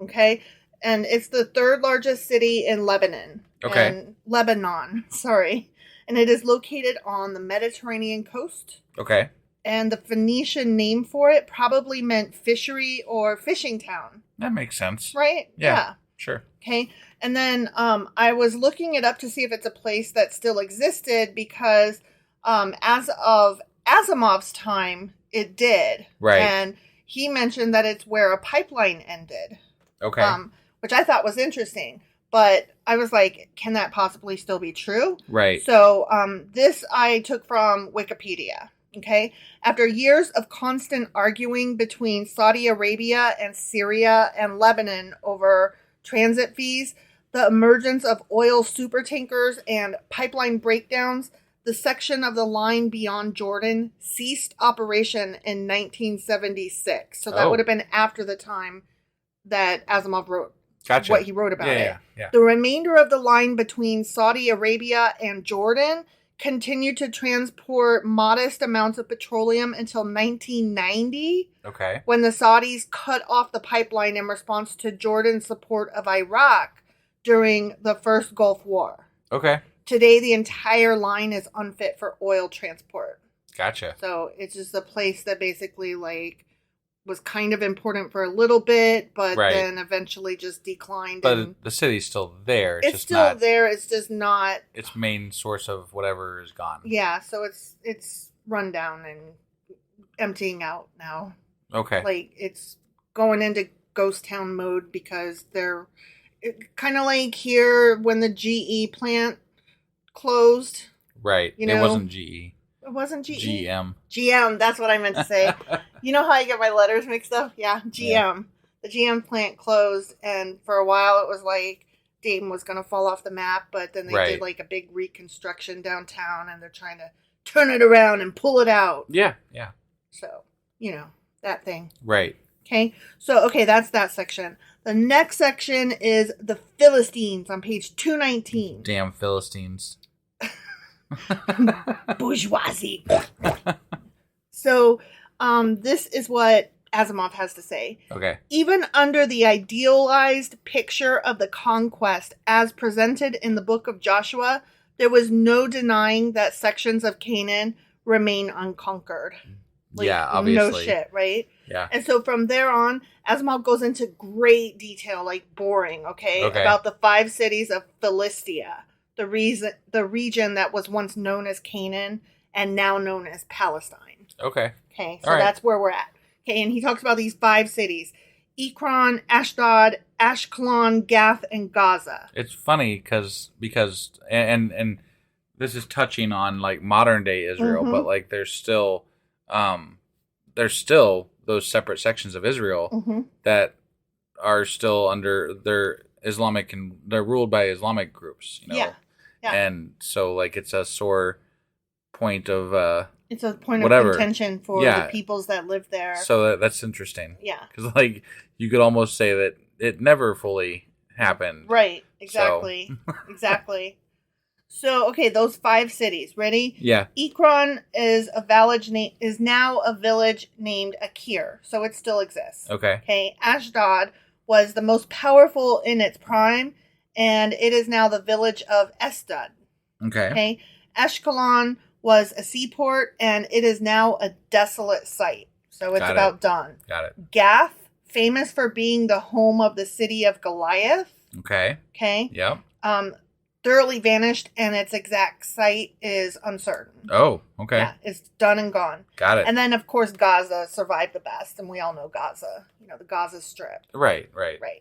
Okay. And it's the third largest city in Lebanon. Okay. And Lebanon, sorry. And it is located on the Mediterranean coast. Okay. And the Phoenician name for it probably meant fishery or fishing town. That makes sense. Right? Yeah. Sure. Okay. And then I was looking it up to see if it's a place that still existed because as of Asimov's time, it did. Right. And he mentioned that it's where a pipeline ended. Okay. Which I thought was interesting. But I was like, can that possibly still be true? Right. So this I took from Wikipedia. Okay. After years of constant arguing between Saudi Arabia and Syria and Lebanon over transit fees, the emergence of oil supertankers and pipeline breakdowns, the section of the line beyond Jordan ceased operation in 1976. So that would have been after the time that Asimov wrote what he wrote about it. Yeah. The remainder of the line between Saudi Arabia and Jordan continued to transport modest amounts of petroleum until 1990. Okay. When the Saudis cut off the pipeline in response to Jordan's support of Iraq during the first Gulf War. Okay. Today, the entire line is unfit for oil transport. Gotcha. So it's just a place that basically was kind of important for a little bit, but then eventually just declined. But the city's still there. It's just still not there. It's just not its main source of whatever is gone. Yeah, so it's run down and emptying out now. Okay. It's going into ghost town mode because they're kind of like here when the GE plant closed. Right. It wasn't GE. It wasn't GE. GM. GM, that's what I meant to say. You know how I get my letters mixed up? Yeah, GM. Yeah. The GM plant closed, and for a while it was like Dayton was going to fall off the map, but then they did a big reconstruction downtown, and they're trying to turn it around and pull it out. Yeah. So, that thing. Right. Okay, so, that's that section. The next section is the Philistines on page 219. Damn Philistines. Bourgeoisie. So, this is what Asimov has to say. Okay. Even under the idealized picture of the conquest as presented in the book of Joshua, there was no denying that sections of Canaan remain unconquered. Yeah, obviously. No shit, right? Yeah. And so from there on, Asimov goes into great detail, boring, okay? About the 5 cities of Philistia, the region that was once known as Canaan and now known as Palestine. Okay. Okay, so that's where we're at. Okay, and he talks about these 5 cities: Ekron, Ashdod, Ashkelon, Gath, and Gaza. It's funny because and this is touching on modern day Israel, but there's still those separate sections of Israel that are still under their Islamic, and they're ruled by Islamic groups, Yeah. And so it's a sore point of it's a point of contention for the peoples that live there. So that's interesting. Yeah. Because you could almost say that it never fully happened. Right. Exactly. So. Exactly. So, those 5 cities. Ready? Yeah. Ekron is now a village named Akir, so it still exists. Okay. Okay. Ashdod was the most powerful in its prime, and it is now the village of Esdod. Okay. Okay. Ashkelon was a seaport, and it is now a desolate site. So it's about done. Got it. Gath, famous for being the home of the city of Goliath. Okay. Okay. Yep. Thoroughly vanished, and its exact site is uncertain. Oh, okay. Yeah, it's done and gone. Got it. And then, of course, Gaza survived the best, and we all know Gaza. The Gaza Strip. Right.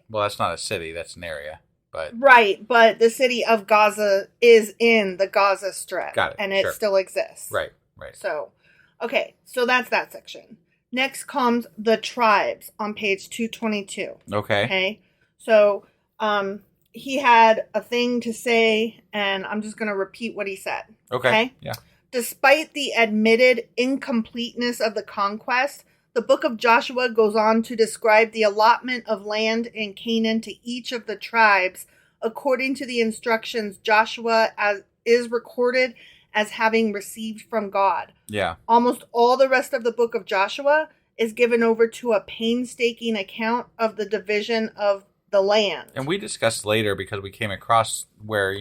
Well, that's not a city; that's an area. But but the city of Gaza is in the Gaza Strip. Got it. And it still exists. Right. So, so that's that section. Next comes the tribes on page 222. Okay. So, he had a thing to say, and I'm just going to repeat what he said. Okay. Yeah. Despite the admitted incompleteness of the conquest, the book of Joshua goes on to describe the allotment of land in Canaan to each of the tribes according to the instructions Joshua is recorded as having received from God. Yeah. Almost all the rest of the book of Joshua is given over to a painstaking account of the division of the land. And we discussed later, because we came across where,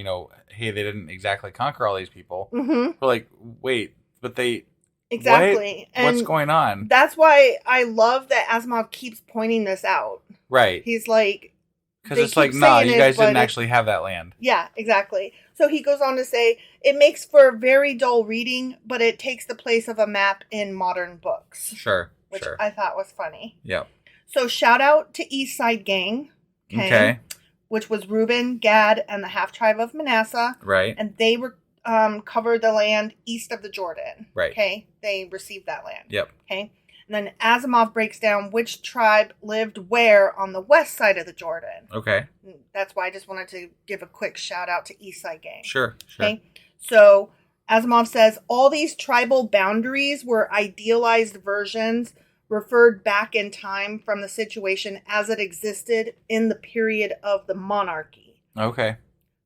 hey, they didn't exactly conquer all these people. Mm-hmm. We're like, wait, but they... Exactly. What? What's going on? That's why I love that Asimov keeps pointing this out. Right. He's like... Because it's like, no, you guys didn't actually have that land. Yeah, exactly. So he goes on to say, it makes for very dull reading, but it takes the place of a map in modern books. Sure. Which I thought was funny. Yeah. So shout out to East Side Gang. Okay. Which was Reuben, Gad, and the half-tribe of Manasseh. Right. And they were covered the land east of the Jordan. Right. Okay. They received that land. Yep. Okay. And then Asimov breaks down which tribe lived where on the west side of the Jordan. Okay. That's why I just wanted to give a quick shout out to East Side Gang. Sure. Okay. So Asimov says all these tribal boundaries were idealized versions referred back in time from the situation as it existed in the period of the monarchy. Okay.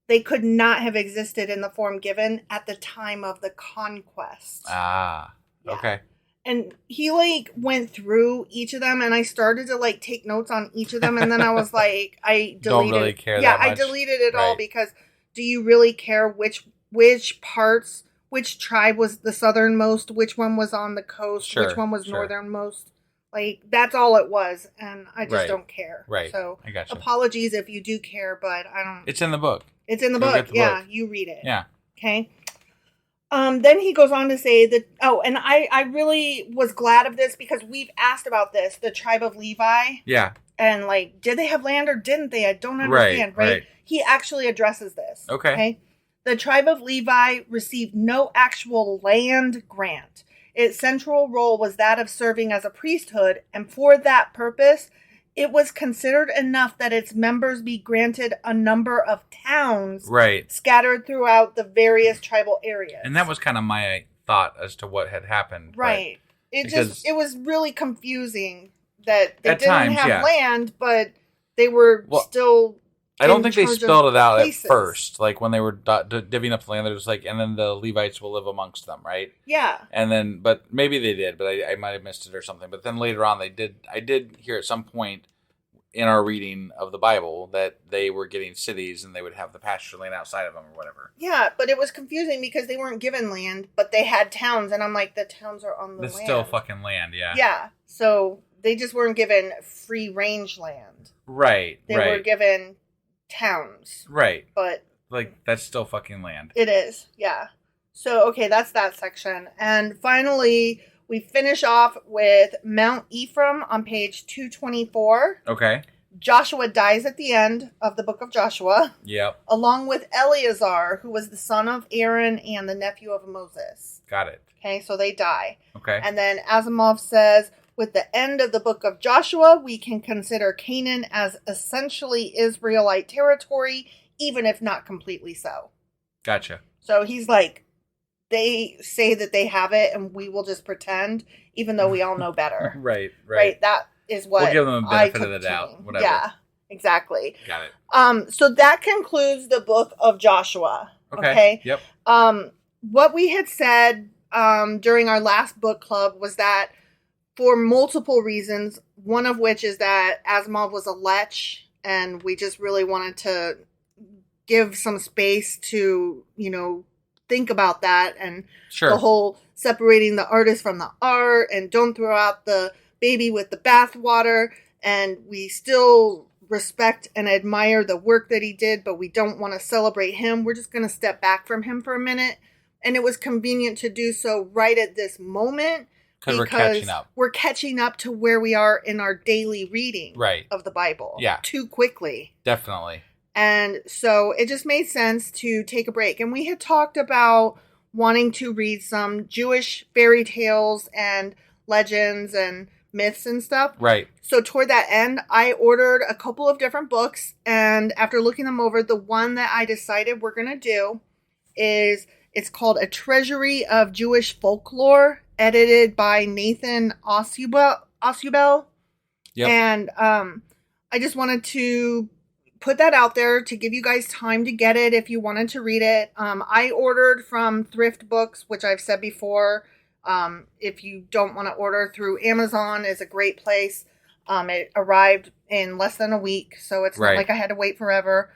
They could not have existed in the form given at the time of the conquest. Ah, yeah. Okay. And he went through each of them, and I started to take notes on each of them, and then I was like, I deleted. Don't really care that much. I deleted it all because do you really care which parts, which tribe was the southernmost, which one was on the coast, which one was northernmost? That's all it was, and I just don't care. Right. So, I gotcha. Apologies if you do care, but I don't. It's in the book. It's in the book. Yeah, you read it. Yeah. Okay. Then he goes on to say that, and I really was glad of this because we've asked about this, the tribe of Levi. Yeah. And did they have land or didn't they? I don't understand, right? He actually addresses this. Okay. The tribe of Levi received no actual land grant. Its central role was that of serving as a priesthood, and for that purpose, it was considered enough that its members be granted a number of towns scattered throughout the various tribal areas. And that was kind of my thought as to what had happened. Right. It was really confusing that they didn't have land, but they were still... I don't think they spelled it out at first. When they were divvying up the land, they're just and then the Levites will live amongst them, right? Yeah. And then, but maybe they did, but I might have missed it or something. But then later on, I did hear at some point in our reading of the Bible that they were getting cities and they would have the pasture land outside of them or whatever. Yeah, but it was confusing because they weren't given land, but they had towns, and I'm like, the towns are on the land. It's still fucking land, yeah. Yeah, so they just weren't given free range land. Right, They were given towns. Right. But that's still fucking land. It is, yeah. So, okay, that's that section. And finally, we finish off with Mount Ephraim on page 224. Okay. Joshua dies at the end of the book of Joshua. Yep. Along with Eleazar, who was the son of Aaron and the nephew of Moses. Got it. Okay, so they die. Okay. And then Asimov says, with the end of the book of Joshua, we can consider Canaan as essentially Israelite territory, even if not completely so. Gotcha. So he's like, they say that they have it, and we will just pretend, even though we all know better. Right. That is what we'll give them the benefit of the doubt. Whatever. Yeah, exactly. Got it. So that concludes the book of Joshua. Okay. Yep. What we had said during our last book club was that for multiple reasons, one of which is that Asimov was a lech, and we just really wanted to give some space to, think about that, and the whole separating the artist from the art, and don't throw out the baby with the bathwater, and we still respect and admire the work that he did, but we don't want to celebrate him. We're just going to step back from him for a minute, and it was convenient to do so right at this moment. Because we're catching up. We're catching up to where we are in our daily reading of the Bible. Yeah. Too quickly. Definitely. And so it just made sense to take a break. And we had talked about wanting to read some Jewish fairy tales and legends and myths and stuff. Right. So toward that end, I ordered a couple of different books. And after looking them over, the one that I decided we're going to do is, it's called A Treasury of Jewish Folklore, edited by Nathan Ausubel. Yep. And I just wanted to put that out there to give you guys time to get it if you wanted to read it. I ordered from Thrift Books, which I've said before. If you don't want to order through Amazon, is a great place. It arrived in less than a week, so it's not like I had to wait forever.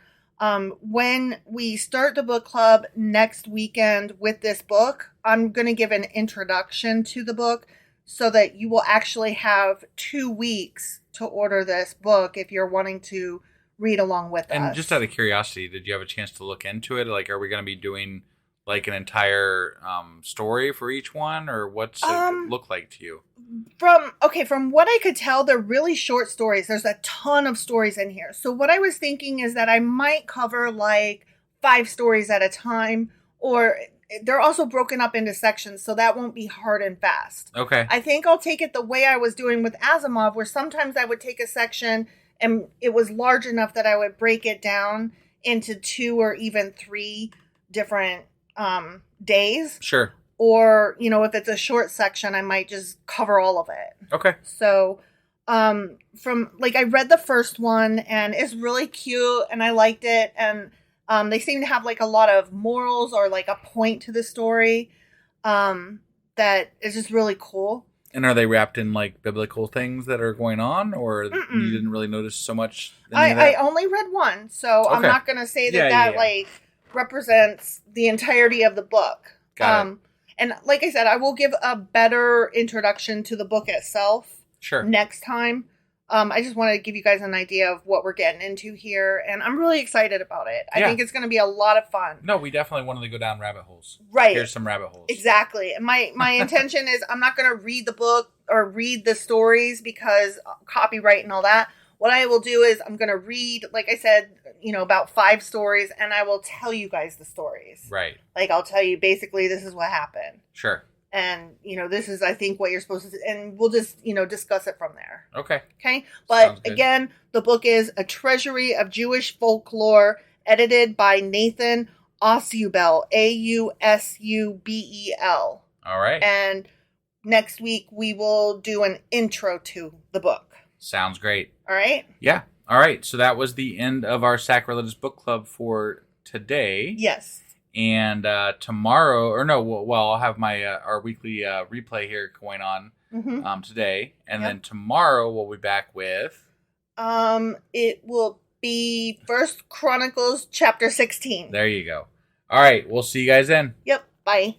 When we start the book club next weekend with this book, I'm going to give an introduction to the book so that you will actually have 2 weeks to order this book if you're wanting to read along with us. And just out of curiosity, did you have a chance to look into it? Like, are we going to be doing like an entire story for each one, or what's it look like to you? From what I could tell, they're really short stories. There's a ton of stories in here. So what I was thinking is that I might cover like 5 stories at a time, or they're also broken up into sections, so that won't be hard and fast. Okay. I think I'll take it the way I was doing with Asimov, where sometimes I would take a section and it was large enough that I would break it down into 2 or even 3 different days. Sure. Or, if it's a short section, I might just cover all of it. Okay. So, I read the first one, and it's really cute, and I liked it, and they seem to have, like, a lot of morals or, like, a point to the story that is just really cool. And are they wrapped in, like, biblical things that are going on, or you didn't really notice so much? I only read one, so I'm not going to say that like, represents the entirety of the book. Got it. And like I said, I will give a better introduction to the book itself next time. I just wanted to give you guys an idea of what we're getting into here, and I'm really excited about it. I think it's going to be a lot of fun. No, we definitely wanted to go down rabbit holes. Right. Here's some rabbit holes. Exactly. And my intention is I'm not going to read the book or read the stories because copyright and all that. What I will do is I'm going to read, like I said, about 5 stories, and I will tell you guys the stories. Right. Like, I'll tell you, basically, this is what happened. Sure. And, this is, I think, what you're supposed to do. And we'll just, discuss it from there. Okay. Okay? But, again, the book is A Treasury of Jewish Folklore, edited by Nathan Ausubel, Ausubel. All right. And next week, we will do an intro to the book. Sounds great. All right? Yeah. All right. So that was the end of our Sacrilegious Book Club for today. Yes. And tomorrow, I'll have my our weekly replay here going on today. And then tomorrow we'll be back with... It will be 1 Chronicles chapter 16. There you go. All right. We'll see you guys then. Yep. Bye.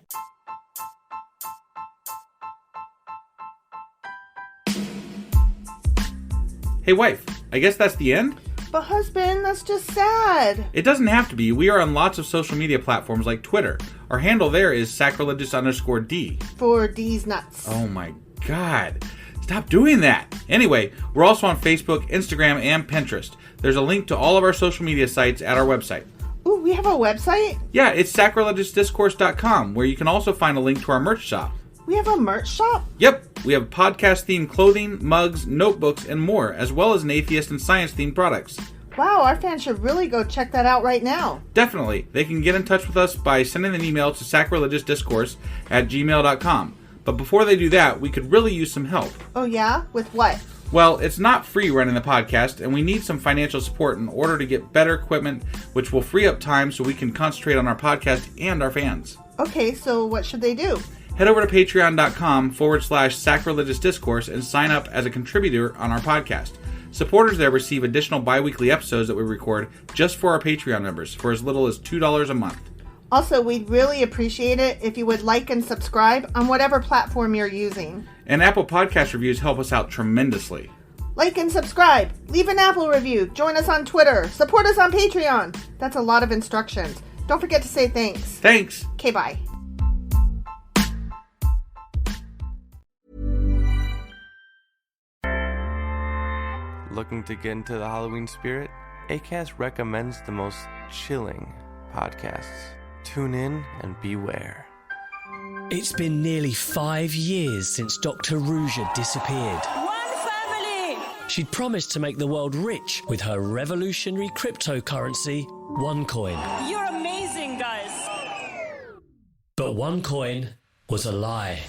Hey, wife, I guess that's the end? But husband, that's just sad. It doesn't have to be. We are on lots of social media platforms like Twitter. Our handle there is sacrilegious_D. For D's nuts. Oh my God. Stop doing that. Anyway, we're also on Facebook, Instagram, and Pinterest. There's a link to all of our social media sites at our website. Ooh, we have a website? Yeah, it's sacrilegiousdiscourse.com, where you can also find a link to our merch shop. We have a merch shop? Yep, we have podcast-themed clothing, mugs, notebooks, and more, as well as an atheist and science-themed products. Wow, our fans should really go check that out right now. Definitely. They can get in touch with us by sending an email to sacrilegiousdiscourse@gmail.com. But before they do that, we could really use some help. Oh yeah? With what? Well, it's not free running the podcast, and we need some financial support in order to get better equipment, which will free up time so we can concentrate on our podcast and our fans. Okay, so what should they do? Head over to patreon.com/sacrilegiousdiscourse and sign up as a contributor on our podcast. Supporters there receive additional bi-weekly episodes that we record just for our Patreon members for as little as $2 a month. Also, we'd really appreciate it if you would like and subscribe on whatever platform you're using. And Apple Podcast reviews help us out tremendously. Like and subscribe. Leave an Apple review. Join us on Twitter. Support us on Patreon. That's a lot of instructions. Don't forget to say thanks. Thanks. Okay, bye. Looking to get into the Halloween spirit? Acast recommends the most chilling podcasts. Tune in and beware. It's been nearly 5 years since Dr. Rouja disappeared. One family! She'd promised to make the world rich with her revolutionary cryptocurrency, OneCoin. You're amazing, guys. But OneCoin was a lie.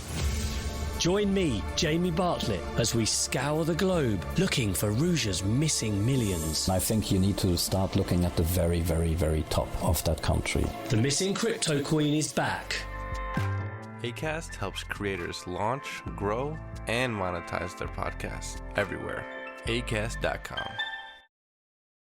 Join me, Jamie Bartlett, as we scour the globe looking for Ruja's missing millions. I think you need to start looking at the very, very, very top of that country. The missing crypto queen is back. Acast helps creators launch, grow, and monetize their podcasts everywhere. Acast.com.